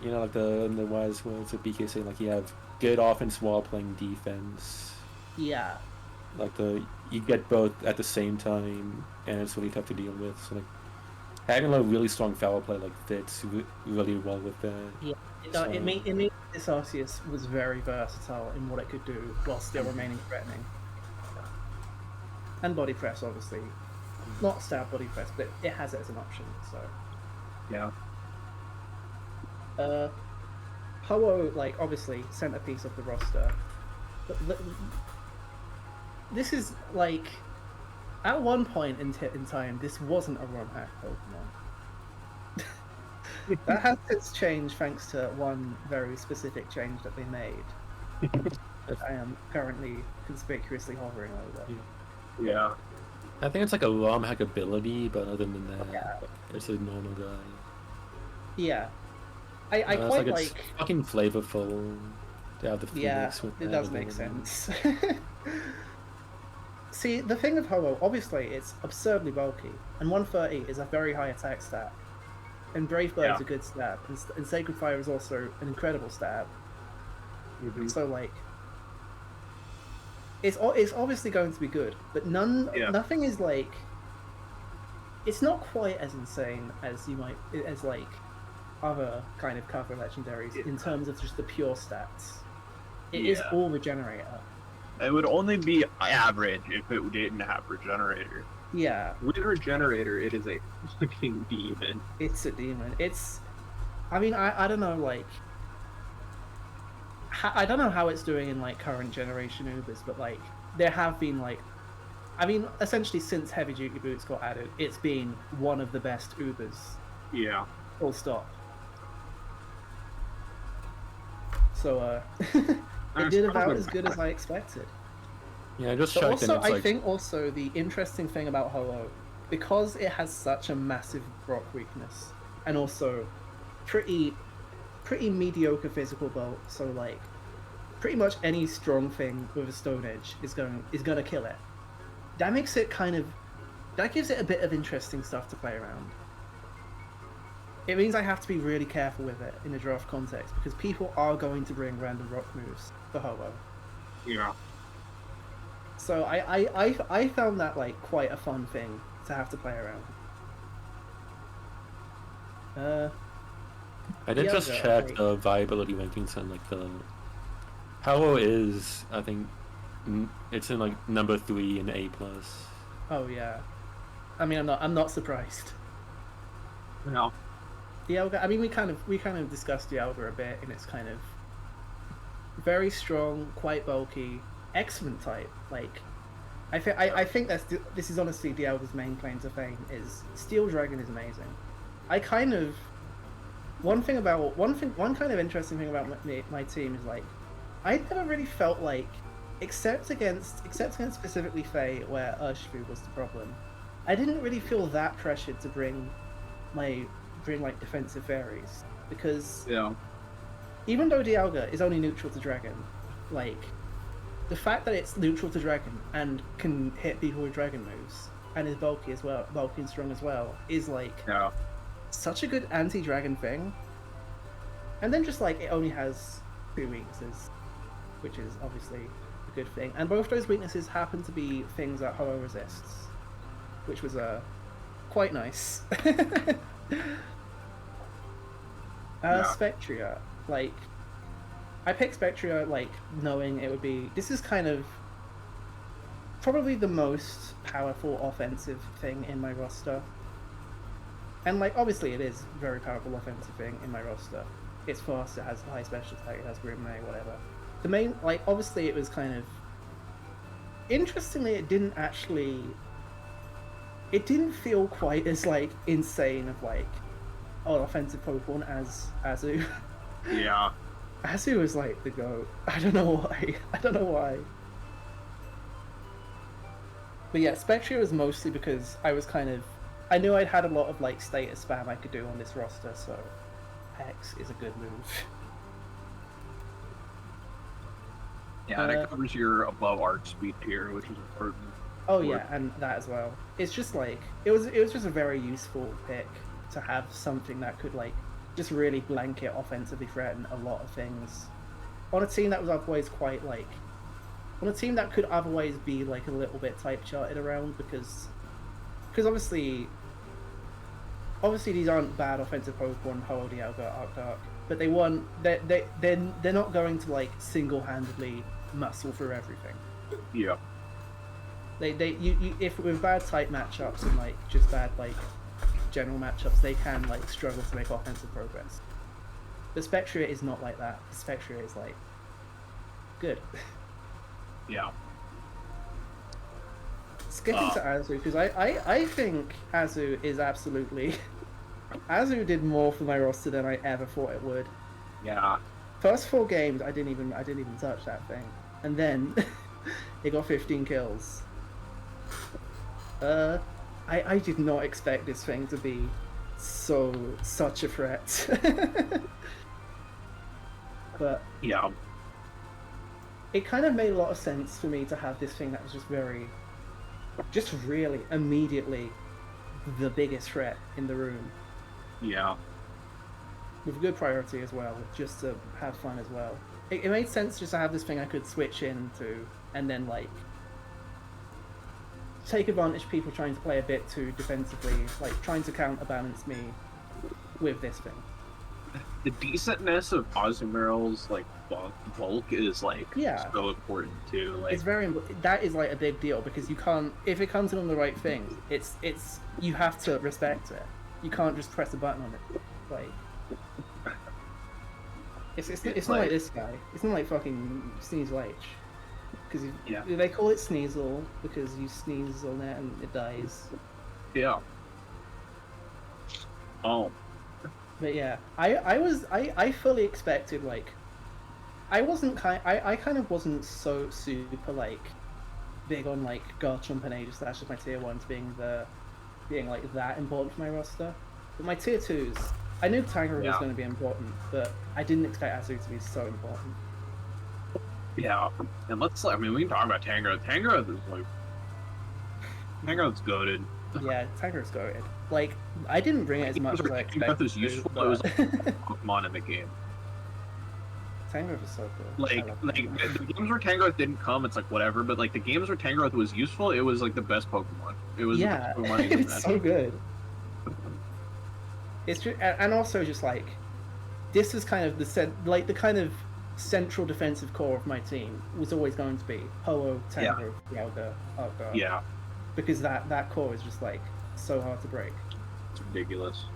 you know, like the wise words of BK saying like you have good offense while playing defense. Yeah. Like you get both at the same time, and it's really tough to deal with. So like having a really strong foul play like fits really well with that. Yeah, it made this Arceus was very versatile in what it could do while still remaining threatening. And body press, obviously, not stab body press, but it has it as an option. So Yeah. Ho-Oh, like obviously centerpiece of the roster, but this is like, at one point in time, this wasn't a ROM hack Pokemon. That has since changed thanks to one very specific change that they made. That I am currently conspicuously hovering over. Yeah. I think it's like a ROM hack ability, but other than that, Yeah. it's a normal guy. Yeah. I It's quite it's like... fucking flavorful to have the Yeah, Phoenix with it that does make ability. sense. See, the thing with Ho-Oh, obviously, it's absurdly bulky, and 130 is a very high attack stat, and Brave Bird's a good stab, and Sacred Fire is also an incredible stab. So, like, it's obviously going to be good, but nothing is, like... It's not quite as insane as like, other kind of cover legendaries in terms of just the pure stats. It is all Regenerator. It would only be average if it didn't have Regenerator. Yeah. With Regenerator, it is a fucking demon. It's a demon. I mean, I don't know, like... I don't know how it's doing in, like, current generation Ubers, but, like, there have been, like... I mean, essentially, since Heavy Duty Boots got added, it's been one of the best Ubers. Yeah. Full stop. So, it did about as good as I expected. Yeah, I just But checked also, and it's I think also the interesting thing about Ho-Oh, because it has such a massive rock weakness, and also pretty mediocre physical bulk, so like pretty much any strong thing with a Stone Edge is gonna kill it. That makes it that gives it a bit of interesting stuff to play around. It means I have to be really careful with it in a draft context, because people are going to bring random rock moves for Ho-Oh. Yeah. So I found that like quite a fun thing to have to play around. I did just Dialga, check like- the viability rankings and like the How is, I think it's in like number 3 in A+. Oh yeah. I mean, I'm not surprised. No. Dialga, I mean, we kind of discussed Dialga a bit, and it's kind of very strong, quite bulky, excellent type. Like, I think this is honestly Dialga's main claim to fame is Steel Dragon is amazing. I kind of one kind of interesting thing about my team is like I never really felt like except against specifically Faye where Urshifu was the problem. I didn't really feel that pressured to bring like defensive fairies because even though Dialga is only neutral to Dragon, like the fact that it's neutral to Dragon and can hit people with Dragon moves and is bulky and strong as well, is like such a good anti-Dragon thing. And then just like it only has 2 weaknesses, which is obviously a good thing. And both those weaknesses happen to be things that Ho-Oh resists, which was quite nice. Spectria, like I picked Spectria like knowing it would be. This is kind of probably the most powerful offensive thing in my roster, and like obviously it is a very powerful offensive thing in my roster. It's fast, it has high special attack, it has Grim Ray, whatever. The main, like obviously it was kind of interestingly it didn't feel quite as like insane of like offensive Pokemon as Azu. Yeah. Azu was like the GOAT. I don't know why. But yeah, Spectria was mostly because I knew I'd had a lot of like status spam I could do on this roster, so Hex is a good move. Yeah, and it covers your above arc speed tier, which is important. Oh yeah, and that as well. It's just like it was just a very useful pick to have something that could like just really blanket offensively threaten a lot of things on a team that was otherwise quite like on a team that could otherwise be like a little bit type charted around because obviously these aren't bad offensive Pokemon, Ho-Oh, Dialga, Arcdark, but they're not going to like single-handedly muscle through everything. Yeah. If with bad type matchups and like just bad like general matchups, they can like struggle to make offensive progress. But Spectria is not like that. Spectria is like good. Yeah. Skipping to Azu, because I think Azu is absolutely Azu did more for my roster than I ever thought it would. Yeah. First 4 games I didn't even touch that thing. And then it got 15 kills. I did not expect this thing to be such a threat. But yeah, it kind of made a lot of sense for me to have this thing that was just really immediately the biggest threat in the room. Yeah. With good priority as well, just to have fun as well. It made sense just to have this thing I could switch into and then like take advantage of people trying to play a bit too defensively, like trying to counterbalance me with this thing. The decentness of Ozumeral's like bulk is like so important too. Like it's very that is like a big deal because you can't, if it comes in on the right thing, it's you have to respect it. You can't just press a button on it. Like it's not like this guy. It's not like fucking Sneasel H. Because they call it Sneasel because you sneeze on it and it dies. Yeah. Oh. But yeah, I fully expected like I kind of wasn't so super like big on like Garchomp and Aegislash as my tier 1s being like that important for my roster. But my tier 2s, I knew Tangrowth was going to be important, but I didn't expect Azu to be so important. Yeah, and we can talk about Tangrowth. Tangrowth is like Tangrowth's goated. Yeah, Tangrowth's goated. Like I didn't bring it as much as I expected. Tangrowth is useful. But... it was Pokemon in the game. Tangrowth is so cool. Like the games where Tangrowth didn't come, it's like whatever. But like the games where Tangrowth was useful, it was like the best Pokemon. It was the best Pokemon it's so good. It's just, and also just like this is kind of the kind of central defensive core of my team was always going to be Ho-Oh, Tangrowth, Dialga, Arcdark. Yeah. Because that core is just like so hard to break. It's ridiculous.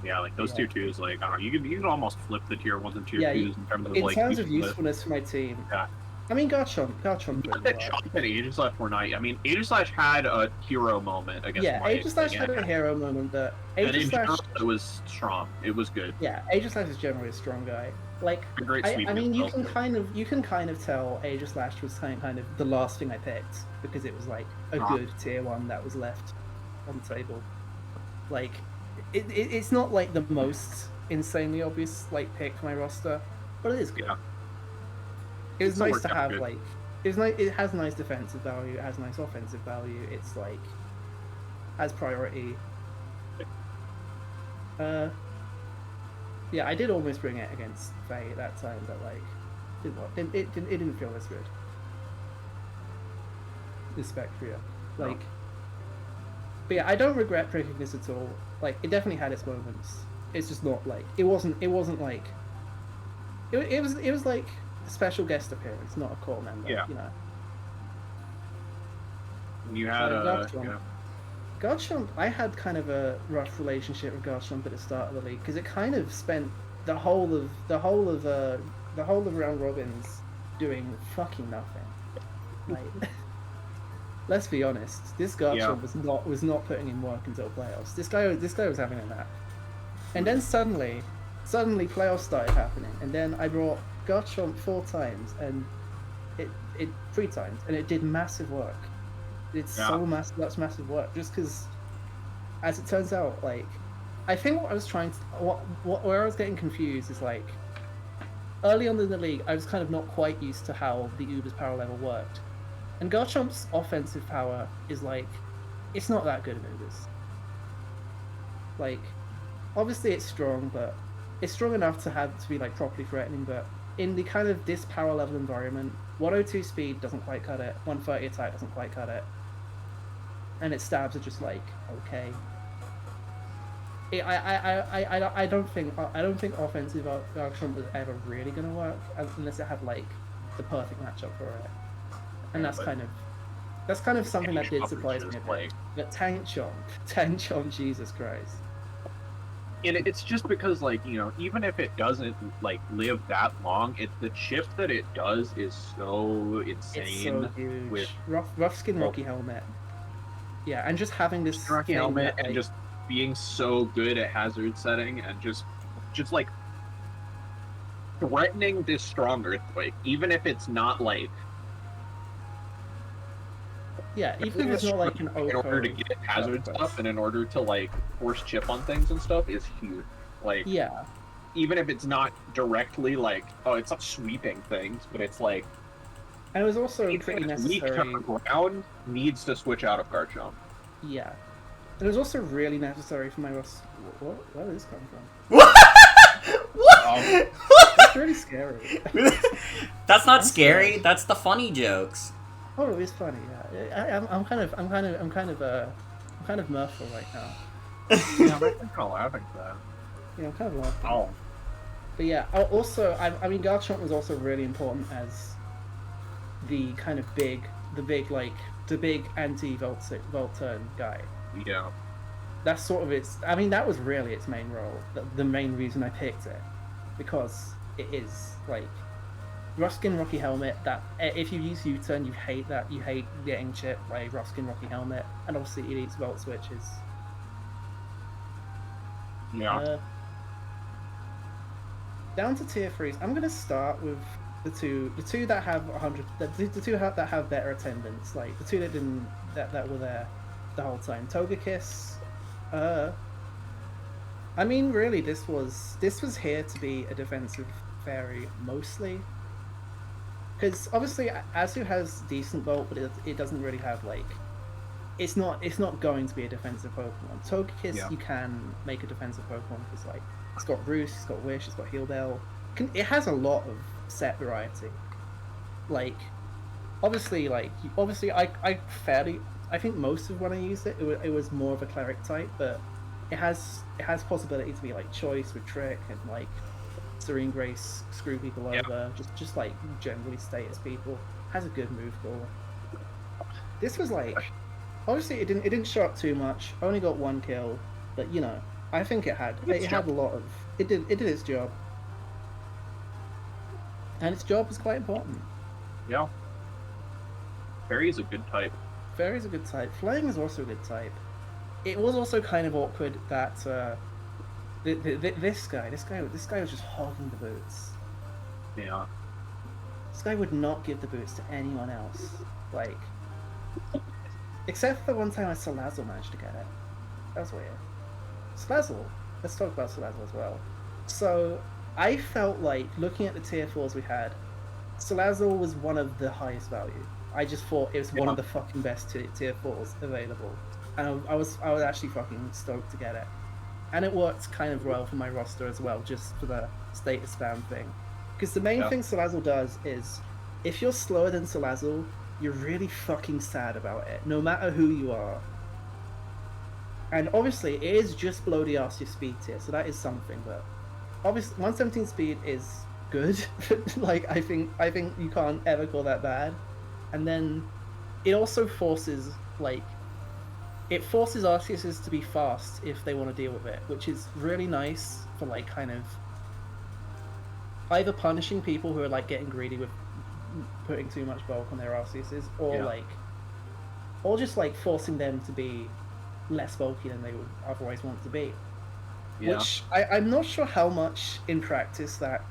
Yeah, like those tier 2s, like I don't know, you can almost flip the tier 1s and tier 2s in terms of in terms of usefulness for my team. Yeah. I mean, Garchomp Not couldn't that work. Chomp and Aegislash were not. I mean, Aegislash had a hero moment against Yeah, Mike. Aegislash had a hero moment, but And in general, Aegislash, it was strong. It was good. yeah, Aegislash is generally a strong guy. Like, A great I sweep. mean, you as well, can kind of tell Aegislash was kind of the last thing I picked because it was like a good tier 1 that was left on the table. Like, it's not like the most insanely obvious like pick for my roster, but it is good. Yeah. It was It's nice worked to out have good. like it has nice defensive value, it has nice offensive value. It's like has priority. Yeah, I did almost bring it against Faye at that time, but like it didn't feel as good. This Spectria, like, but yeah, I don't regret picking this at all. Like, it definitely had its moments. It's just not like it wasn't like it was like a special guest appearance, not a core member. Yeah. You know. You had Garchomp, I had kind of a rough relationship with Garchomp at the start of the league because it kind of spent the whole of round robins doing fucking nothing. Like, let's be honest, this Garchomp was not putting in work until playoffs. This guy was having a nap, and then suddenly playoffs started happening, and then I brought Garchomp 4 times, and it 3 times, and it did massive work. It's so massive. That's massive work. Just because, as it turns out, like, I think what I was trying to, where I was getting confused is like, early on in the league, I was kind of not quite used to how the Uber's power level worked, and Garchomp's offensive power is like, it's not that good in Uber's. Like, obviously it's strong, but it's strong enough to be like properly threatening. But in the kind of this power level environment, 102 speed doesn't quite cut it. 130 attack doesn't quite cut it. And its stabs are just like okay. I don't think offensive Garchomp was ever really gonna work unless it had like the perfect matchup for it. And that's kind of something that did surprise me a bit. But Tank Chomp, Jesus Christ. And it's just because, like, you know, even if it doesn't like live that long, the chip that it does is so insane. It's so huge. With rough skin Rocky Helmet. Yeah, and just having this Rocky Helmet that, and just being so good at hazard setting and just like threatening this strong earthquake, even if it's not like. Yeah, even if it's not like an in order to get hazard stuff and in order to like force chip on things and stuff is huge. Like, yeah, even if it's not directly like, oh, it's not sweeping things, but it's like, and it was also pretty weak necessary. to ground needs to switch out of Garchomp. Yeah, and it was also really necessary for my Ross. Where did this come from? What? That's really scary. That's not scary. That's the funny jokes. Oh, it's funny. Yeah, I'm kind of mirthful right now. Yeah, I'm kind of laughing at that. Yeah, I'm kind of laughing. Oh. But yeah, also, I mean, Garchomp was also really important as the kind of big anti-Volt turn guy. Yeah. That's sort of its. I mean, that was really its main role. The main reason I picked it, because it is like Ruskin Rocky Helmet. That if you use U-turn, you hate that. You hate getting chipped by Ruskin Rocky Helmet, and obviously it eats Volt switches. Yeah. Down to tier 3s. I'm gonna start with the two that have 100. The two that have better attendance. Like the two that were there the whole time. Togekiss. I mean, really, this was here to be a defensive fairy mostly. Because obviously, Azu has decent Volt, but it doesn't really have like. It's not going to be a defensive Pokemon. Togekiss, you can make a defensive Pokemon because like it's got Roost, it's got Wish, it's got Heal Bell. It has a lot of set variety. Like, obviously, I think most of when I used it was more of a Cleric type, but it has possibility to be like Choice with Trick and like Serene Grace, screw people over, just like generally status people. Has a good move core. This was like, obviously it didn't show up too much. Only got 1 kill, but you know, I think it had a lot of it did its job, and its job was quite important. Yeah. Fairy is a good type. Fairy's a good type. Flying is also a good type. It was also kind of awkward that this guy was just hogging the boots. Yeah. This guy would not give the boots to anyone else. Like, except for the one time I Salazzle managed to get it. That was weird. Salazzle. Let's talk about Salazzle as well. So, I felt like, looking at the tier 4s we had, Salazzle was one of the highest value. I just thought it was one of the fucking best tier 4s available. And I was actually fucking stoked to get it. And it worked kind of well for my roster as well, just for the status spam thing. Because the main thing Salazzle does is, if you're slower than Salazzle, you're really fucking sad about it, no matter who you are. And obviously, it is just below the Arceus speed tier, so that is something, but obviously 117 speed is good. Like, I think you can't ever call that bad. And then it also forces, like, it forces Arceus to be fast if they want to deal with it, which is really nice for, like, kind of either punishing people who are, like, getting greedy with putting too much bulk on their Arceuses, or like, or just like forcing them to be less bulky than they would otherwise want to be. Yeah. Which I'm not sure how much in practice that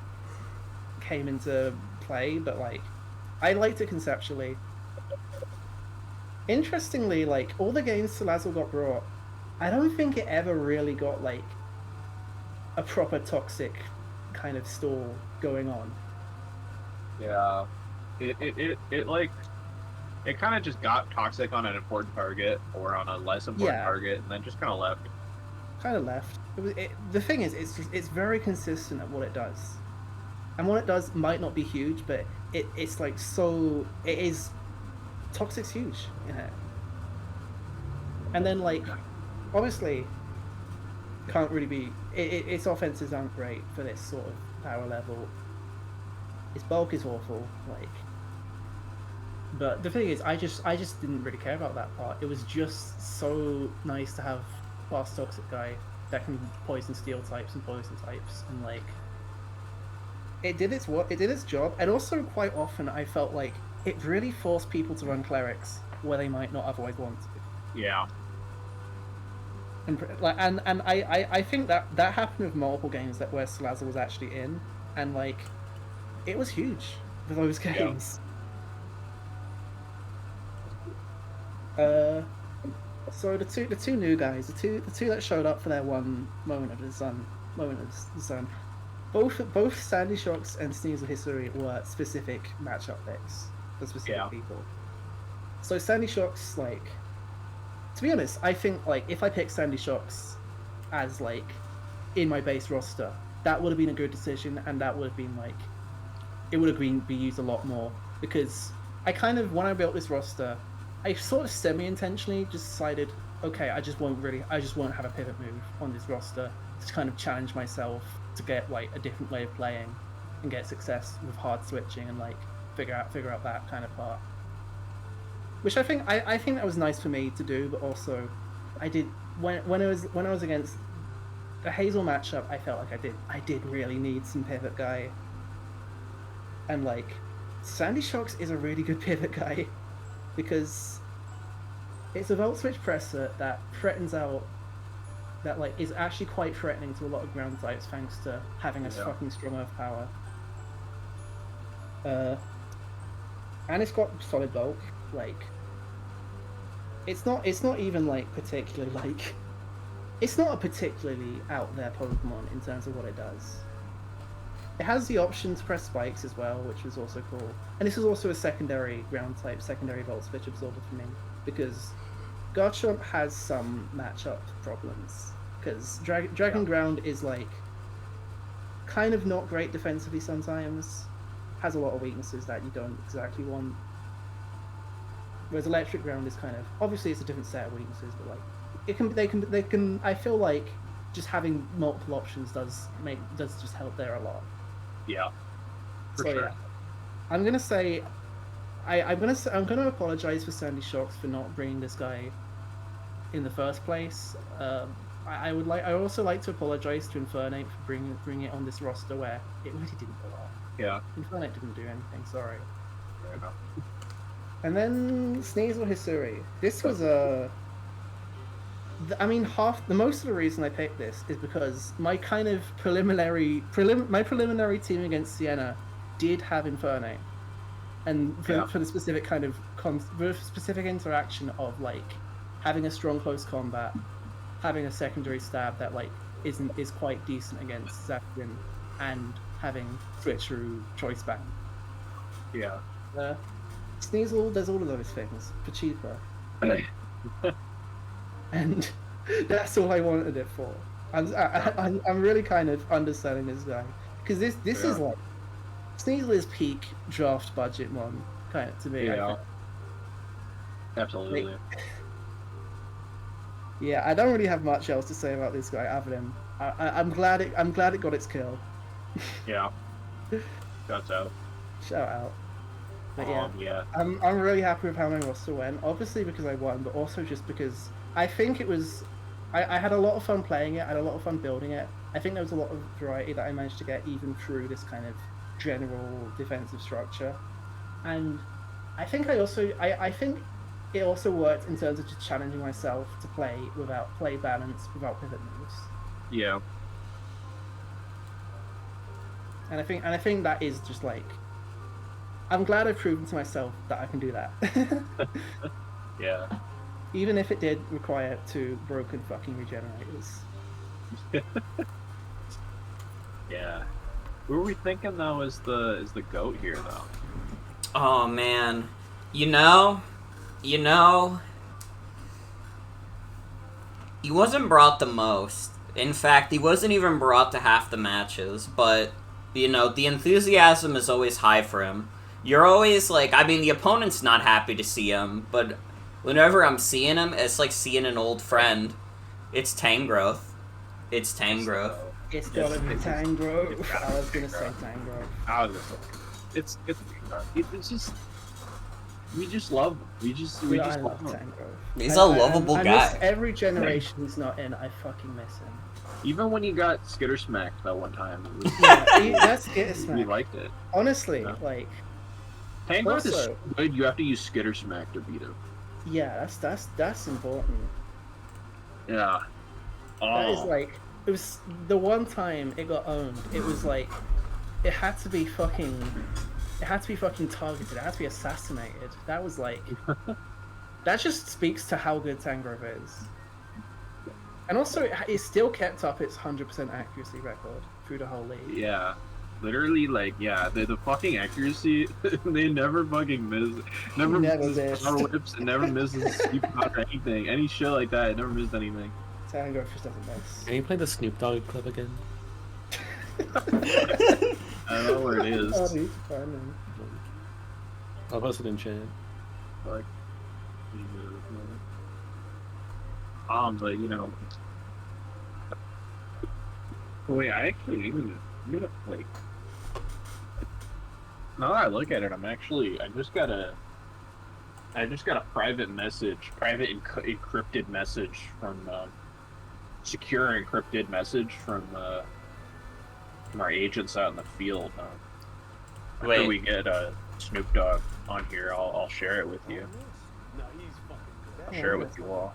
came into play, but like, I liked it conceptually. Interestingly, like, all the games Salazzle got brought, I don't think it ever really got like a proper toxic kind of stall going on. Yeah. It like, it kind of just got toxic on an important target or on a less important target, and then just kind of left. The thing is, it's very consistent at what it does, and what it does might not be huge, but it's like, so it is. Toxic's huge, yeah. And then, like, obviously, can't really be. Its offenses aren't great for this sort of power level. Its bulk is awful, like. But the thing is, I just didn't really care about that part. It was just so nice to have fast toxic guy that can poison steel types and poison types, and like, it did its job. And also, quite often, I felt like it really forced people to run clerics where they might not otherwise want to. Yeah. And I think that happened with multiple games that where Salazzle was actually in, and like, it was huge for those games. So the two new guys, the two that showed up for their one moment of the sun, both Sandy Shocks and Sneeze of History were specific matchup picks for specific people. So Sandy Shocks, like, to be honest, I think like if I picked Sandy Shocks as like in my base roster, that would have been a good decision, and that would have been like, it would have been used a lot more, because I kind of, when I built this roster, I sort of semi-intentionally just decided, okay, I just won't have a pivot move on this roster to kind of challenge myself to get like a different way of playing and get success with hard switching and like figure out that kind of part. Which I think that was nice for me to do, but also I did when I was against the Hazel matchup, I felt like I did really need some pivot guy. And like, Sandy Shocks is a really good pivot guy, because it's a Volt Switch presser that threatens out, that like is actually quite threatening to a lot of ground types thanks to having a fucking strong earth power. And it's got solid bulk. Like, it's not even like particularly like, it's not a particularly out there Pokemon in terms of what it does. It has the option to press spikes as well, which was also cool. And this is also a secondary ground type, secondary Volt Switch absorber for me, because Garchomp has some matchup problems. Because Dragon Ground is like kind of not great defensively sometimes, has a lot of weaknesses that you don't exactly want. Whereas Electric Ground is kind of, obviously it's a different set of weaknesses, but like they can. I feel like just having multiple options does just help there a lot. Yeah, for sure. Yeah, I'm gonna say, I'm gonna apologize for Sandy Shocks for not bringing this guy in the first place. I would also like to apologize to Infernape for bringing it on this roster where it really didn't belong. Yeah, Infernape didn't do anything. Sorry. Fair enough. And then Sneasel Hisui. This was I mean, most of the reason I picked this is because my kind of preliminary team against Sienna did have Inferno, and for the specific kind of specific interaction of like having a strong close combat, having a secondary stab that like is quite decent against Zacian, and having switch through choice band. Yeah. Sneasel does all of those things for cheaper. And that's all I wanted it for. I'm really kind of underselling this guy because this is like Sneasel is peak draft budget one kind of to me. Yeah, absolutely. Like, yeah, I don't really have much else to say about this guy other than I'm glad it got its kill. Yeah, shouts out. Shout out. But yeah. I'm really happy with how my roster went. Obviously because I won, but also just because I think it was. I had a lot of fun playing it. I had a lot of fun building it. I think there was a lot of variety that I managed to get even through this kind of general defensive structure, and I think I think it also worked in terms of just challenging myself to play without play balance, without pivot moves. Yeah. And I think that is just like, I'm glad I've proven to myself that I can do that. Yeah. Even if it did require 2 broken fucking regenerators. Yeah. Who are we thinking though is the GOAT here though? Oh man, you know, he wasn't brought the most. In fact, he wasn't even brought to half the matches, but, you know, the enthusiasm is always high for him. You're always like, I mean, the opponent's not happy to see him, but whenever I'm seeing him, it's like seeing an old friend. It's Tangrowth. It's Tangrowth. It's gotta be Tangrowth. I was gonna say Tangrowth. It's just, we just love him. We just love him. Tangrowth. He's a lovable I guy. miss every generation he's not in, I fucking miss him. Even when he got skitter smacked that one time, it was, That's skitter smack. we liked it. Honestly, Yeah. like, Tangrowth is Also- so good. You have to use skitter smack to beat him. yeah, that's important. Yeah. That is like, it was the one time it got owned. It was like, it had to be fucking targeted. It had to be assassinated. That was like, that just speaks to how good Tangrowth is. And also, it still kept up its 100% accuracy record through the whole league. Yeah. Literally, like, yeah, the fucking accuracy, they never fucking miss. Never misses missed. power whips, and never misses sleep out or anything. Any shit like that, it never missed anything. Tangrowth just doesn't miss. Can you play the Snoop Dogg clip again? I don't know where it is. Oh, dude, fine, I'll post it in chat. Like, but you know. Wait, I actually I'm gonna like. Now that I look at it, I just got a private encrypted message from secure encrypted message from our agents out in the field. After we get Snoop Dogg on here, I'll share it with you. I'll share it with you all.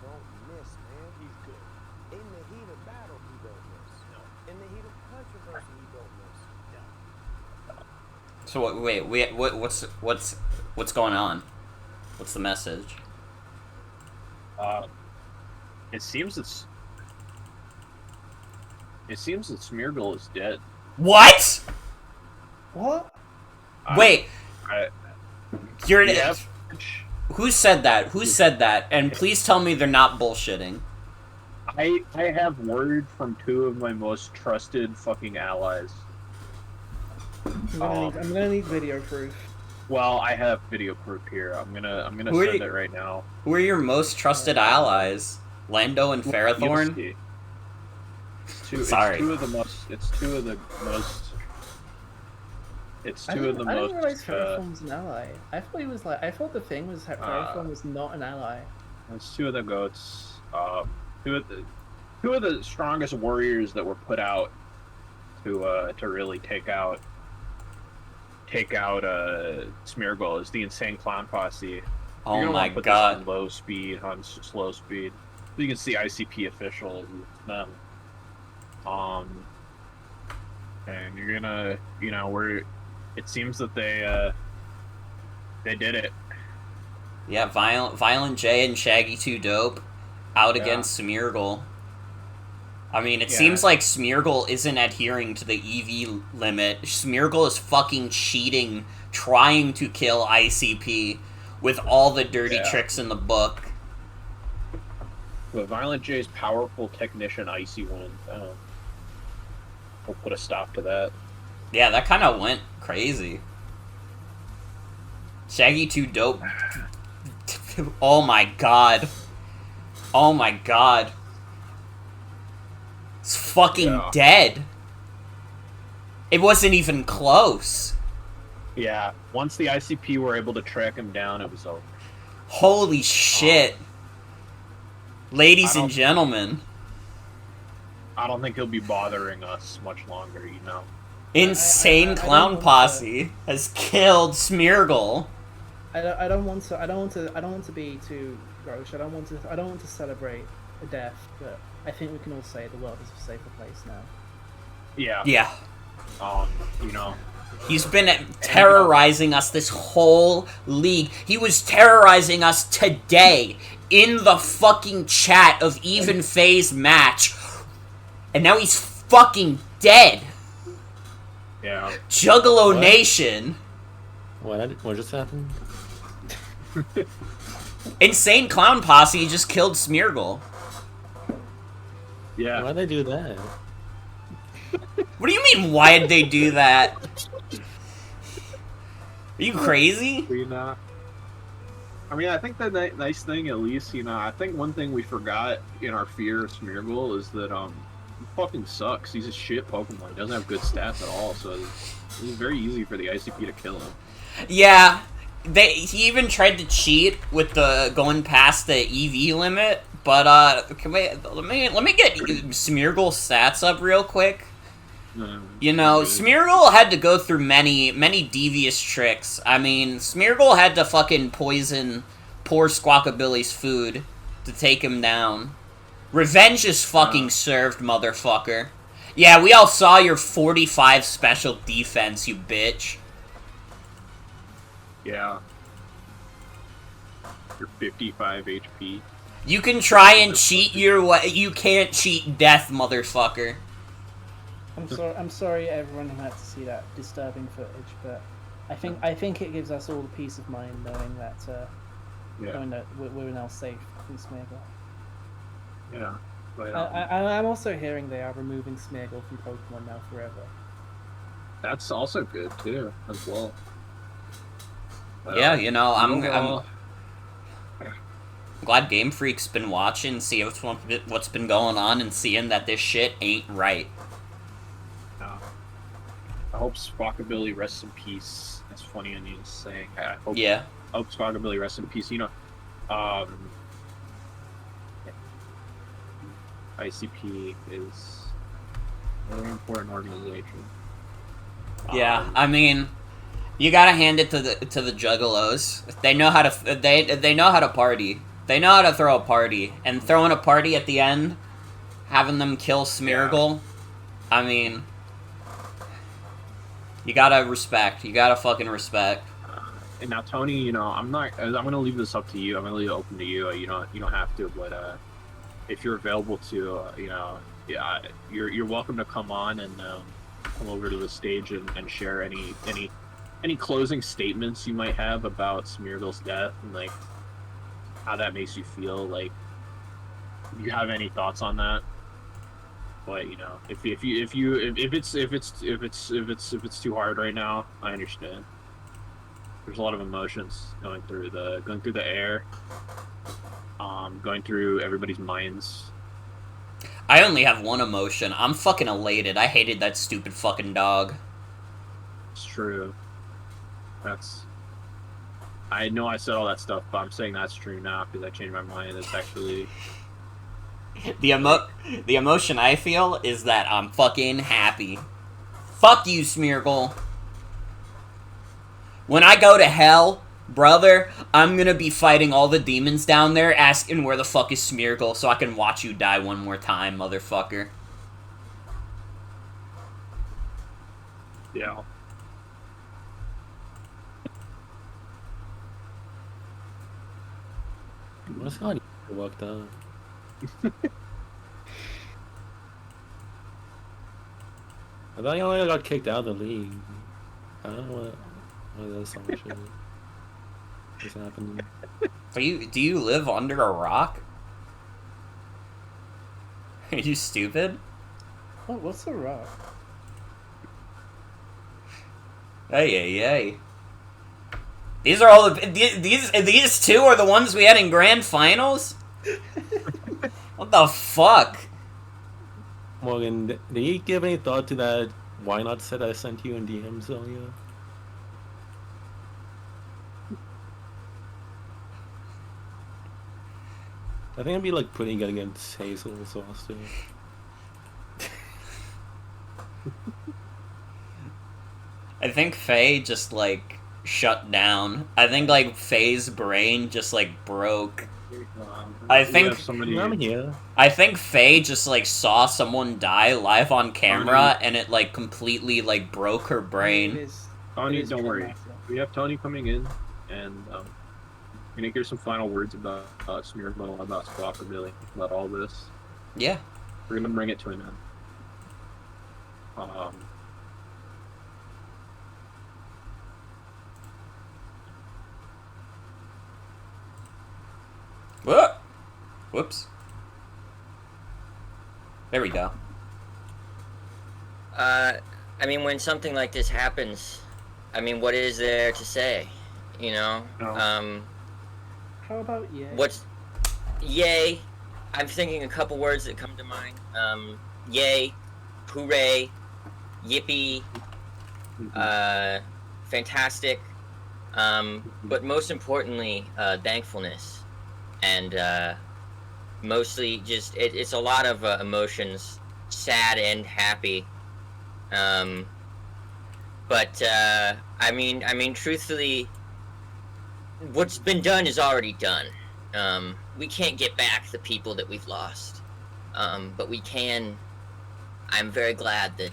So wait, what's going on? What's the message? It seems that Smeargle is dead. What? What? Wait, you're an. Yeah. Who said that? Who said that? And please tell me they're not bullshitting. I have word from 2 of my most trusted fucking allies. I'm gonna need video proof. Well, I have video proof here. I'm gonna Who are send you- it right now. Who are your most trusted allies? Lando and You'll Ferrothorn? see. Sorry. It's two of the most. It's two of the most. I didn't realize Ferrothorn was an ally. I thought the thing was that Ferrothorn was not an ally. It's 2 of the goats. Two of the strongest warriors that were put out to really take out take out Smeargle is the Insane Clown Posse. You're Oh gonna my wanna put god. this on low speed, on slow speed. So you can see ICP official them. And you're gonna, it seems that they did it. Yeah, Violent J and Shaggy 2 Dope out Yeah. against Smeargle. I mean, it Yeah. seems like Smeargle isn't adhering to the EV limit. Smeargle is fucking cheating, trying to kill ICP with all the dirty Yeah. tricks in the book. But Violent J's powerful technician Icy Wind. We'll put a stop to that. Yeah, that kind of went crazy. Shaggy 2 Dope. Oh my god. Oh my god. It's fucking Yeah. dead. It wasn't even close. Yeah, once the ICP were able to track him down, it was over. Holy shit. Ladies I and don't- gentlemen. I don't think he'll be bothering us much longer, Insane I don't Clown want to- Posse has killed Smeargle. I don't want to be too gross. I don't want to celebrate a death, but I think we can all say the world is a safer place now. Yeah. Yeah. You know. He's been terrorizing us this whole league. He was terrorizing us today in the fucking chat of Even Phase match. And now he's fucking dead. Yeah. Juggalo What? Nation. What just happened? Insane Clown Posse just killed Smeargle. Yeah. Why'd they do that? What do you mean, why'd they do that? Are you crazy? I mean, I think the nice thing, at least, I think one thing we forgot in our fear of Smeargle is that, he fucking sucks. He's a shit Pokemon. He doesn't have good stats at all, so it's very easy for the ICP to kill him. Yeah, he even tried to cheat with the going past the EV limit, but let me get Smeargle's stats up real quick. Smeargle had to go through many devious tricks. I mean, Smeargle had to fucking poison poor Squawkabilly's food to take him down. Revenge is fucking served, motherfucker. Yeah, we all saw your 45 special defense, you bitch. Yeah. You're 55 HP. You can try and cheat your way. You can't cheat death, motherfucker. I'm sorry everyone who had to see that disturbing footage, but I think it gives us all the peace of mind knowing that we're now safe from Smeargle. Yeah. But, I'm also hearing they are removing Smeargle from Pokemon now forever. that's also good, too, as well. But, Yeah, I'm overall- glad Game Freak's been watching, see what's been going on, and seeing that this shit ain't right. I hope Squawkabilly rests in peace. That's funny on you saying. I hope Squawkabilly rests in peace. ICP is a very important organization. Yeah, I mean, you gotta hand it to the Juggalos. They know how to they know how to party. They know how to throw a party, and throwing a party at the end, having them kill Smeargle. I mean, you gotta respect. You gotta fucking respect. And now, Tony, I'm gonna leave this up to you. I'm gonna leave it open to you. You don't have to, but if you're available to, you're welcome to come on and come over to the stage and share any closing statements you might have about Smeargle's death and like how that makes you feel. Like, if you have any thoughts on that. But if it's too hard right now, I understand. There's a lot of emotions going through the air, going through everybody's minds. I only have one emotion. I'm fucking elated. I hated that stupid fucking dog. It's true. I know I said all that stuff, but I'm saying that's true now because I changed my mind. It's actually. The emotion I feel is that I'm fucking happy. Fuck you, Smeargle. When I go to hell, brother, I'm gonna be fighting all the demons down there, asking where the fuck is Smeargle so I can watch you die one more time, motherfucker. Yeah. What's going on? Worked out. I thought you only got kicked out of the league. I don't know what there's so much shit is happening. Do you live under a rock? Are you stupid? Oh, what's a rock? Hey. These are all the these two are the ones we had in grand finals? What the fuck? Morgan, did you give any thought to that why not set I sent you in DMs earlier? I think I'd be like pretty good against Hazel's roster. I think Faye just like shut down. I think like Faye's brain just like broke. I think somebody. I'm here. I think Faye just like saw someone die live on camera and it like completely like broke her It brain. is, Tony, it is don't worry. traumatic. We have Tony coming in, and we're gonna hear some final words about Smeargle, about Squawkabilly, about all this. Yeah. We're gonna bring it to an end. Whoops. There we go. I mean, when something like this happens, I mean, what is there to say? You know? No. How about yeah? What's... Yay. I'm thinking a couple words that come to mind. Yay. Hooray. Yippee. Fantastic. But most importantly, thankfulness. And, mostly just... It's a lot of emotions. Sad and happy. But I mean, truthfully, what's been done is already done. We can't get back the people that we've lost, but we can. I'm very glad that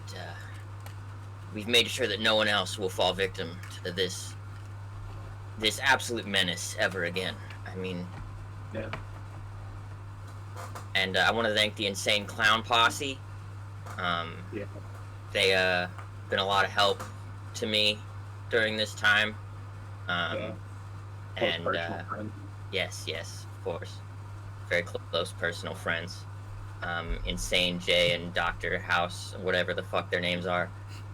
we've made sure that no one else will fall victim to this absolute menace ever again. I mean, Yeah. And I want to thank the Insane Clown Posse. Yeah. They been a lot of help to me during this time. Yeah. And Personal friend. yes, of course, very close personal friends. Insane Jay and Dr. House, whatever the fuck their names are.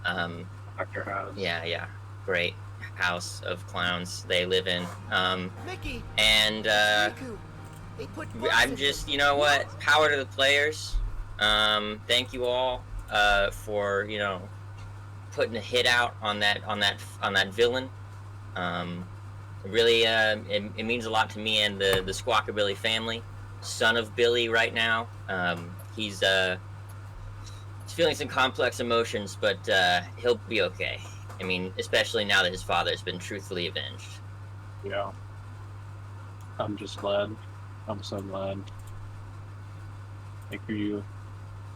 Dr. House. Yeah, great house of clowns they live in. Mickey, And they put I'm just, you know what? Power to the players. Thank you all for, you know, putting a hit out on that villain. Really, it means a lot to me and the Squawkabilly family. Son of Billy right now. He's feeling some complex emotions, but he'll be okay. I mean, especially now that his father's been truthfully avenged. Yeah. I'm just glad. I'm so glad. Thank you.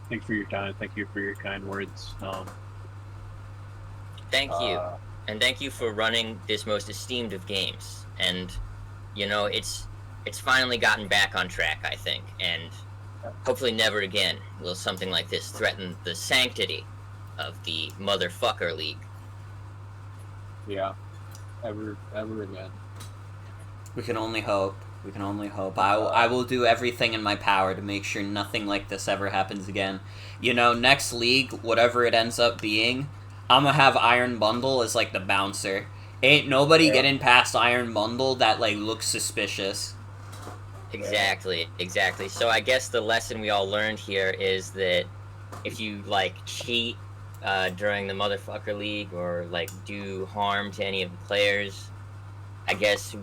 Thank you for your time. Thank you for your kind words. Thank you. And thank you for running this most esteemed of games. And, you know, it's finally gotten back on track, I think. And hopefully never again will something like this threaten the sanctity of the motherfucker league. Yeah. Ever again. We can only hope. We can only hope. I will do everything in my power to make sure nothing like this ever happens again. You know, next league, whatever it ends up being, I'm gonna have Iron Bundle as, like, the bouncer. Ain't nobody getting past Iron Bundle that, like, looks suspicious. Exactly. So I guess the lesson we all learned here is that if you, like, cheat during the motherfucker league or, like, do harm to any of the players, I guess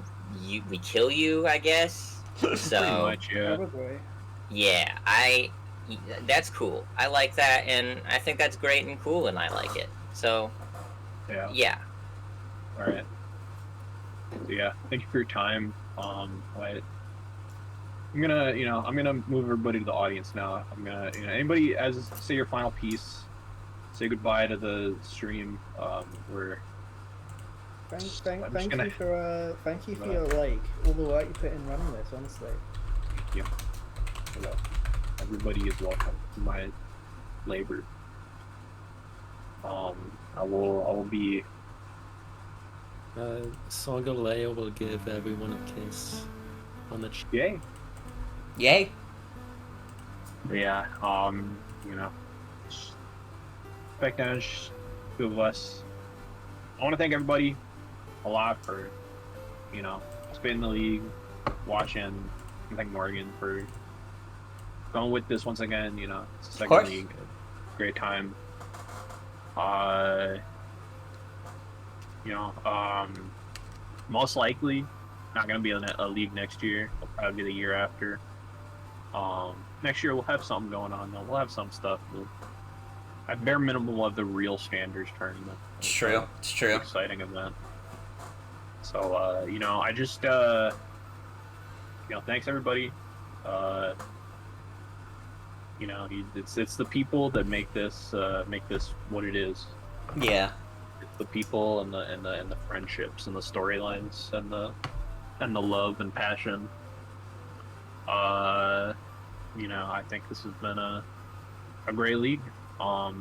we kill you, I guess. So Pretty much, yeah. Probably. yeah, that's cool. I like that, and I think that's great and cool, and I like it. So Yeah. yeah. Alright. So yeah, thank you for your time. But I'm gonna move everybody to the audience now. I'm gonna, anybody as say your final piece, say goodbye to the stream. I'm just Thank gonna, you for your like all the work you put in running this. Honestly. yeah, everybody is welcome to my labor. I will be. Song of Leia will give everyone a kiss on the cheek. Yay. Yay. Yeah. Back down, two of us. I want to thank everybody a lot for, spending the league, watching. I thank Morgan for going with this once again. It's the second league. Great time. Most likely not gonna be a league next year. It'll probably be the year after. Next year we'll have something going on though. We'll have some stuff. At bare minimum, we'll have the real standards tournament. It's true. It's true. Exciting event. So, I just, thanks everybody. It's the people that make this what it is. Yeah. It's the people and the friendships and the storylines and the love and passion. I think this has been a great league. I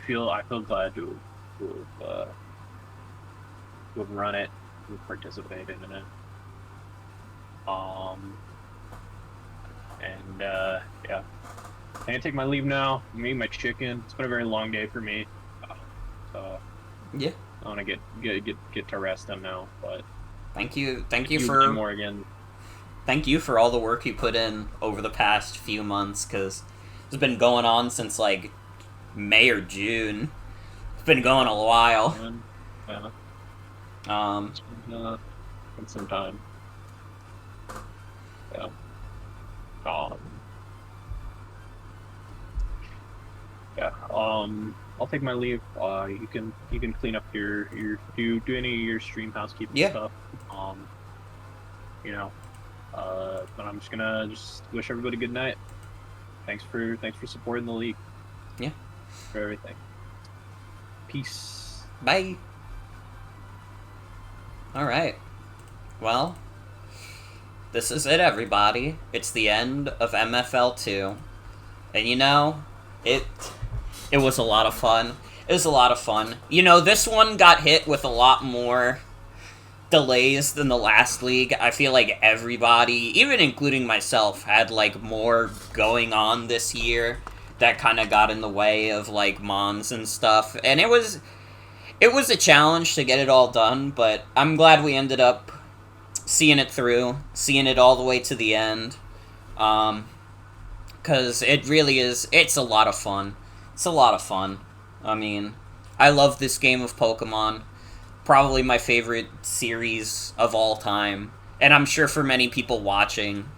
feel glad to have run it, to have participated in it. Yeah. I'm gonna take my leave now. I'm eating my chicken. It's been a very long day for me. So Yeah. I want to get to rest now. But Thank you for Morgan. Thank you for all the work you put in over the past few months, because it's been going on since like May or June. It's been going a while. Yeah. It's been some time. Yeah. I'll take my leave. You can clean up your do any of your stream housekeeping stuff. But I'm just gonna wish everybody good night. Thanks for supporting the league. Yeah. For everything. Peace. Bye. Alright. Well, this is it, everybody. It's the end of MFL 2. And it was a lot of fun. It was a lot of fun. This one got hit with a lot more delays than the last league. I feel like everybody, even including myself, had like more going on this year that kind of got in the way of like Mons and stuff. And it was a challenge to get it all done, but I'm glad we ended up seeing it through, seeing it all the way to the end. Because it really is, it's a lot of fun. It's a lot of fun. I mean, I love this game of Pokemon. Probably my favorite series of all time. And I'm sure for many people watching,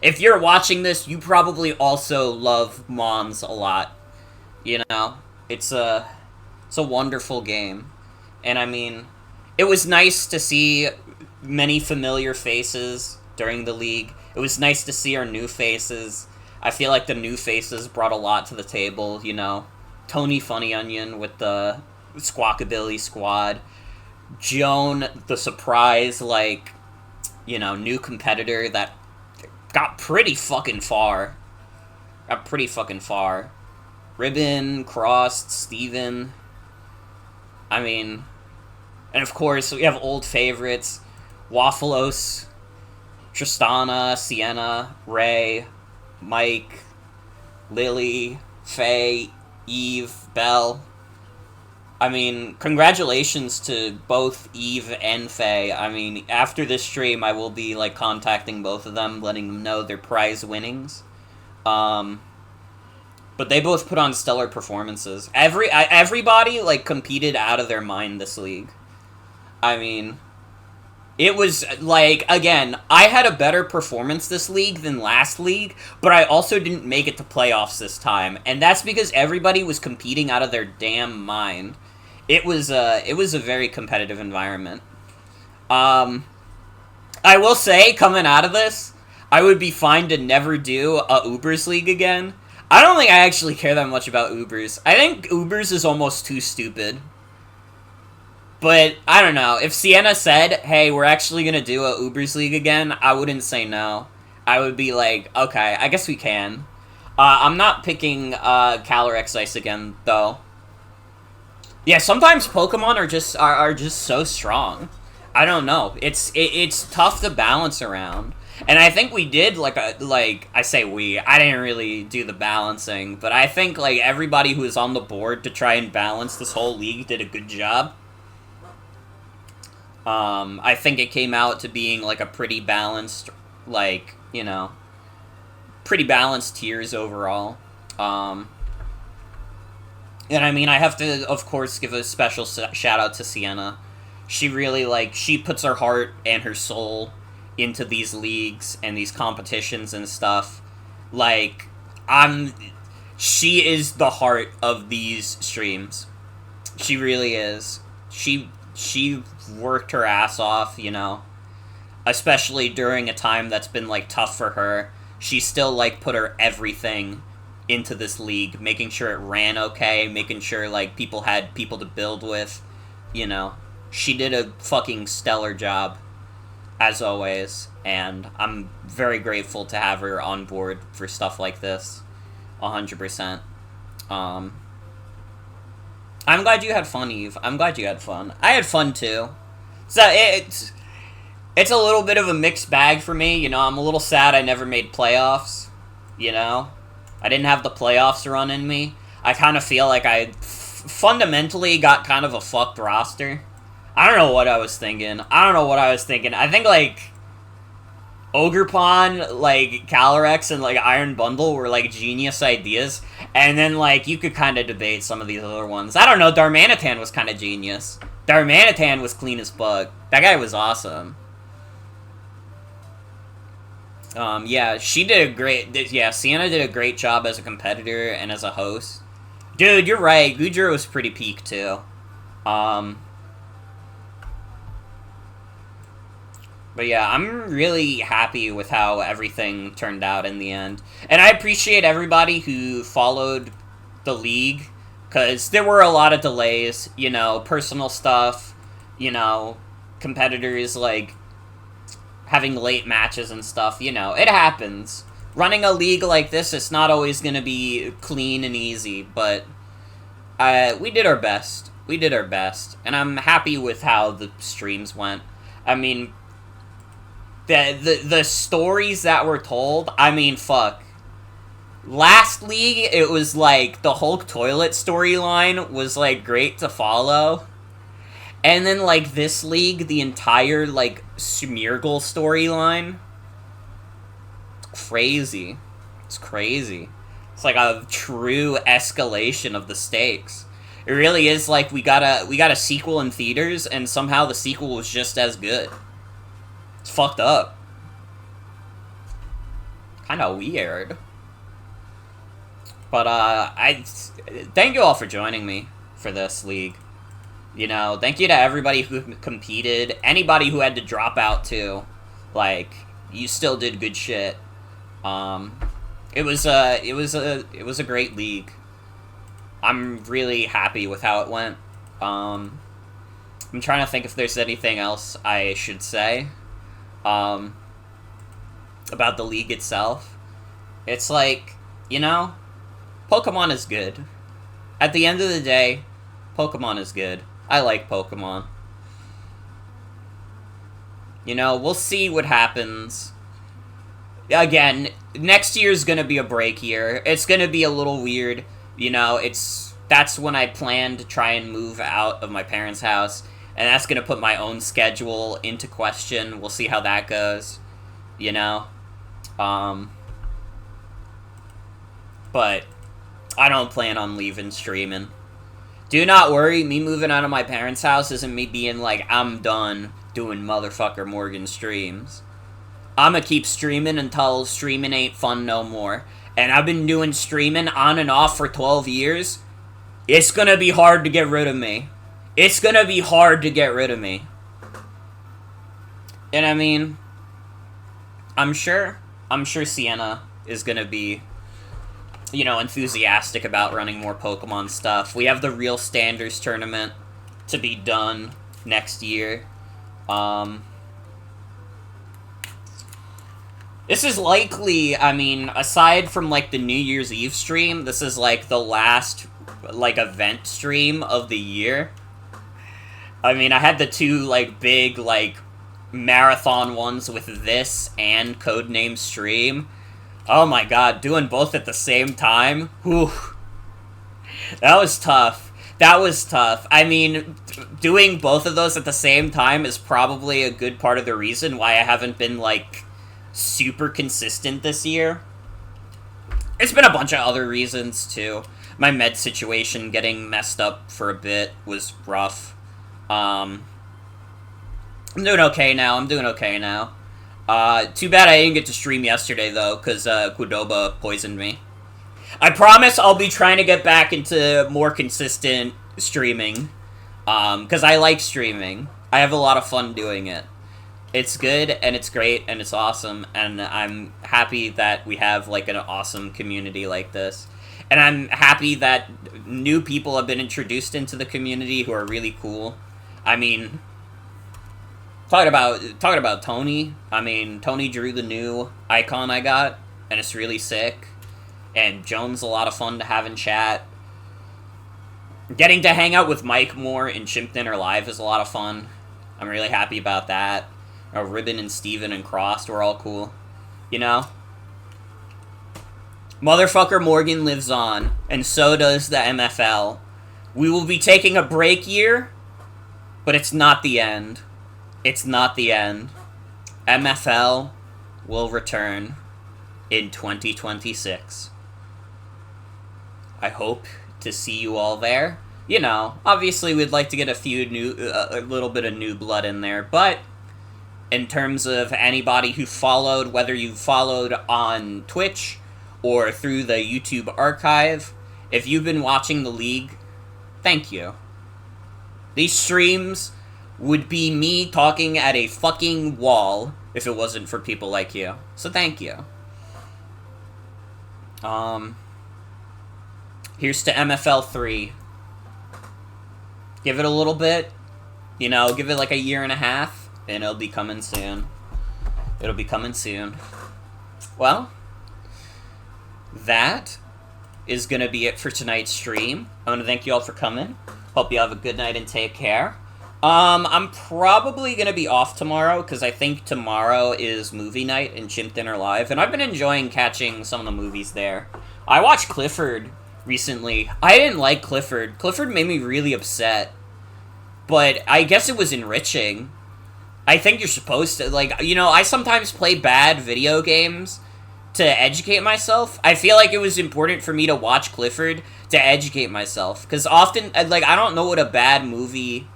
if you're watching this, you probably also love Mons a lot. It's a wonderful game. And I mean, it was nice to see many familiar faces during the league. It was nice to see our new faces. I feel like the new faces brought a lot to the table, Tony Funny Onion with the Squawkabilly squad. Joan, the surprise, new competitor that got pretty fucking far. Ribbon, Crossed, Steven. I mean, and of course, we have old favorites. Waffleos, Tristana, Sienna, Ray, Mike, Lily, Faye, Eve, Belle. I mean, congratulations to both Eve and Faye. I mean, after this stream, I will be, contacting both of them, letting them know their prize winnings. But they both put on stellar performances. Everybody, competed out of their mind this league. I mean, it was, again, I had a better performance this league than last league, but I also didn't make it to playoffs this time. And that's because everybody was competing out of their damn mind. it was a very competitive environment. I will say, coming out of this, I would be fine to never do a Ubers League again. I don't think I actually care that much about Ubers. I think Ubers is almost too stupid. But, I don't know. If Sienna said, hey, we're actually gonna do a Ubers League again, I wouldn't say no. I would be like, okay, I guess we can. I'm not picking Calyrex Ice again, though. Yeah, sometimes Pokemon are just so strong. I don't know. It's tough to balance around. And I think we did, I say we, I didn't really do the balancing, but I think, like, everybody who was on the board to try and balance this whole league did a good job. I think it came out to being, like, a pretty balanced, like, you know, pretty balanced tiers overall. And I mean, I have to, of course, give a special shout out to Sienna. She really, like, she puts her heart and her soul into these leagues and these competitions and stuff. Like, she is the heart of these streams. She really is. She worked her ass off, you know. Especially during a time that's been, like, tough for her. She still, like, put her everything into this league, making sure it ran okay, making sure, like, people had people to build with, you know. She did a fucking stellar job, as always, and I'm very grateful to have her on board for stuff like this, 100%. I'm glad you had fun, Eve. I'm glad you had fun. I had fun, too. So, it's a little bit of a mixed bag for me, you know. I'm a little sad I never made playoffs, you know. I didn't have the playoffs run in me. I kind of feel like I fundamentally got kind of a fucked roster. I don't know what I was thinking. I think, like, Ogerpon, like, Calyrex, and, like, Iron Bundle were, like, genius ideas. And then, like, you could kind of debate some of these other ones. I don't know, Darmanitan was kind of genius. Darmanitan was clean as fuck. That guy was awesome. Yeah, she did a great... Yeah, Sienna did a great job as a competitor and as a host. Dude, you're right. Goodra was pretty peak, too. But yeah, I'm really happy with how everything turned out in the end. And I appreciate everybody who followed the league, because there were a lot of delays, you know, personal stuff, you know, competitors, like, having late matches and stuff, you know, it happens. Running a league like this, it's not always going to be clean and easy, but we did our best. We did our best, and I'm happy with how the streams went. I mean... The stories that were told, I mean, fuck. Last league, it was, like, the Hulk toilet storyline was, like, great to follow. And then, like, this league, the entire, like, Smeargle storyline. It's crazy. It's crazy. It's like a true escalation of the stakes. It really is like we got a sequel in theaters, and somehow the sequel was just as good. It's fucked up. Kinda weird. But, I thank you all for joining me for this league. You know, thank you to everybody who competed. Anybody who had to drop out, too. Like, you still did good shit. It was a great league. I'm really happy with how it went. I'm trying to think if there's anything else I should say. About the league itself. It's like, you know, Pokemon is good. At the end of the day, Pokemon is good. I like Pokemon. You know, we'll see what happens. Again, next year's gonna be a break year. It's gonna be a little weird. You know, that's when I plan to try and move out of my parents' house. And that's gonna put my own schedule into question. We'll see how that goes. You know? But I don't plan on leaving streaming. Do not worry, me moving out of my parents' house isn't me being like, I'm done doing motherfucker Morgan streams. I'ma keep streaming until streaming ain't fun no more. And I've been doing streaming on and off for 12 years. It's gonna be hard to get rid of me. it's gonna be hard to get rid of me. And I mean, I'm sure Sienna is gonna be, enthusiastic about running more Pokemon stuff. We have the Real Standards tournament to be done next year. This is likely, I mean, aside from, like, the New Year's Eve stream, this is, like, the last, like, event stream of the year. I mean, I had the two, like, big, like, marathon ones with this and Codename Stream. Oh my god, doing both at the same time? Whew. That was tough. I mean, doing both of those at the same time is probably a good part of the reason why I haven't been, like, super consistent this year. It's been a bunch of other reasons, too. My med situation getting messed up for a bit was rough. I'm doing okay now. Too bad I didn't get to stream yesterday, though, because Qdoba poisoned me. I promise I'll be trying to get back into more consistent streaming, because I like streaming. I have a lot of fun doing it. It's good, and it's great, and it's awesome, and I'm happy that we have, like, an awesome community like this. And I'm happy that new people have been introduced into the community who are really cool. I mean, talking about Tony. I mean, Tony drew the new icon I got, and it's really sick. And Joan's a lot of fun to have in chat. Getting to hang out with Mike more in Chimp Dinner Live is a lot of fun. I'm really happy about that. Ribbon and Steven and Crossed were all cool. You know? Motherfucker Morgan lives on, and so does the MFL. We will be taking a break year, but it's not the end. It's not the end. MFL will return in 2026. I hope to see you all there. You know, obviously we'd like to get a little bit of new blood in there, but in terms of anybody who followed, whether you followed on Twitch or through the YouTube archive, if you've been watching the league, thank you. These streams would be me talking at a fucking wall if it wasn't for people like you. So thank you. Here's to MFL 3. Give it a little bit. You know, give it like a year and a half. And it'll be coming soon. Well, that is going to be it for tonight's stream. I want to thank you all for coming. Hope you have a good night and take care. I'm probably going to be off tomorrow, because I think tomorrow is movie night in Chimp Dinner Live, and I've been enjoying catching some of the movies there. I watched Clifford recently. I didn't like Clifford. Clifford made me really upset, but I guess it was enriching. I think you're supposed to, like, you know, I sometimes play bad video games to educate myself. I feel like it was important for me to watch Clifford to educate myself, because often, like, I don't know what a bad movie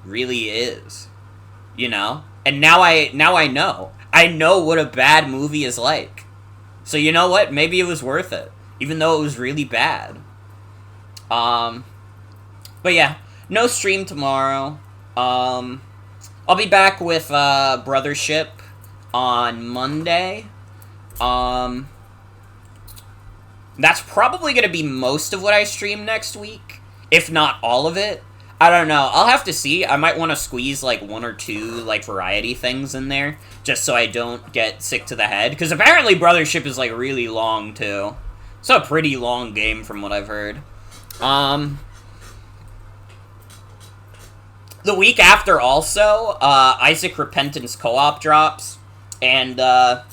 really is, you know? And now I know. I know what a bad movie is like. So you know what? Maybe it was worth it, even though it was really bad. But yeah, no stream tomorrow. I'll be back with Brothership on Monday. That's probably going to be most of what I stream next week, if not all of it. I don't know. I'll have to see. I might want to squeeze, like, one or two, like, variety things in there, just so I don't get sick to the head. Because apparently Brothership is, like, really long, too. It's a pretty long game from what I've heard. The week after also, Isaac Repentance Co-op drops, and the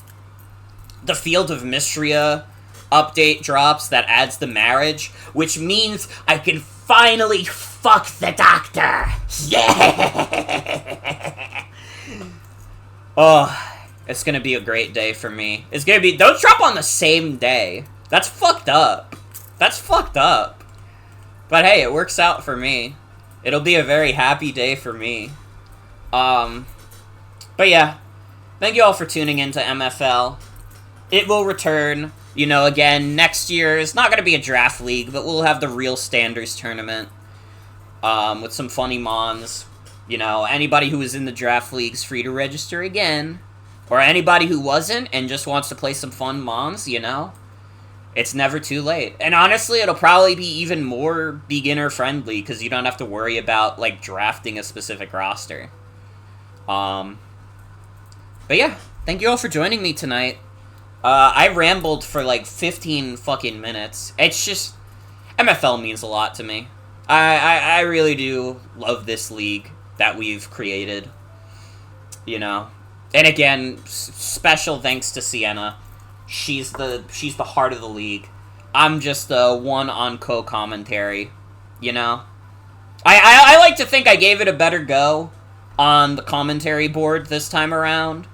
Field of Mystria update drops that adds the marriage, which means I can finally fuck the doctor! Yeah! Oh, it's gonna be a great day for me. It's gonna be— those drop on the same day. That's fucked up. But hey, it works out for me. It'll be a very happy day for me. But yeah, thank you all for tuning in to MFL. It will return, you know, again, next year. It's not going to be a draft league, but we'll have the Real Standards tournament. with some funny mons. You know, anybody who was in the draft league's free to register again. Or anybody who wasn't and just wants to play some fun mons, you know? It's never too late. And honestly, it'll probably be even more beginner-friendly, because you don't have to worry about, like, drafting a specific roster. But yeah, thank you all for joining me tonight. I rambled for, like, 15 fucking minutes. It's just... MFL means a lot to me. I really do love this league that we've created. You know? And again, special thanks to Sienna. She's the heart of the league. I'm just the one on co-commentary, you know? I like to think I gave it a better go on the commentary board this time around.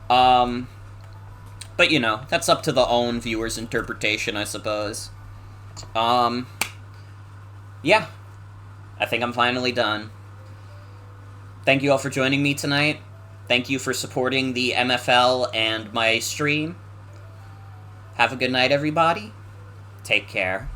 But, you know, that's up to the own viewer's interpretation, I suppose. Yeah. I think I'm finally done. Thank you all for joining me tonight. Thank you for supporting the MFL and my stream. Have a good night, everybody. Take care.